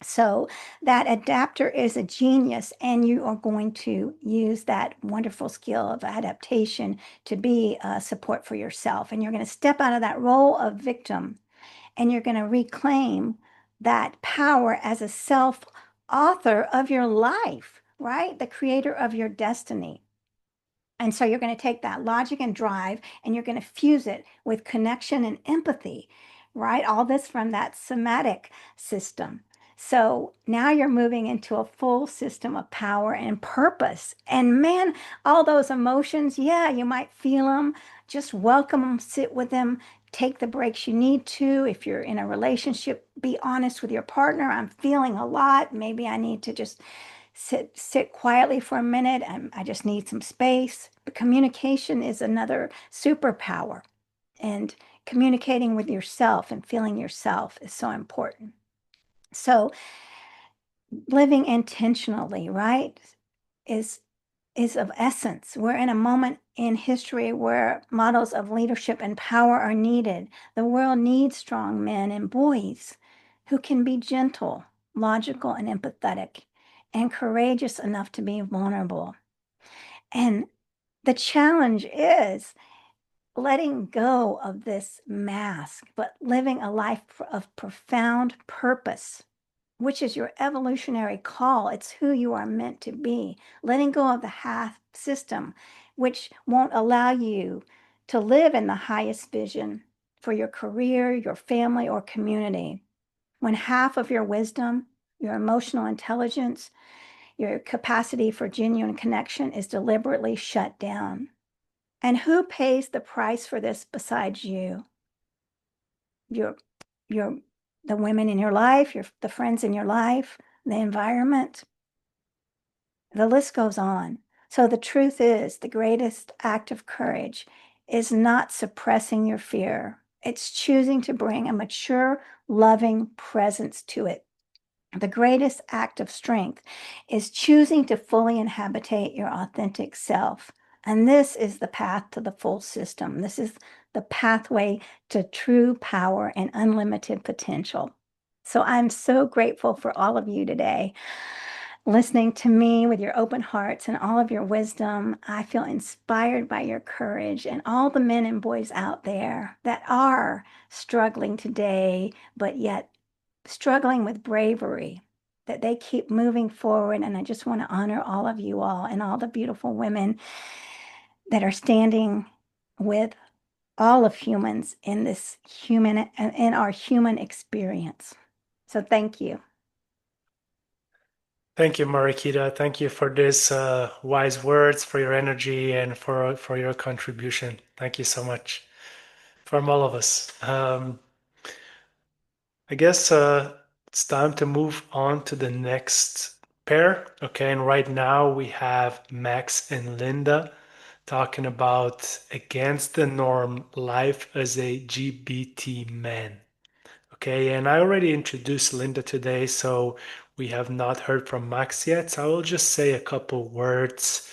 So that adapter is a genius, and you are going to use that wonderful skill of adaptation to be a support for yourself. And you're going to step out of that role of victim, and you're going to reclaim that power as a self-author of your life, right? The creator of your destiny. And so you're going to take that logic and drive, and you're going to fuse it with connection and empathy, right? All this from that somatic system. So now you're moving into a full system of power and purpose. And man, all those emotions, yeah, you might feel them. Just welcome them, sit with them, take the breaks you need to. If you're in a relationship, be honest with your partner. I'm feeling a lot. Maybe I need to just sit quietly for a minute. I just need some space. But communication is another superpower. And communicating with yourself and feeling yourself is so important. So living intentionally, right, is of essence. We're in a moment in history where models of leadership and power are needed. The world needs strong men and boys who can be gentle, logical, and empathetic, and courageous enough to be vulnerable. And the challenge is letting go of this mask, but living a life of profound purpose, which is your evolutionary call. It's who you are meant to be. Letting go of the half system, which won't allow you to live in the highest vision for your career, your family, or community. When half of your wisdom, your emotional intelligence, your capacity for genuine connection is deliberately shut down. And who pays the price for this besides you? The women in your life, the friends in your life, the environment. The list goes on. So the truth is, the greatest act of courage is not suppressing your fear. It's choosing to bring a mature, loving presence to it. The greatest act of strength is choosing to fully inhabitate your authentic self. And this is the path to the full system. This is the pathway to true power and unlimited potential. So I'm so grateful for all of you today listening to me with your open hearts and all of your wisdom. I feel inspired by your courage and all the men and boys out there that are struggling today, but yet struggling with bravery, that they keep moving forward. And I just want to honor all of you all and all the beautiful women that are standing with all of humans in this in our human experience. So thank you. Thank you, Marikita. Thank you for this wise words, for your energy, and for your contribution. Thank you so much from all of us. I guess it's time to move on to the next pair. Okay, and right now we have Max and Linda talking about against the norm life as a GBT man. Okay, and I already introduced Linda today, so we have not heard from Max yet. So I will just say a couple words.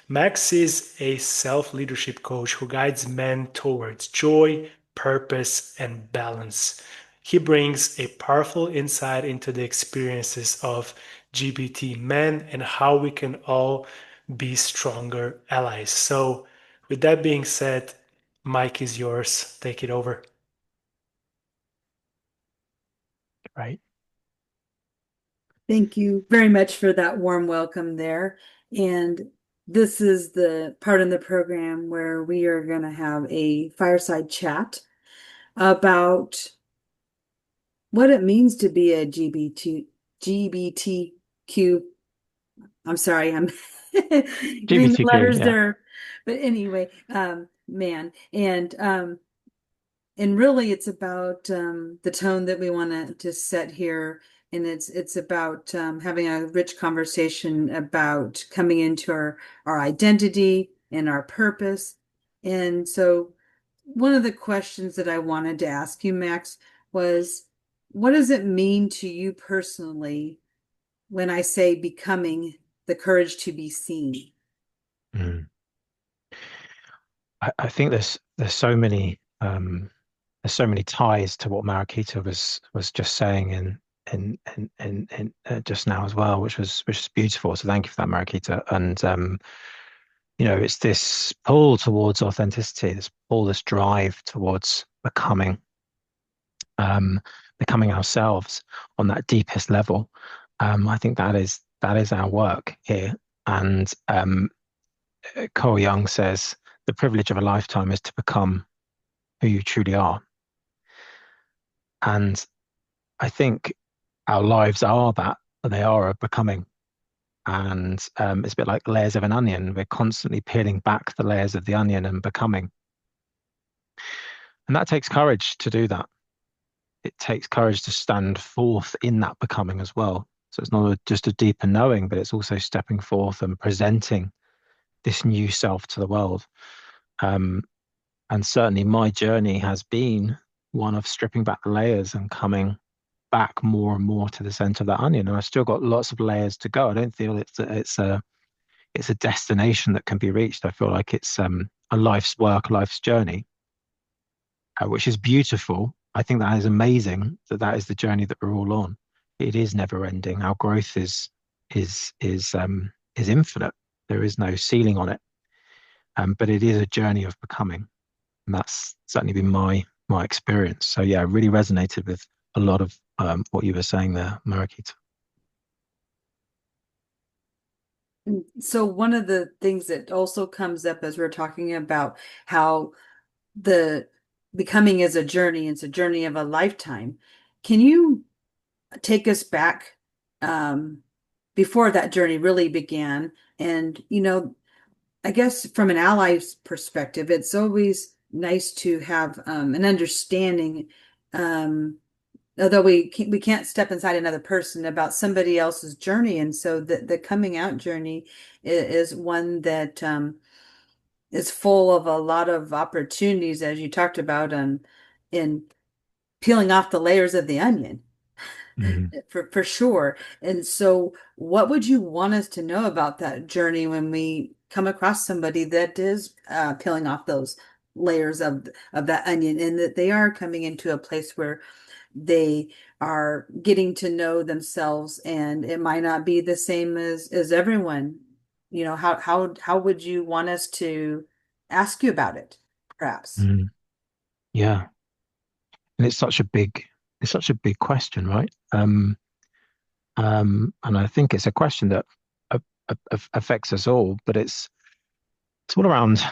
Max is a self-leadership coach who guides men towards joy, purpose, and balance. He brings a powerful insight into the experiences of GBT men and how we can all be stronger allies. So, with that being said, Mike is yours. Take it over. Right. Thank you very much for that warm welcome there. And this is the part in the program where we are going to have a fireside chat about what it means to be a GBTQ. I'm sorry, I'm getting the GBTQ, letters yeah. there. But anyway, man. And really it's about the tone that we want to set here. And it's about having a rich conversation about coming into our identity and our purpose. And so one of the questions that I wanted to ask you, Max, was what does it mean to you personally when I say becoming the courage to be seen? Mm. I think there's so many ties to what Marikita was just saying and just now as well, which was beautiful. So thank you for that, Marikita. And it's this pull towards authenticity, this pull, this drive towards becoming ourselves on that deepest level. I think that is our work here. And Carl Jung says the privilege of a lifetime is to become who you truly are. And I think our lives are that, they are a becoming. And it's a bit like layers of an onion. We're constantly peeling back the layers of the onion and becoming. And that takes courage to do that. It takes courage to stand forth in that becoming as well. So it's not just a deeper knowing, but it's also stepping forth and presenting this new self to the world. And certainly my journey has been one of stripping back the layers and coming back more and more to the center of that onion. And I've still got lots of layers to go. I don't feel it's a destination that can be reached. I feel like it's a life's work, life's journey, which is beautiful. I think that is amazing that is the journey that we're all on. It is never ending. Our growth is infinite. There is no ceiling on it. But it is a journey of becoming. And that's certainly been my experience. So yeah, I really resonated with a lot of what you were saying there, Marikita. So one of the things that also comes up as we're talking about how the becoming is a journey, it's a journey of a lifetime. Can you take us back before that journey really began? And, I guess from an ally's perspective, it's always nice to have an understanding although we can't step inside another person, about somebody else's journey. And so the coming out journey is one that is full of a lot of opportunities, as you talked about, in peeling off the layers of the onion. For sure. And so what would you want us to know about that journey when we come across somebody that is peeling off those layers of that onion, and that they are coming into a place where they are getting to know themselves, and it might not be the same as everyone. How would you want us to ask you about it, perhaps? Yeah. And it's such a big question, right? And I think it's a question that affects us all, but it's all around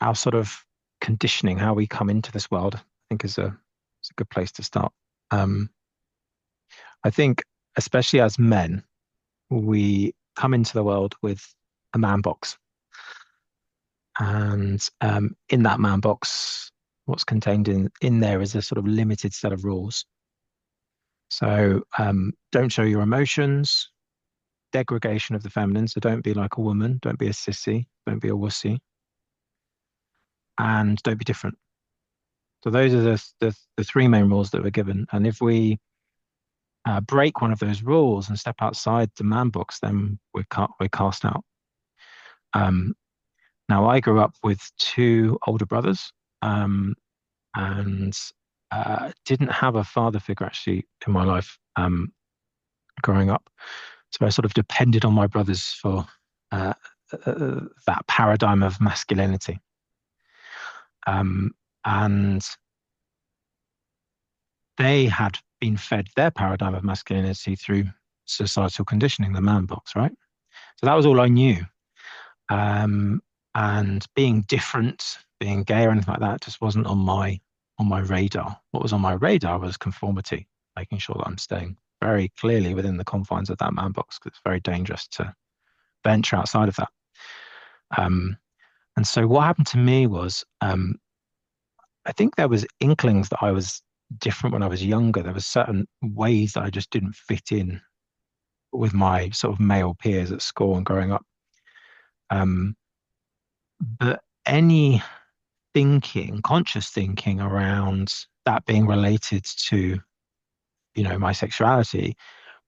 our sort of conditioning, how we come into this world. I think is a good place to start. I think, especially as men, we come into the world with a man box, and in that man box, what's contained in there is a sort of limited set of rules. So don't show your emotions, degradation of the feminine. So don't be like a woman, don't be a sissy, don't be a wussy, and don't be different. So those are the three main rules that we're given. And if we break one of those rules and step outside the man box, then we're cast out. Now, I grew up with two older brothers, and didn't have a father figure actually in my life growing up. So I sort of depended on my brothers for that paradigm of masculinity. And they had been fed their paradigm of masculinity through societal conditioning, the man box, right? So that was all I knew. And being different, being gay or anything like that just wasn't on my radar. What was on my radar was conformity, making sure that I'm staying very clearly within the confines of that man box, because it's very dangerous to venture outside of that. And so what happened to me was, I think there was inklings that I was different when I was younger. There were certain ways that I just didn't fit in with my sort of male peers at school and growing up. But any conscious thinking around that being related to, my sexuality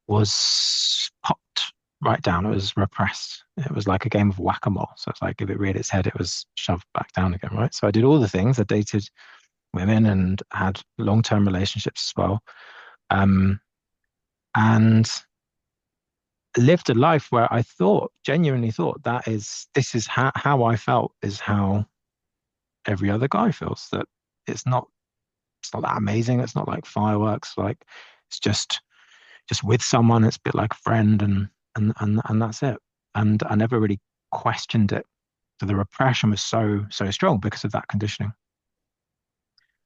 was popped right down. It was repressed. It was like a game of whack-a-mole. So it's like if it reared its head, it was shoved back down again, right? So I did all the things. I dated women and had long-term relationships as well. And lived a life where I genuinely thought this is how I felt, is how every other guy feels. That it's not that amazing. It's not like fireworks. Like it's just with someone. It's a bit like a friend, and that's it. And I never really questioned it. So the repression was so strong because of that conditioning.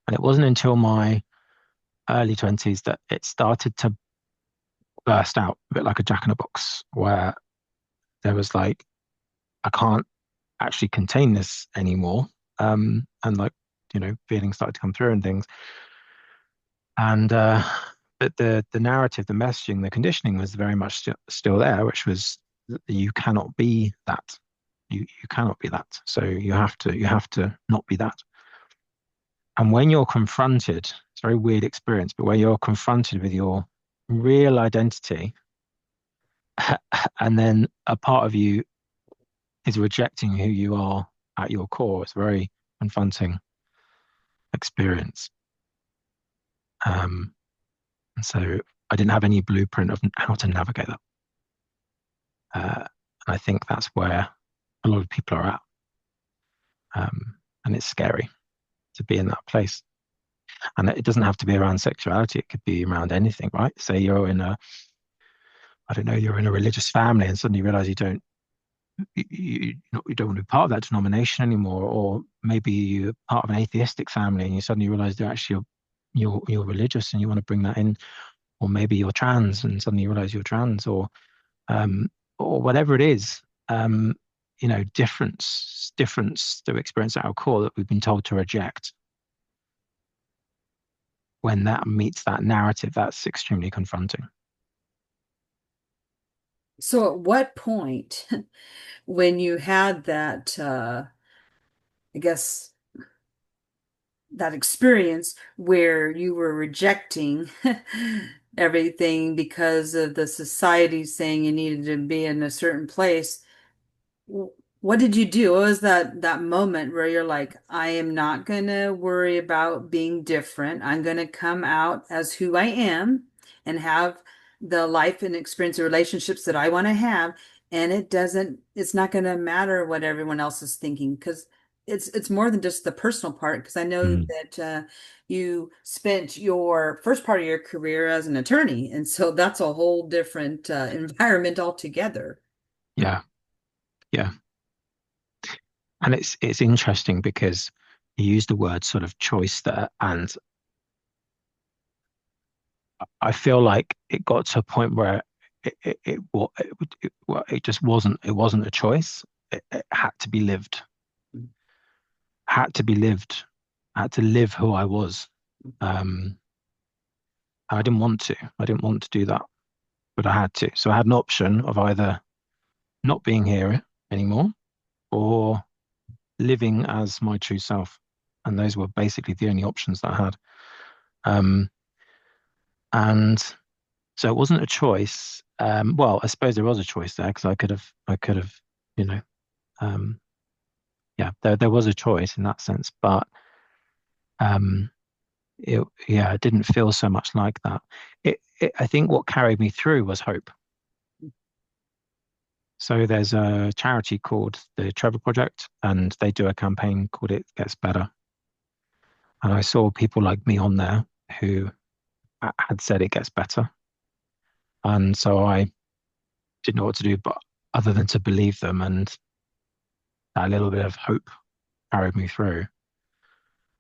And it wasn't until my early 20s that it started to burst out, a bit like a jack-in-a-box, where there was like, I can't actually contain this anymore. And like, feelings started to come through and things. And but the narrative, the messaging, the conditioning was very much still there, which was you cannot be that. You cannot be that. So you have to not be that. And when you're confronted, it's a very weird experience, but when you're confronted with your real identity, and then a part of you is rejecting who you are at your core, it's a very confronting experience. And so I didn't have any blueprint of how to navigate that. And I think that's where a lot of people are at. And it's scary to be in that place. And it doesn't have to be around sexuality. It could be around anything, right? Say you're in a religious family and suddenly you realize you don't want to be part of that denomination anymore. Or maybe you're part of an atheistic family and you suddenly realize you're religious and you want to bring that in. Or maybe you're trans and suddenly you realize you're trans, or whatever it is. Difference to experience at our core that we've been told to reject. when that meets that narrative, that's extremely confronting. So at what point, when you had that, I guess, that experience where you were rejecting everything because of the society saying you needed to be in a certain place, what did you do? What was that moment where you're like, I am not gonna worry about being different. I'm gonna come out as who I am and have the life and experience of relationships that I want to have. And it's not gonna matter what everyone else is thinking because it's more than just the personal part. Because I know that you spent your first part of your career as an attorney, and so that's a whole different environment altogether. Yeah. Yeah. And it's interesting because you use the word sort of choice there, and I feel like it got to a point where it just wasn't a choice. It had to be lived. Had to be lived. I had to live who I was. I didn't want to. I didn't want to do that, but I had to. So I had an option of either not being here anymore or living as my true self. And those were basically the only options that I had. And so it wasn't a choice. Well, I suppose there was a choice there because I could have, you know, yeah, there was a choice in that sense, but it didn't feel so much like that. I think what carried me through was hope. So there's a charity called the Trevor Project, and they do a campaign called It Gets Better. And I saw people like me on there who had said it gets better. And so I didn't know what to do, but other than to believe them, and that little bit of hope carried me through.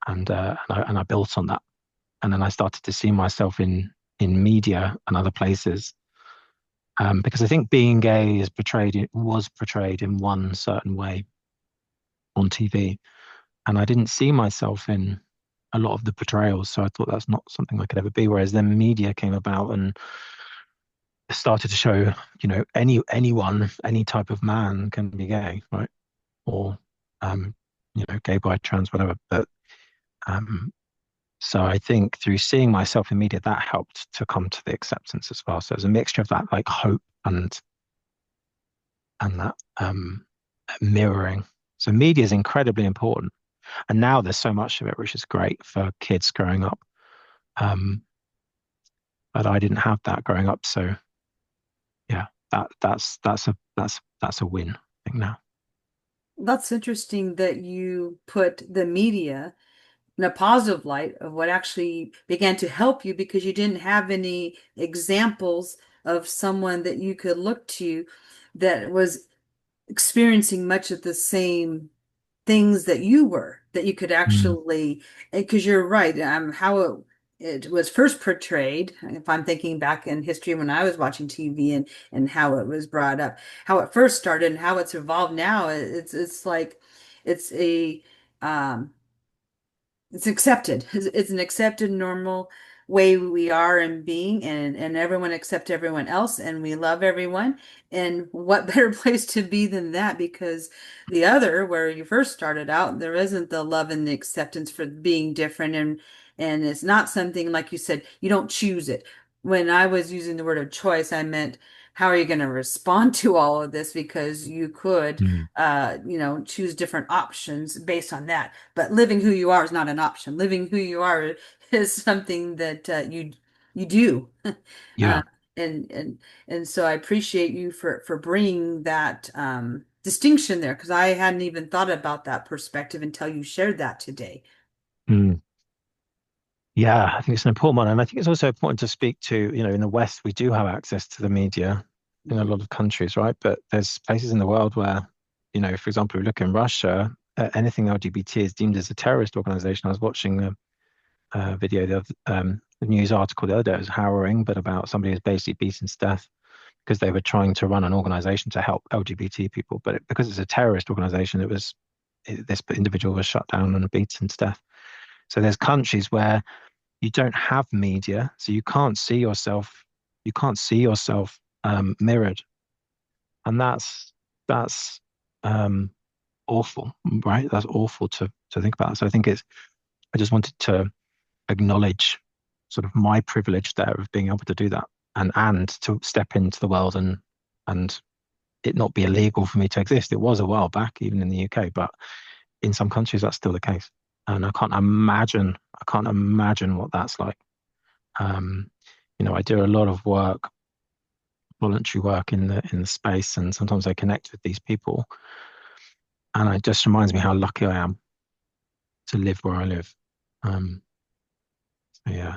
And I built on that. And then I started to see myself in media and other places. Because I think being gay was portrayed in one certain way on TV. And I didn't see myself in a lot of the portrayals. So I thought that's not something I could ever be. Whereas then media came about and started to show, you know, anyone, any type of man can be gay, right? Or, you know, gay, bi, trans, whatever. But so I think through seeing myself in media, that helped to come to the acceptance as well. So there's a mixture of that, like hope and that mirroring. So media is incredibly important. And now there's so much of it, which is great for kids growing up. But I didn't have that growing up. So yeah, that's a win, I think now. That's interesting that you put the media in a positive light of what actually began to help you because you didn't have any examples of someone that you could look to that was experiencing much of the same things that you were, that you could actually, because you're right, how it was first portrayed, if I'm thinking back in history when I was watching TV and how it was brought up, how it first started and how it's evolved now, it's like it's a it's accepted. It's an accepted, normal way we are in being, and everyone accept everyone else, and we love everyone. And what better place to be than that? Because the other, where you first started out, there isn't the love and the acceptance for being different, and it's not something like you said, you don't choose it. When I was using the word of choice, I meant how are you going to respond to all of this? Because you could, you know, choose different options based on that. But living who you are is not an option. Living who you are is something that you do. Yeah. And so I appreciate you for bringing that distinction there because I hadn't even thought about that perspective until you shared that today. Yeah, I think it's an important one. And I think it's also important to speak to, you know, in the West, we do have access to the media in a lot of countries, right? But there's places in the world where, you know, for example, we look in Russia, anything LGBT is deemed as a terrorist organization. I was watching a video, the news article the other day. It was harrowing, but about somebody who's basically beaten to death because they were trying to run an organization to help LGBT people. But because it's a terrorist organization, this individual was shut down and beaten to death. So there's countries where you don't have media, so you can't see yourself. You can't see yourself mirrored, and that's awful, right? That's awful to think about. So I think I just wanted to acknowledge sort of my privilege there of being able to do that, and to step into the world and it not be illegal for me to exist. It was a while back, even in the UK, but in some countries that's still the case. And I can't imagine what that's like. I do a lot of work, voluntary work in the space, and sometimes I connect with these people, and it just reminds me how lucky I am to live where I live. So yeah.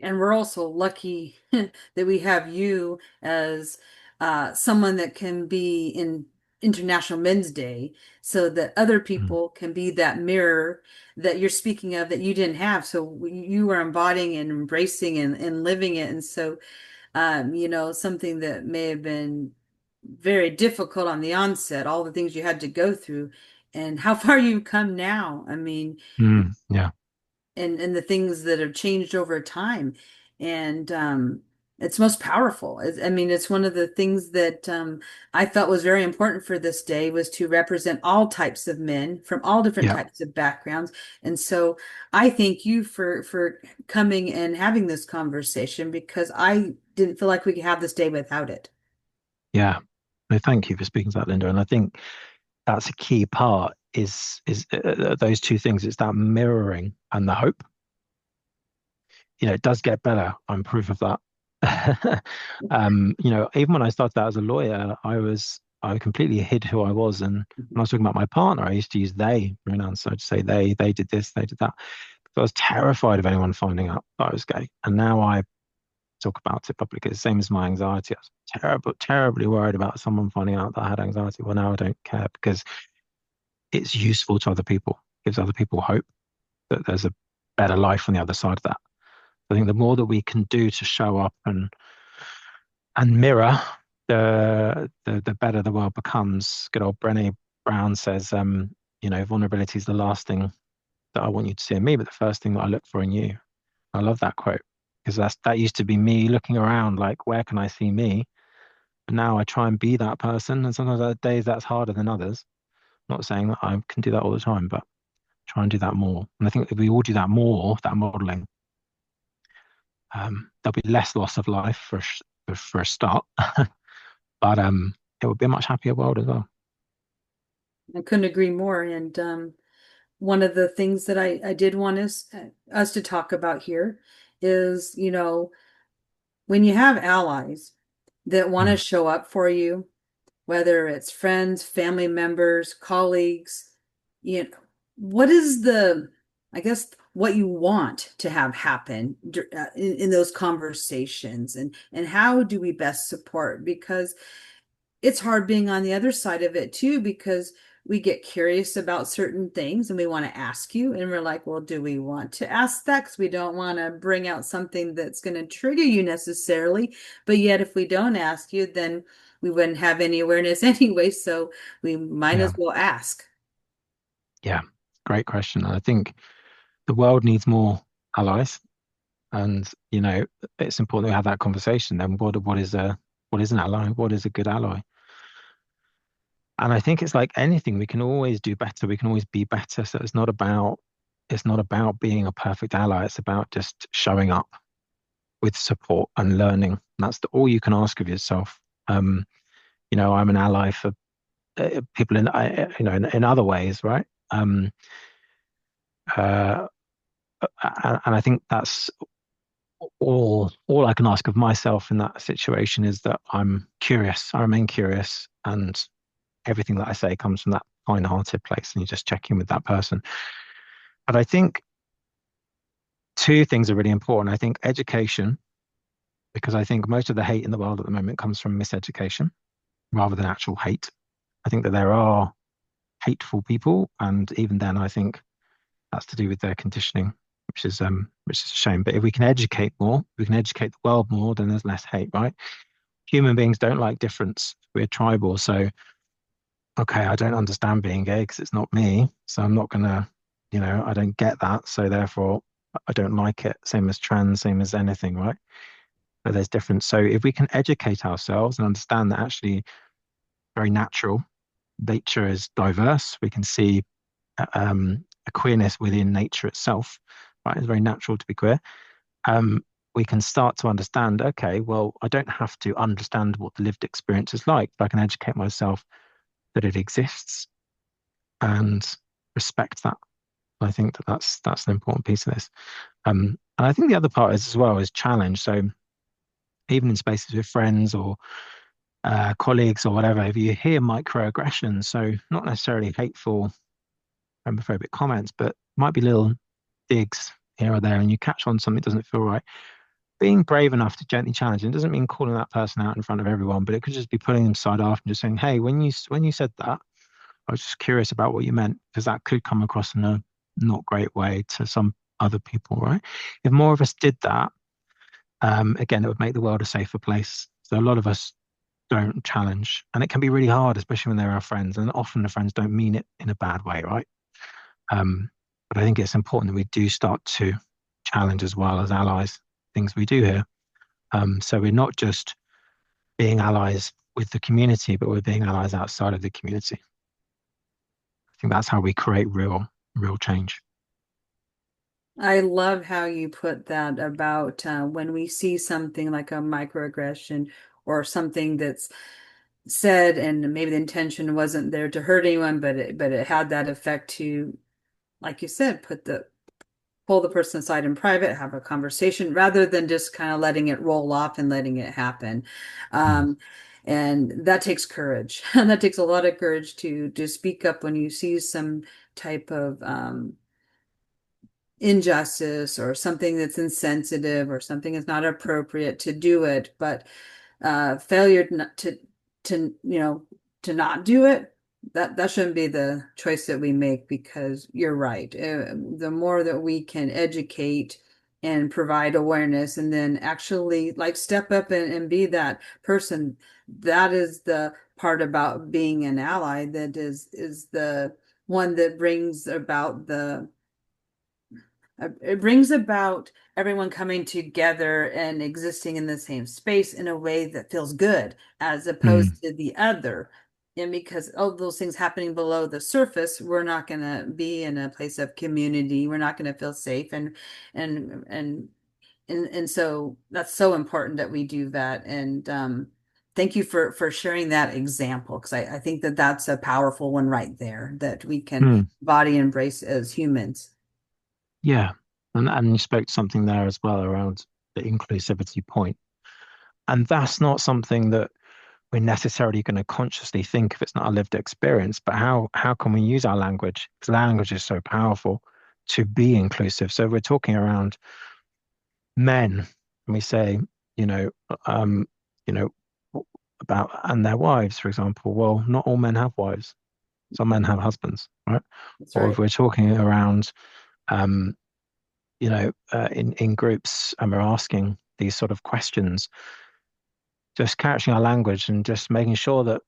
And we're also lucky that we have you as someone that can be in International Men's Day, so that other people can be that mirror that you're speaking of that you didn't have. So you are embodying and embracing and living it. And so, something that may have been very difficult on the onset, all the things you had to go through, and how far you've come now. I mean, Yeah. and the things that have changed over time. And it's most powerful. I mean, it's one of the things that I felt was very important for this day, was to represent all types of men from all different types of backgrounds. And so I thank you for coming and having this conversation, because I didn't feel like we could have this day without it. Yeah. No, thank you for speaking to that, Linda. And I think that's a key part is those two things. It's that mirroring and the hope. It does get better. I'm proof of that. Even when I started out as a lawyer, I completely hid who I was. And when I was talking about my partner, I used to use they pronouns. So I'd say they did this, they did that. Because I was terrified of anyone finding out that I was gay. And now I talk about it publicly. The same as my anxiety. I was terribly worried about someone finding out that I had anxiety. Well, now I don't care, because it's useful to other people. It gives other people hope that there's a better life on the other side of that. I think the more that we can do to show up and mirror, the better the world becomes. Good old Brené Brown says, vulnerability is the last thing that I want you to see in me, but the first thing that I look for in you. I love that quote, because that used to be me looking around like, where can I see me? And now I try and be that person. And sometimes there are days that's harder than others. I'm not saying that I can do that all the time, but try and do that more. And I think if we all do that more, that modeling, there'll be less loss of life for a start, but it would be a much happier world as well. I couldn't agree more. And one of the things that I did want us to talk about here is, when you have allies that want to show up for you, whether it's friends, family members, colleagues, what is what you want to have happen in those conversations, and how do we best support? Because it's hard being on the other side of it too, because we get curious about certain things and we want to ask you, and we're like, well, do we want to ask that? Because we don't want to bring out something that's going to trigger you necessarily. But yet, if we don't ask you, then we wouldn't have any awareness anyway. So we might as well ask. Yeah, great question. I think the world needs more allies, and it's important we have that conversation. Then what is an ally? What is a good ally? And I think it's like anything, we can always do better. We can always be better. So it's not about being a perfect ally. It's about just showing up with support and learning. And that's all you can ask of yourself. I'm an ally for people in other ways, right? And I think that's all I can ask of myself in that situation, is that I'm curious. I remain curious, and everything that I say comes from that kind-hearted place, and you just check in with that person. But I think two things are really important. I think education, because I think most of the hate in the world at the moment comes from miseducation rather than actual hate. I think that there are hateful people, and even then I think that's to do with their conditioning, which is a shame. But if we can educate more, we can educate the world more, then there's less hate, right? Human beings don't like difference. We're tribal. So okay, I don't understand being gay because it's not me. So I'm not gonna, I don't get that. So therefore I don't like it. Same as trans, same as anything, right? But there's difference. So if we can educate ourselves and understand that actually very natural, nature is diverse, we can see a queerness within nature itself, right? It's very natural to be queer. We can start to understand, okay, well, I don't have to understand what the lived experience is like, but I can educate myself that it exists and respect that. I think that that's an important piece of this. And I think the other part is as well is challenge. So even in spaces with friends or colleagues or whatever, if you hear microaggressions, so not necessarily hateful, homophobic comments, but might be little digs here or there, and you catch on something that doesn't feel right, being brave enough to gently challenge it doesn't mean calling that person out in front of everyone, but it could just be putting them side off and just saying, hey, when you said that, I was just curious about what you meant, because that could come across in a not great way to some other people, right? If more of us did that, again, it would make the world a safer place. So a lot of us don't challenge, and it can be really hard, especially when they're our friends, and often the friends don't mean it in a bad way, right? But I think it's important that we do start to challenge as well as allies, things we do here. So we're not just being allies with the community, but we're being allies outside of the community. I think that's how we create real change. I love how you put that about when we see something like a microaggression or something that's said and maybe the intention wasn't there to hurt anyone, but it had that effect to, like you said, pull the person aside in private, have a conversation rather than just kind of letting it roll off and letting it happen. And that takes courage. That takes a lot of courage to speak up when you see some type of injustice or something that's insensitive or something that's not appropriate to do it, but failure to not do it, that shouldn't be the choice that we make, because you're right. The more that we can educate and provide awareness and then actually like step up and be that person, that is the part about being an ally that is the one that brings about everyone coming together and existing in the same space in a way that feels good, as opposed to the other. And because all those things happening below the surface, we're not going to be in a place of community. We're not going to feel safe. And so that's so important that we do that. And thank you for sharing that example, because I think that that's a powerful one right there that we can body embrace as humans. Yeah. And you spoke to something there as well around the inclusivity point. And that's not something that we're necessarily going to consciously think if it's not a lived experience, but how can we use our language? Because language is so powerful to be inclusive. So we're talking around men, and we say, about and their wives, for example. Well, not all men have wives. Some men have husbands, right? That's or right. if we're talking around in groups and we're asking these sort of questions, just catching our language and just making sure that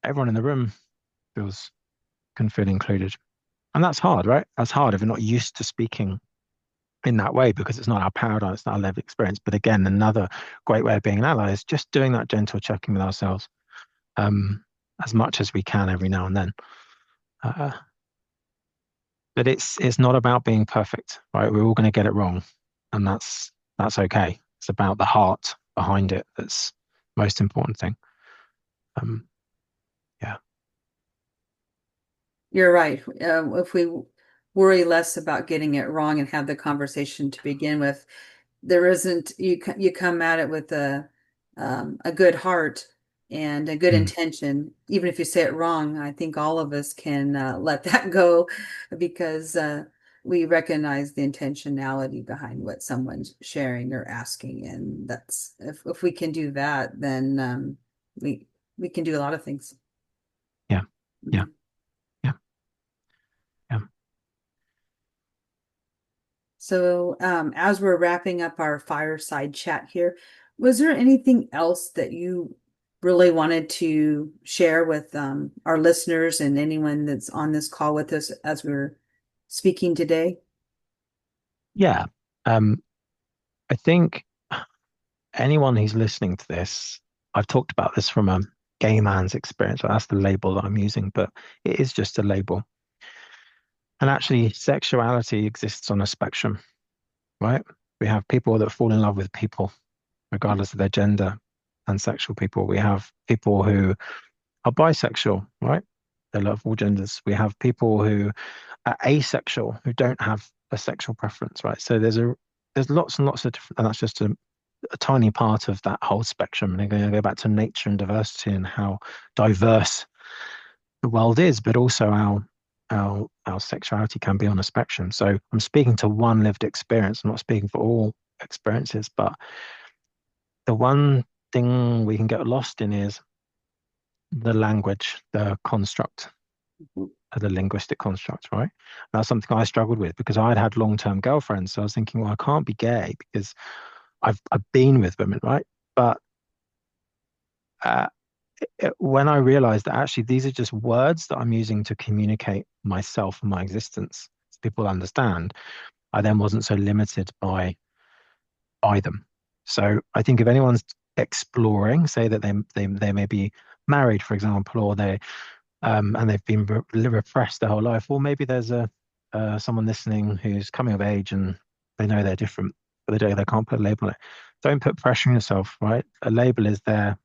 everyone in the room can feel included. And that's hard, right? That's hard if we're not used to speaking in that way, because it's not our paradigm, it's not our lived experience. But again, another great way of being an ally is just doing that gentle checking with ourselves as much as we can every now and then. But it's not about being perfect, right? We're all going to get it wrong, and that's okay. It's about the heart behind it that's the most important thing. Yeah. You're right. If we worry less about getting it wrong and have the conversation to begin with, there isn't, you come at it with a good heart and a good intention. Even if you say it wrong, I think all of us can let that go, because we recognize the intentionality behind what someone's sharing or asking. And that's, if we can do that, then we can do a lot of things. Yeah. Yeah. So, as we're wrapping up our fireside chat here, was there anything else that you really wanted to share with our listeners and anyone that's on this call with us as we're speaking today? Yeah. I think anyone who's listening to this, I've talked about this from a gay man's experience. That's the label that I'm using, but it is just a label. And actually, sexuality exists on a spectrum, right? We have people that fall in love with people, regardless of their gender, and sexual people. We have people who are bisexual, right? They love all genders. We have people who are asexual, who don't have a sexual preference, right? So there's lots and lots of different, and that's just a tiny part of that whole spectrum. And I'm going to go back to nature and diversity and how diverse the world is, but also our sexuality can be on a spectrum. So I'm speaking to one lived experience. I'm not speaking for all experiences, but the one thing we can get lost in is the language, the construct, the linguistic construct, right? And that's something I struggled with because I'd had long-term girlfriends. So I was thinking, well, I can't be gay because I've been with women, right? But when I realized that actually these are just words that I'm using to communicate myself and my existence, so people understand, I then wasn't so limited by them. So I think if anyone's exploring, say that they may be married, for example, or and they've been repressed their whole life, or maybe there's someone listening who's coming of age and they know they're different, but they can't put a label on it. Don't put pressure on yourself, right? A label is there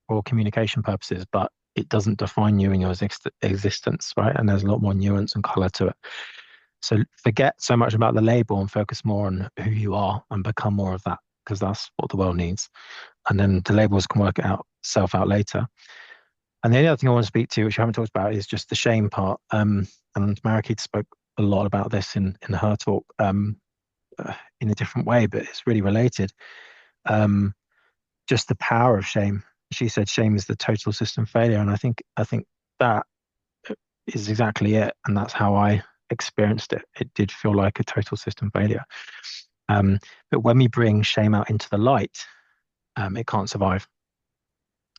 for communication purposes, but it doesn't define you in your existence, right? And there's a lot more nuance and color to it. So forget so much about the label and focus more on who you are and become more of that, because that's what the world needs. And then the labels can work itself out later. And the only other thing I want to speak to, which I haven't talked about, is just the shame part. And Marikit spoke a lot about this in her talk in a different way, but it's really related. Just the power of shame. She said shame is the total system failure, and I think that is exactly it, and that's how I experienced it. It did feel like a total system failure. But when we bring shame out into the light, it can't survive.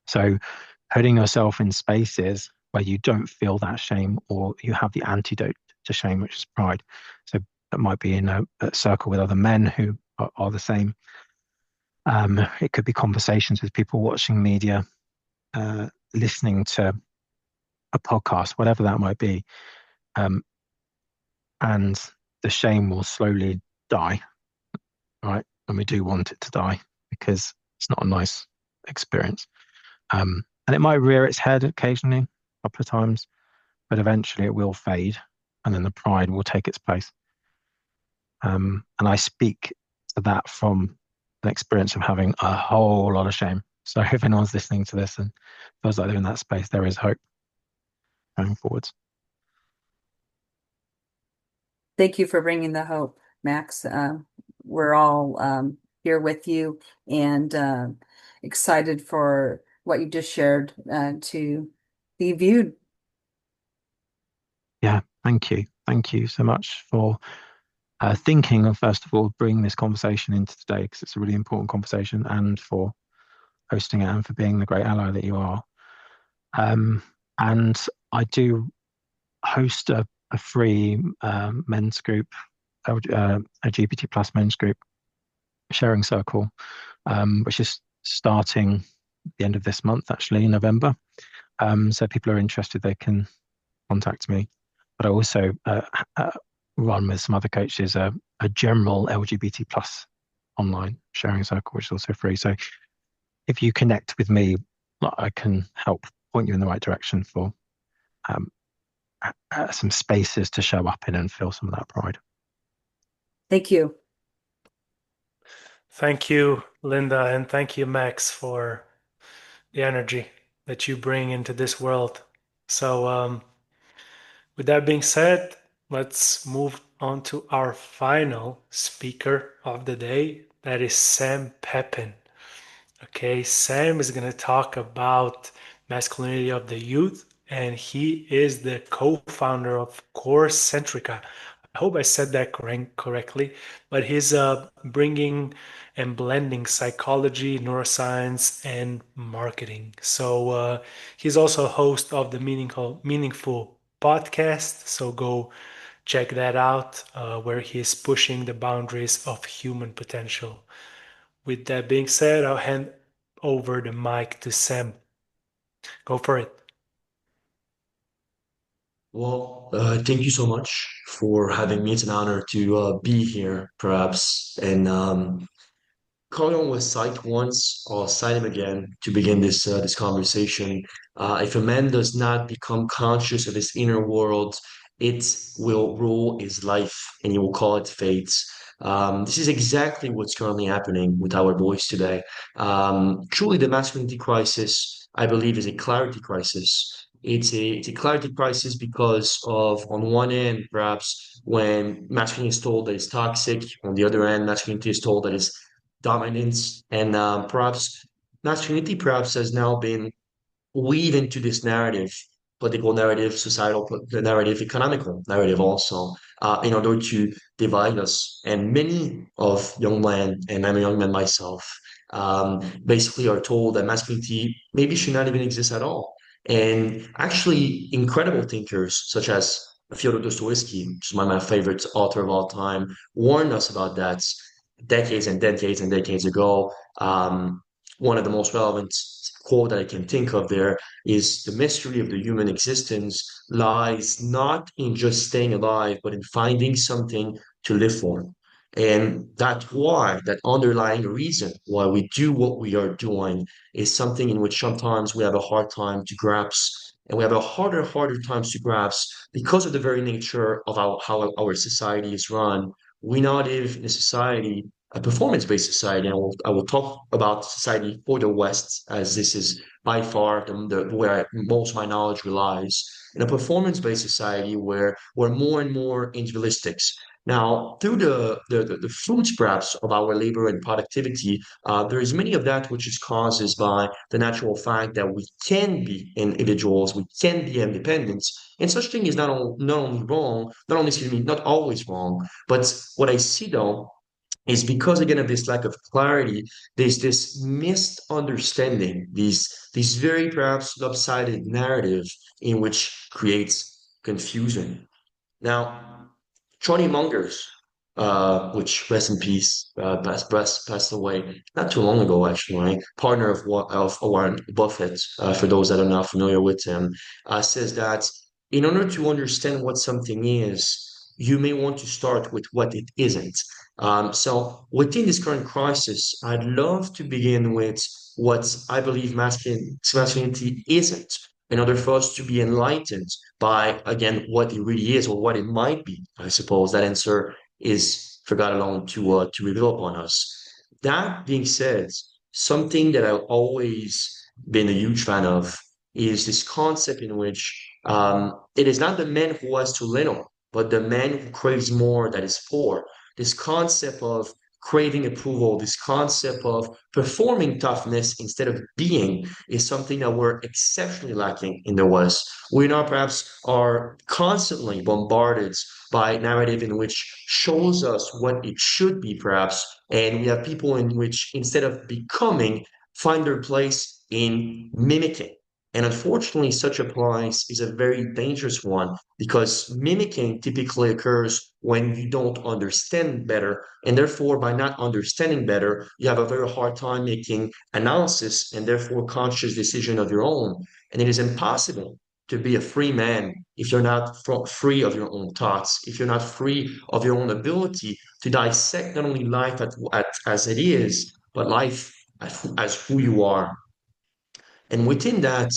So putting yourself in spaces where you don't feel that shame, or you have the antidote to shame, which is pride. So that might be in a circle with other men who are the same. It could be conversations with people, watching media, listening to a podcast, whatever that might be. And the shame will slowly die, right? And we do want it to die because it's not a nice experience. And it might rear its head occasionally, a couple of times, but eventually it will fade, and then the pride will take its place. And I speak to that from an experience of having a whole lot of shame. So if anyone's listening to this and feels like they're in that space, there is hope going forwards. Thank you for bringing the hope, Max. We're all here with you and excited for what you just shared to be viewed. Yeah, thank you. Thank you so much for thinking of, first of all, bringing this conversation into today, because it's a really important conversation, and for hosting it and for being the great ally that you are. And I do host a free men's group, a LGBT plus men's group sharing circle, which is starting at the end of this month, actually, in November. So if people are interested, they can contact me. But I also run with some other coaches a general LGBT plus online sharing circle, which is also free. So if you connect with me, I can help point you in the right direction for some spaces to show up in and feel some of that pride. Thank you. Thank you, Linda, and thank you, Max, for the energy that you bring into this world. So with that being said, let's move on to our final speaker of the day. That is Sam Pepin. Okay, Sam is going to talk about masculinity of the youth, and he is the co-founder of Core Centrica. I hope I said that correctly, but he's bringing and blending psychology, neuroscience, and marketing. So he's also a host of the Meaningful Podcast. So go check that out, where he is pushing the boundaries of human potential. With that being said, I'll hand over the mic to Sam. Go for it. Well, thank you so much for having me. It's an honor to be here, perhaps. And Konrad was cite once, I'll cite him again to begin this conversation. If a man does not become conscious of his inner world, it will rule his life, and he will call it fate. This is exactly what's currently happening with our boys today. Truly, the masculinity crisis, I believe, is a clarity crisis. It's a clarity crisis because of, on one end, perhaps when masculinity is told that it's toxic, on the other end, masculinity is told that it's dominance, and perhaps masculinity perhaps has now been weave into this narrative, political narrative, societal narrative, economical narrative also, in order to divide us. And many of young men, and I'm a young man myself, basically are told that masculinity maybe should not even exist at all. And actually, incredible thinkers such as Fyodor Dostoevsky, which is one of my favorite author of all time, warned us about that decades and decades and decades ago. One of the most relevant quote that I can think of there is the mystery of the human existence lies not in just staying alive, but in finding something to live for. And that's why, that underlying reason why we do what we are doing is something in which sometimes we have a hard time to grasp. And we have a harder times to grasp because of the very nature of how our society is run. We now live in a society, a performance-based society, and I will talk about society for the West, as this is by far where most of my knowledge relies, in a performance-based society where we're more and more individualistics. Now, through the fruits perhaps of our labor and productivity, there is many of that which is caused by the natural fact that we can be individuals, we can be independent, and such thing is not only wrong, not only, excuse me, not always wrong, but what I see though is because again of this lack of clarity, there's this misunderstanding, these very perhaps lopsided narrative in which creates confusion. Now, Charlie Mungers, which rest in peace, passed away not too long ago, actually, partner of Warren Buffett, for those that are not familiar with him, says that in order to understand what something is, you may want to start with what it isn't. So within this current crisis, I'd love to begin with what I believe masculinity isn't, in order for us to be enlightened by, again, what it really is or what it might be. I suppose that answer is for God alone to reveal upon us. That being said, something that I've always been a huge fan of is this concept in which it is not the man who has too little, but the man who craves more that is poor. This concept of craving approval, this concept of performing toughness instead of being, is something that we're exceptionally lacking in the West. We now perhaps are constantly bombarded by narrative in which shows us what it should be, perhaps, and we have people in which instead of becoming, find their place in mimicking. And unfortunately, such a place is a very dangerous one because mimicking typically occurs when you don't understand better. And therefore, by not understanding better, you have a very hard time making analysis and therefore conscious decision of your own. And it is impossible to be a free man if you're not free of your own thoughts, if you're not free of your own ability to dissect not only life as it is, but life as who you are. And within that,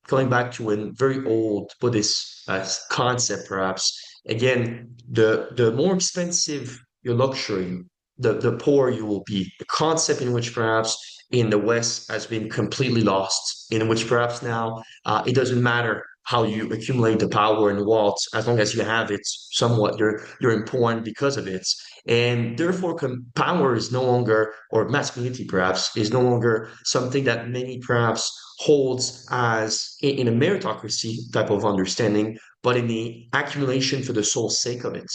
going back to a very old Buddhist concept, perhaps, again, the more expensive your luxury, the poorer you will be. The concept in which perhaps in the West has been completely lost, in which perhaps now it doesn't matter how you accumulate the power and wealth, as long as you have it somewhat, you're important because of it. And therefore, power is no longer, or masculinity perhaps, is no longer something that many perhaps holds as in a meritocracy type of understanding, but in the accumulation for the sole sake of it.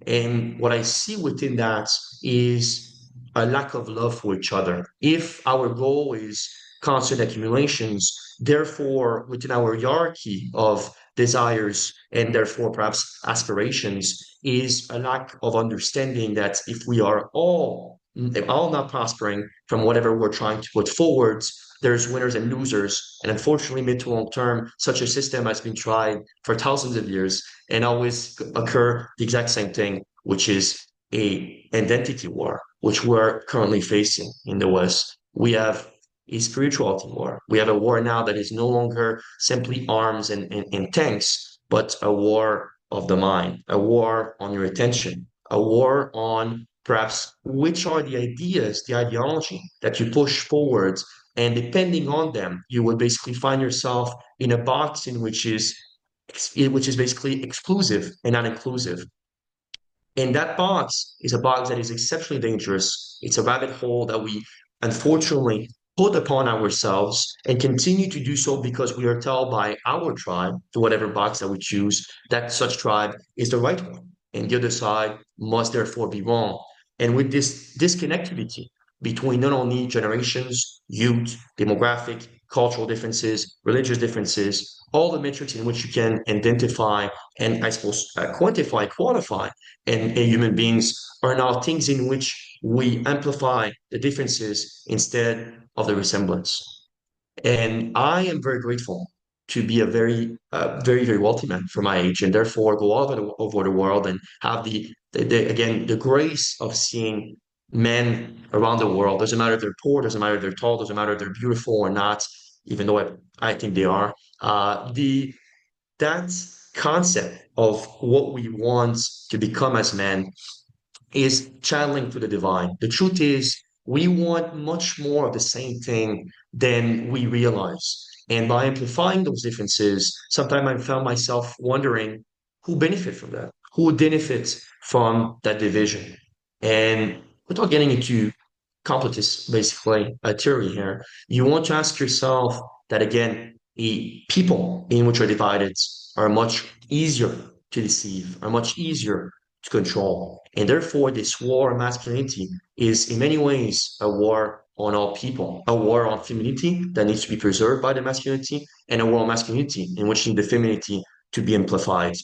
And what I see within that is a lack of love for each other. If our goal is constant accumulations, therefore, within our hierarchy of desires and therefore perhaps aspirations is a lack of understanding that if we are all not prospering from whatever we're trying to put forwards, there's winners and losers. And unfortunately, mid to long term, such a system has been tried for thousands of years and always occur the exact same thing, which is a identity war, which we're currently facing in the West. We have a spirituality war. We have a war now that is no longer simply arms and tanks, but a war of the mind, a war on your attention, a war on perhaps which are the ideas, the ideology that you push forward. And depending on them, you will basically find yourself in a box in which is basically exclusive and not inclusive. And that box is a box that is exceptionally dangerous. It's a rabbit hole that we unfortunately put upon ourselves and continue to do so because we are told by our tribe, to whatever box that we choose, that such tribe is the right one. And the other side must therefore be wrong. And with this disconnectivity between not only generations, youth, demographic, cultural differences, religious differences, all the metrics in which you can identify and I suppose quantify, and human beings are now things in which we amplify the differences instead of the resemblance. And I am very grateful to be a very wealthy man for my age, and therefore go all over the world and have the grace of seeing men around the world. Doesn't matter if they're poor, doesn't matter if they're tall, doesn't matter if they're beautiful or not, even though I think they are. That concept of what we want to become as men is channeling to the divine. The truth is, we want much more of the same thing than we realize. And by amplifying those differences, sometimes I found myself wondering who benefit from that, who benefits from that division. And without getting into completist, basically, a theory here, you want to ask yourself that again, the people in which are divided are much easier to deceive, are much easier to control. And therefore, this war on masculinity is in many ways a war on all people, a war on femininity that needs to be preserved by the masculinity, and a war on masculinity in which need the femininity to be amplified.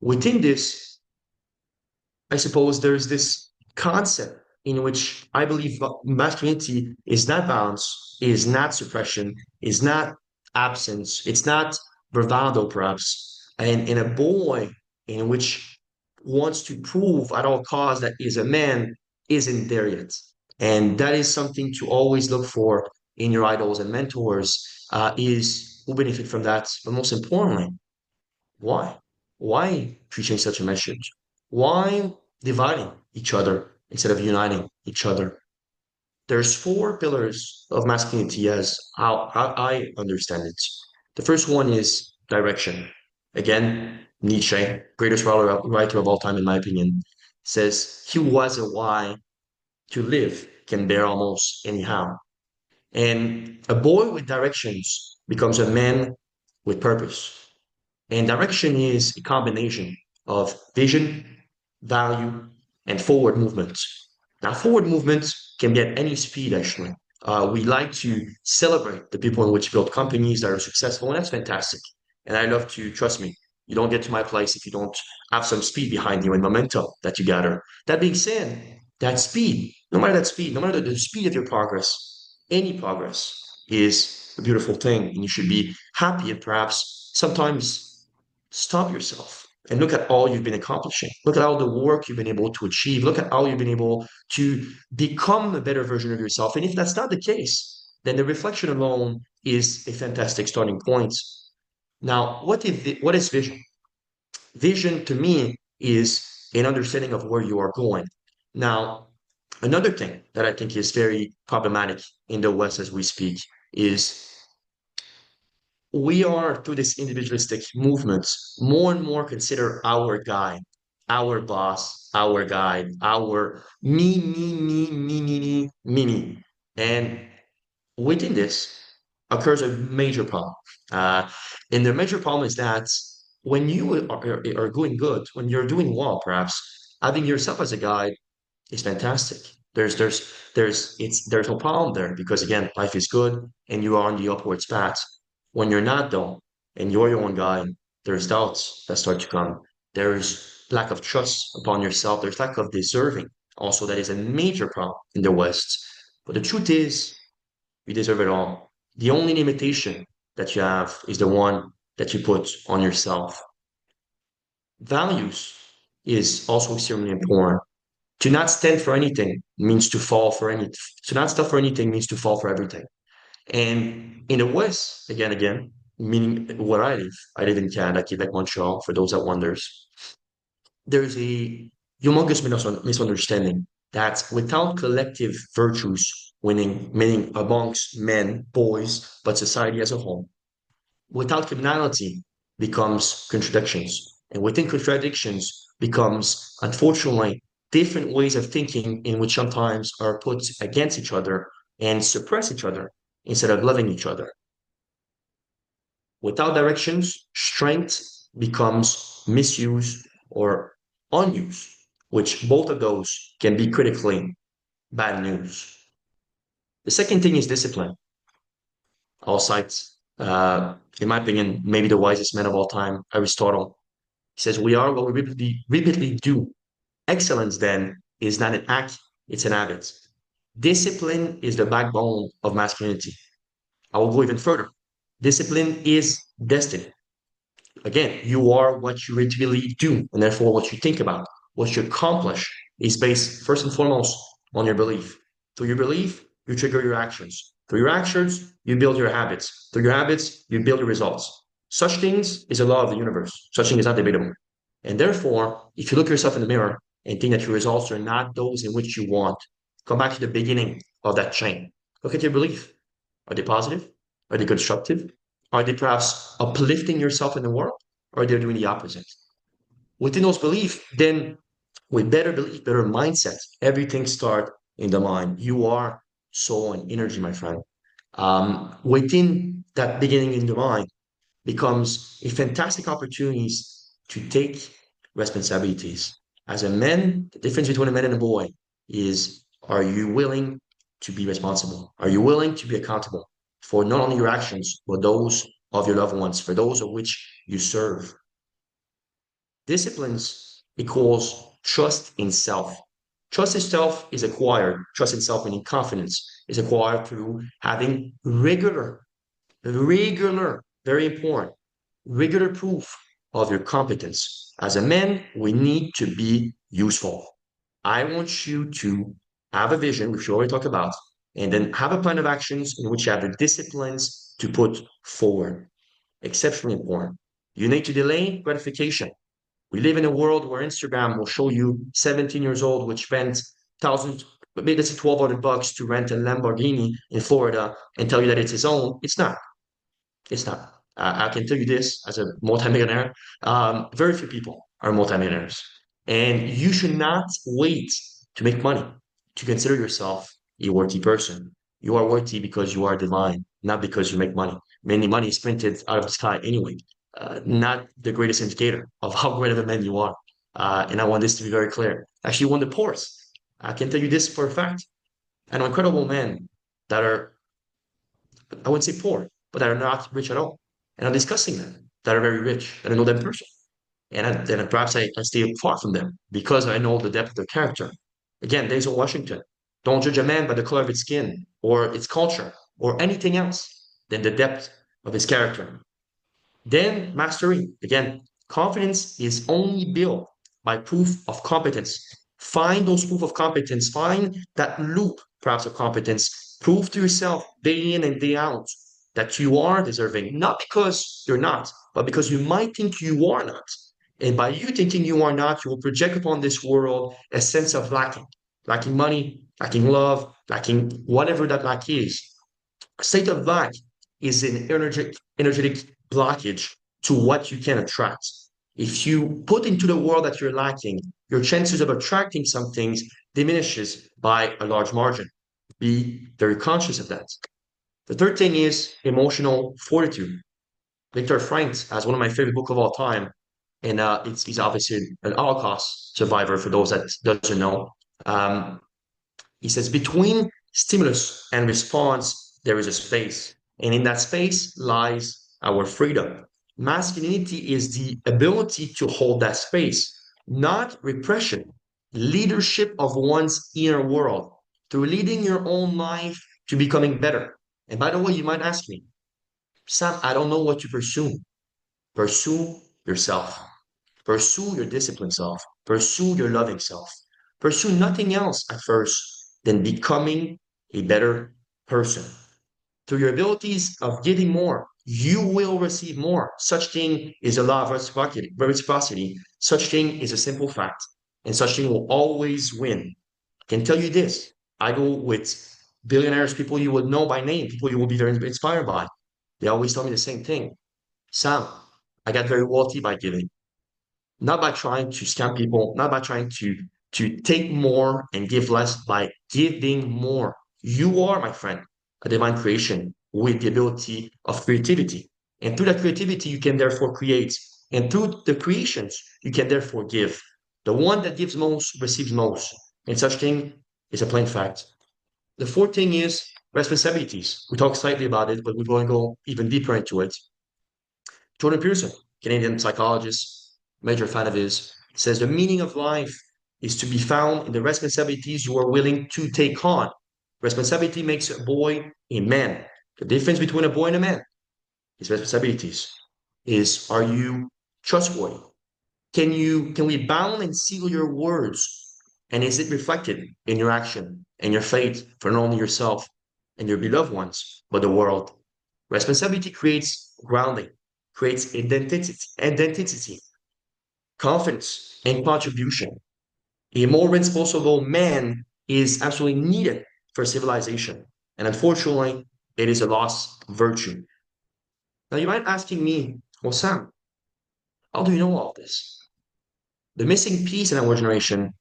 Within this, I suppose there's this concept in which I believe masculinity is not violence, is not suppression, is not absence, it's not bravado, perhaps, and in a boy in which wants to prove at all costs that is a man isn't there yet. And that is something to always look for in your idols and mentors, is who benefit from that. But most importantly, why? Why preaching such a message? Why dividing each other instead of uniting each other? There's four pillars of masculinity as how I understand it. The first one is direction. Again, Nietzsche, greatest writer of all time, in my opinion, says he who has a why to live can bear almost anyhow. And a boy with directions becomes a man with purpose. And direction is a combination of vision, value, and forward movement. Now, forward movement can be at any speed, actually. We like to celebrate the people in which build companies that are successful, and that's fantastic. And I love to, trust me, you don't get to my place if you don't have some speed behind you and momentum that you gather. That being said, that speed, no matter the speed of your progress, any progress is a beautiful thing, and you should be happy and perhaps sometimes stop yourself and look at all you've been accomplishing. Look at all the work you've been able to achieve. Look at how you've been able to become a better version of yourself. And if that's not the case, then the reflection alone is a fantastic starting point. Now, what is vision? Vision to me is an understanding of where you are going. Now, another thing that I think is very problematic in the West as we speak is we are, through this individualistic movement, more and more consider our guide, our boss, our guide, our me. And within this occurs a major problem. And the major problem is that when you are doing good, when you're doing well, perhaps having yourself as a guide is fantastic. There's no problem there because again, life is good and you are on the upwards path. When you're not though, and you're your own guide, there's doubts that start to come. There's lack of trust upon yourself. There's lack of deserving. Also, that is a major problem in the West. But the truth is, you deserve it all. The only limitation that you have is the one that you put on yourself. Values is also extremely important. To not stand for anything means to fall for anything. To not stand for anything means to fall for everything. And in the West, again, meaning where I live in Canada, Quebec, Montreal, for those that wonders, there's a humongous misunderstanding that without collective virtues winning, meaning amongst men, boys, but society as a whole, without criminality becomes contradictions. And within contradictions becomes, unfortunately, different ways of thinking in which sometimes are put against each other and suppress each other instead of loving each other. Without directions, strength becomes misuse or unused, which both of those can be critically bad news. The second thing is discipline. I'll cite, in my opinion, maybe the wisest man of all time, Aristotle. He says, we are what we repeatedly do. Excellence, then, is not an act, it's an habit. Discipline is the backbone of masculinity. I will go even further. Discipline is destiny. Again, you are what you really do, and therefore what you think about, what you accomplish is based first and foremost on your belief. Through your belief, you trigger your actions. Through your actions, you build your habits. Through your habits, you build your results. Such things is a law of the universe. Such thing is not debatable. And therefore, if you look yourself in the mirror and think that your results are not those in which you want, come back to the beginning of that chain. Look at your belief. Are they positive? Are they constructive? Are they perhaps uplifting yourself in the world? Or are they doing the opposite? Within those beliefs, then with better belief, better mindset, everything starts in the mind. You are soul and energy, my friend. Within that beginning in the mind becomes a fantastic opportunity to take responsibilities. As a man, the difference between a man and a boy is, are you willing to be responsible? Are you willing to be accountable for not only your actions, but those of your loved ones, for those of which you serve? Disciplines equals trust in self. Trust in self is acquired. Trust in self, meaning confidence, is acquired through having regular, very important, regular proof of your competence. As a man, we need to be useful. I want you to have a vision, which we already talked about, and then have a plan of actions in which you have the disciplines to put forward. Exceptionally important. You need to delay gratification. We live in a world where Instagram will show you 17 years old, which spent thousands, maybe let's say $1,200 to rent a Lamborghini in Florida and tell you that it's his own. It's not. It's not. I can tell you this as a multimillionaire. Very few people are multimillionaires. And you should not wait to make money to consider yourself a worthy person. You are worthy because you are divine, not because you make money. Many money is printed out of the sky anyway. Not the greatest indicator of how great of a man you are. And I want this to be very clear. Actually, one of the poorest. I can tell you this for a fact. I know incredible men that are, I wouldn't say poor, but that are not rich at all. And I'm discussing them that are very rich, and I know them personally. And perhaps I stay far from them because I know the depth of their character. Again, Denzel Washington. Don't judge a man by the color of its skin or its culture or anything else than the depth of his character. Then mastery. Again, confidence is only built by proof of competence. Find those proof of competence. Find that loop, perhaps, of competence. Prove to yourself day in and day out that you are deserving, not because you're not, but because you might think you are not. And by you thinking you are not, you will project upon this world a sense of lacking money, lacking love, lacking whatever that lack is. A state of lack is an energetic blockage to what you can attract. If you put into the world that you're lacking, your chances of attracting some things diminishes by a large margin. Be very conscious of that. The third thing is emotional fortitude. Viktor Frankl has one of my favorite books of all time, and he's obviously an Holocaust survivor for those that doesn't know. He says, between stimulus and response, there is a space. And in that space lies our freedom. Masculinity is the ability to hold that space, not repression, leadership of one's inner world through leading your own life to becoming better. And by the way, you might ask me, Sam, I don't know what to pursue. Pursue yourself. Pursue your disciplined self. Pursue your loving self. Pursue nothing else at first than becoming a better person. Through your abilities of giving more, you will receive more. Such thing is a law of reciprocity. Such thing is a simple fact. And such thing will always win. I can tell you this. I go with billionaires, people you would know by name, people you will be very inspired by. They always tell me the same thing. Sam, I got very wealthy by giving, not by trying to scam people, not by trying to take more and give less, by giving more. You are, my friend, a divine creation with the ability of creativity. And through that creativity, you can therefore create. And through the creations, you can therefore give. The one that gives most receives most. And such thing is a plain fact. The fourth thing is responsibilities. We talked slightly about it, but we're going to go even deeper into it. Jordan Peterson, Canadian psychologist, major fan of his, says the meaning of life is to be found in the responsibilities you are willing to take on. Responsibility makes a boy a man. The difference between a boy and a man is responsibilities. Is, are you trustworthy? Can we bound and seal your words? And is it reflected in your action and your faith for not only yourself and your beloved ones, but the world? Responsibility creates grounding, creates identity, confidence, and contribution. A more responsible man is absolutely needed for civilization. And unfortunately, it is a lost virtue. Now, you might be asking me, well, Sam, how do you know all this? The missing piece in our generation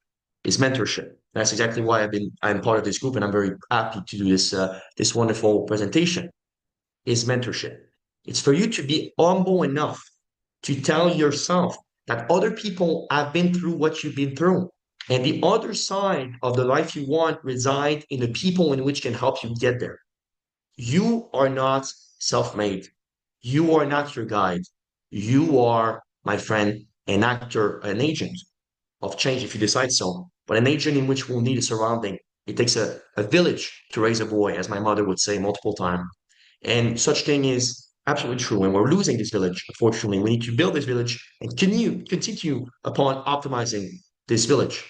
is mentorship. That's exactly why I'm part of this group, and I'm very happy to do this wonderful presentation. Is mentorship. It's for you to be humble enough to tell yourself that other people have been through what you've been through. And the other side of the life you want reside in the people in which can help you get there. You are not self-made. You are not your guide. You are, my friend, an actor, an agent of change if you decide so, but an agent in which we'll need a surrounding. It takes a village to raise a boy, as my mother would say multiple times. And such thing is absolutely true. And we're losing this village, unfortunately. We need to build this village and continue upon optimizing this village.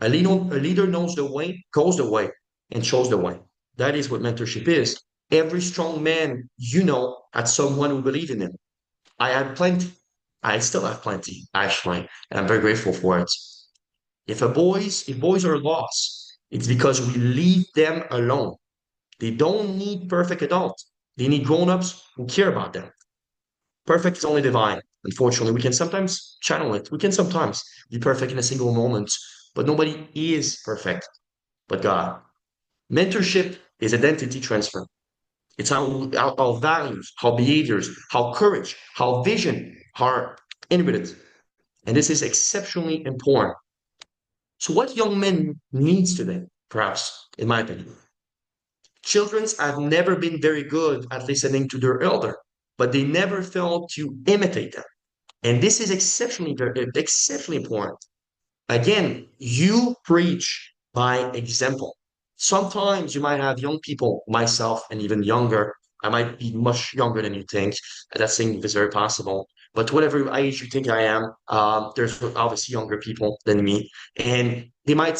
A leader knows the way, goes the way, and shows the way. That is what mentorship is. Every strong man you know had someone who believed in him. I had plenty. I still have plenty, actually, and I'm very grateful for it. If boys are lost, it's because we leave them alone. They don't need perfect adults. They need grown-ups who care about them. Perfect is only divine. Unfortunately, we can sometimes channel it. We can sometimes be perfect in a single moment, but nobody is perfect but God. Mentorship is identity transfer. It's how values, how behaviors, how courage, how vision are inherited. And this is exceptionally important. So what young men needs today, perhaps, in my opinion, children have never been very good at listening to their elder, but they never failed to imitate them. And this is exceptionally important. Again, you preach by example. Sometimes you might have young people, myself, and even younger. I might be much younger than you think. That thing is very possible. But whatever age you think I am, there's obviously younger people than me, and you might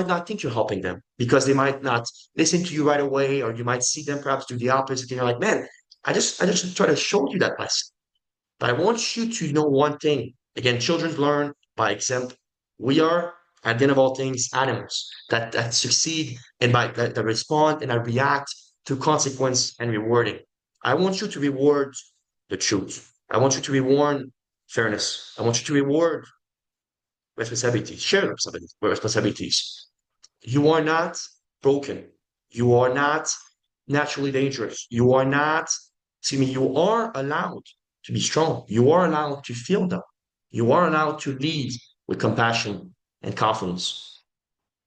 not think you're helping them because they might not listen to you right away, or you might see them perhaps do the opposite. And you're like, man, I just try to show you that lesson. But I want you to know one thing. Again, children learn by example. We are, at the end of all things, animals that succeed and that respond and that react to consequence and rewarding. I want you to reward the truth. I want you to reward fairness. I want you to reward responsibilities, share responsibilities. You are not broken. You are not naturally dangerous. You are not, you are allowed to be strong. You are allowed to feel them. You are allowed to lead with compassion and confidence.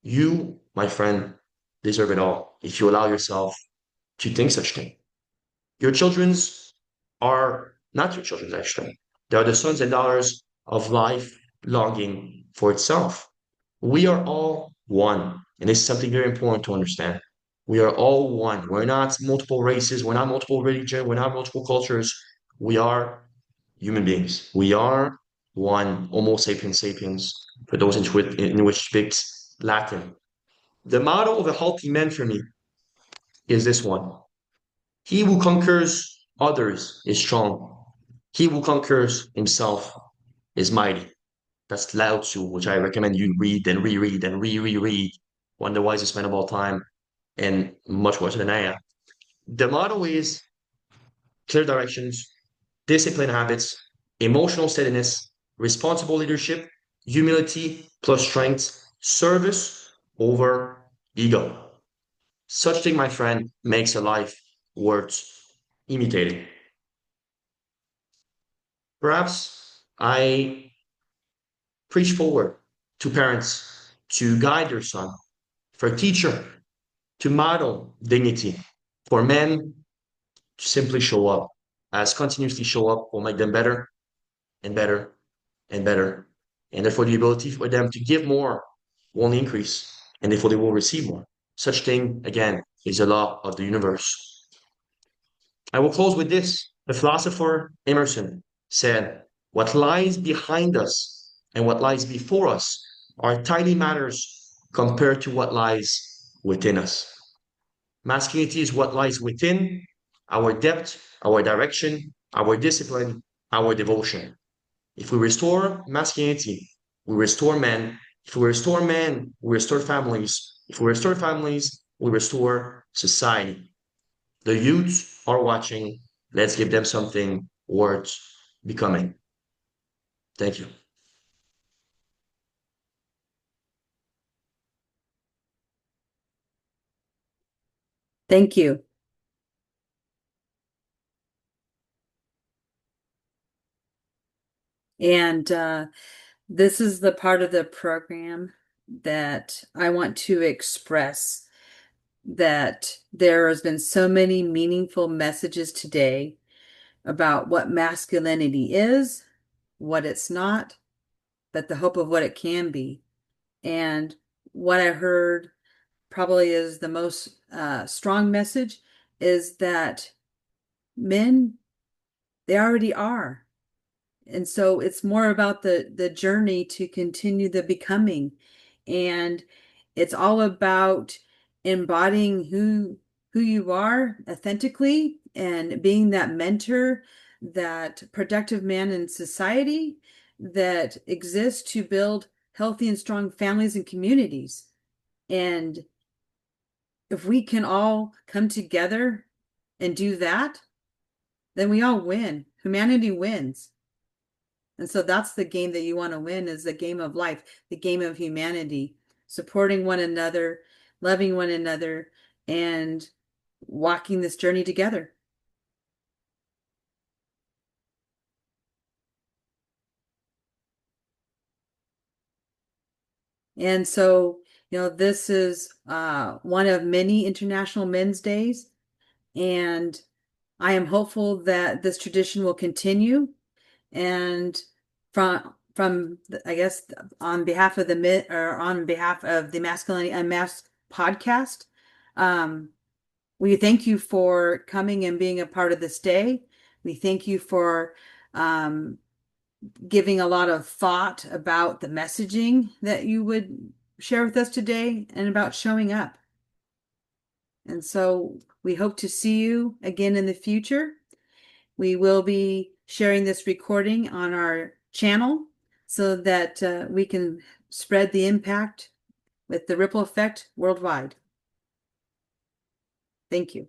You, my friend, deserve it all if you allow yourself to think such thing. Your children are not your children's actually. They are the sons and daughters of life longing for itself. We are all one. And this is something very important to understand. We are all one. We're not multiple races. We're not multiple religions. We're not multiple cultures. We are human beings. We are one Homo sapiens sapiens, for those in which speaks Latin. The motto of a healthy man for me is this one. He who conquers others is strong. He who conquers himself is mighty. That's Lao Tzu, which I recommend you read and reread and reread. One of the wisest men of all time and much wiser than I am. The motto is clear directions, disciplined habits, emotional steadiness, responsible leadership, humility plus strength, service over ego. Such thing, my friend, makes a life worth imitating. Perhaps I preach forward to parents to guide their son, for a teacher to model dignity, for men to simply show up, as continuously show up will make them better and better and better. And therefore, the ability for them to give more will increase, and therefore they will receive more. Such thing, again, is a law of the universe. I will close with this. The philosopher Emerson said, what lies behind us and what lies before us are tiny matters compared to what lies within us. Masculinity is what lies within our depth, our direction, our discipline, our devotion. If we restore masculinity, we restore men. If we restore men, we restore families. If we restore families, we restore society. The youth are watching. Let's give them something worth becoming. Thank you. Thank you. And this is the part of the program that I want to express that there has been so many meaningful messages today about what masculinity is, what it's not, but the hope of what it can be. And what I heard probably is the most strong message is that men, they already are. And so it's more about the journey to continue the becoming. And it's all about embodying who you are authentically and being that mentor, that productive man in society that exists to build healthy and strong families and communities. And if we can all come together and do that, then we all win. Humanity wins. And so that's the game that you want to win, is the game of life, the game of humanity, supporting one another, loving one another, and walking this journey together. And so, this is one of many International Men's Days, and I am hopeful that this tradition will continue. And from I guess on behalf of the Masculinity Unmasked podcast, we thank you for coming and being a part of this day. We thank you for giving a lot of thought about the messaging that you would share with us today and about showing up. And so we hope to see you again in the future. We will be sharing this recording on our channel so that we can spread the impact with the ripple effect worldwide. Thank you.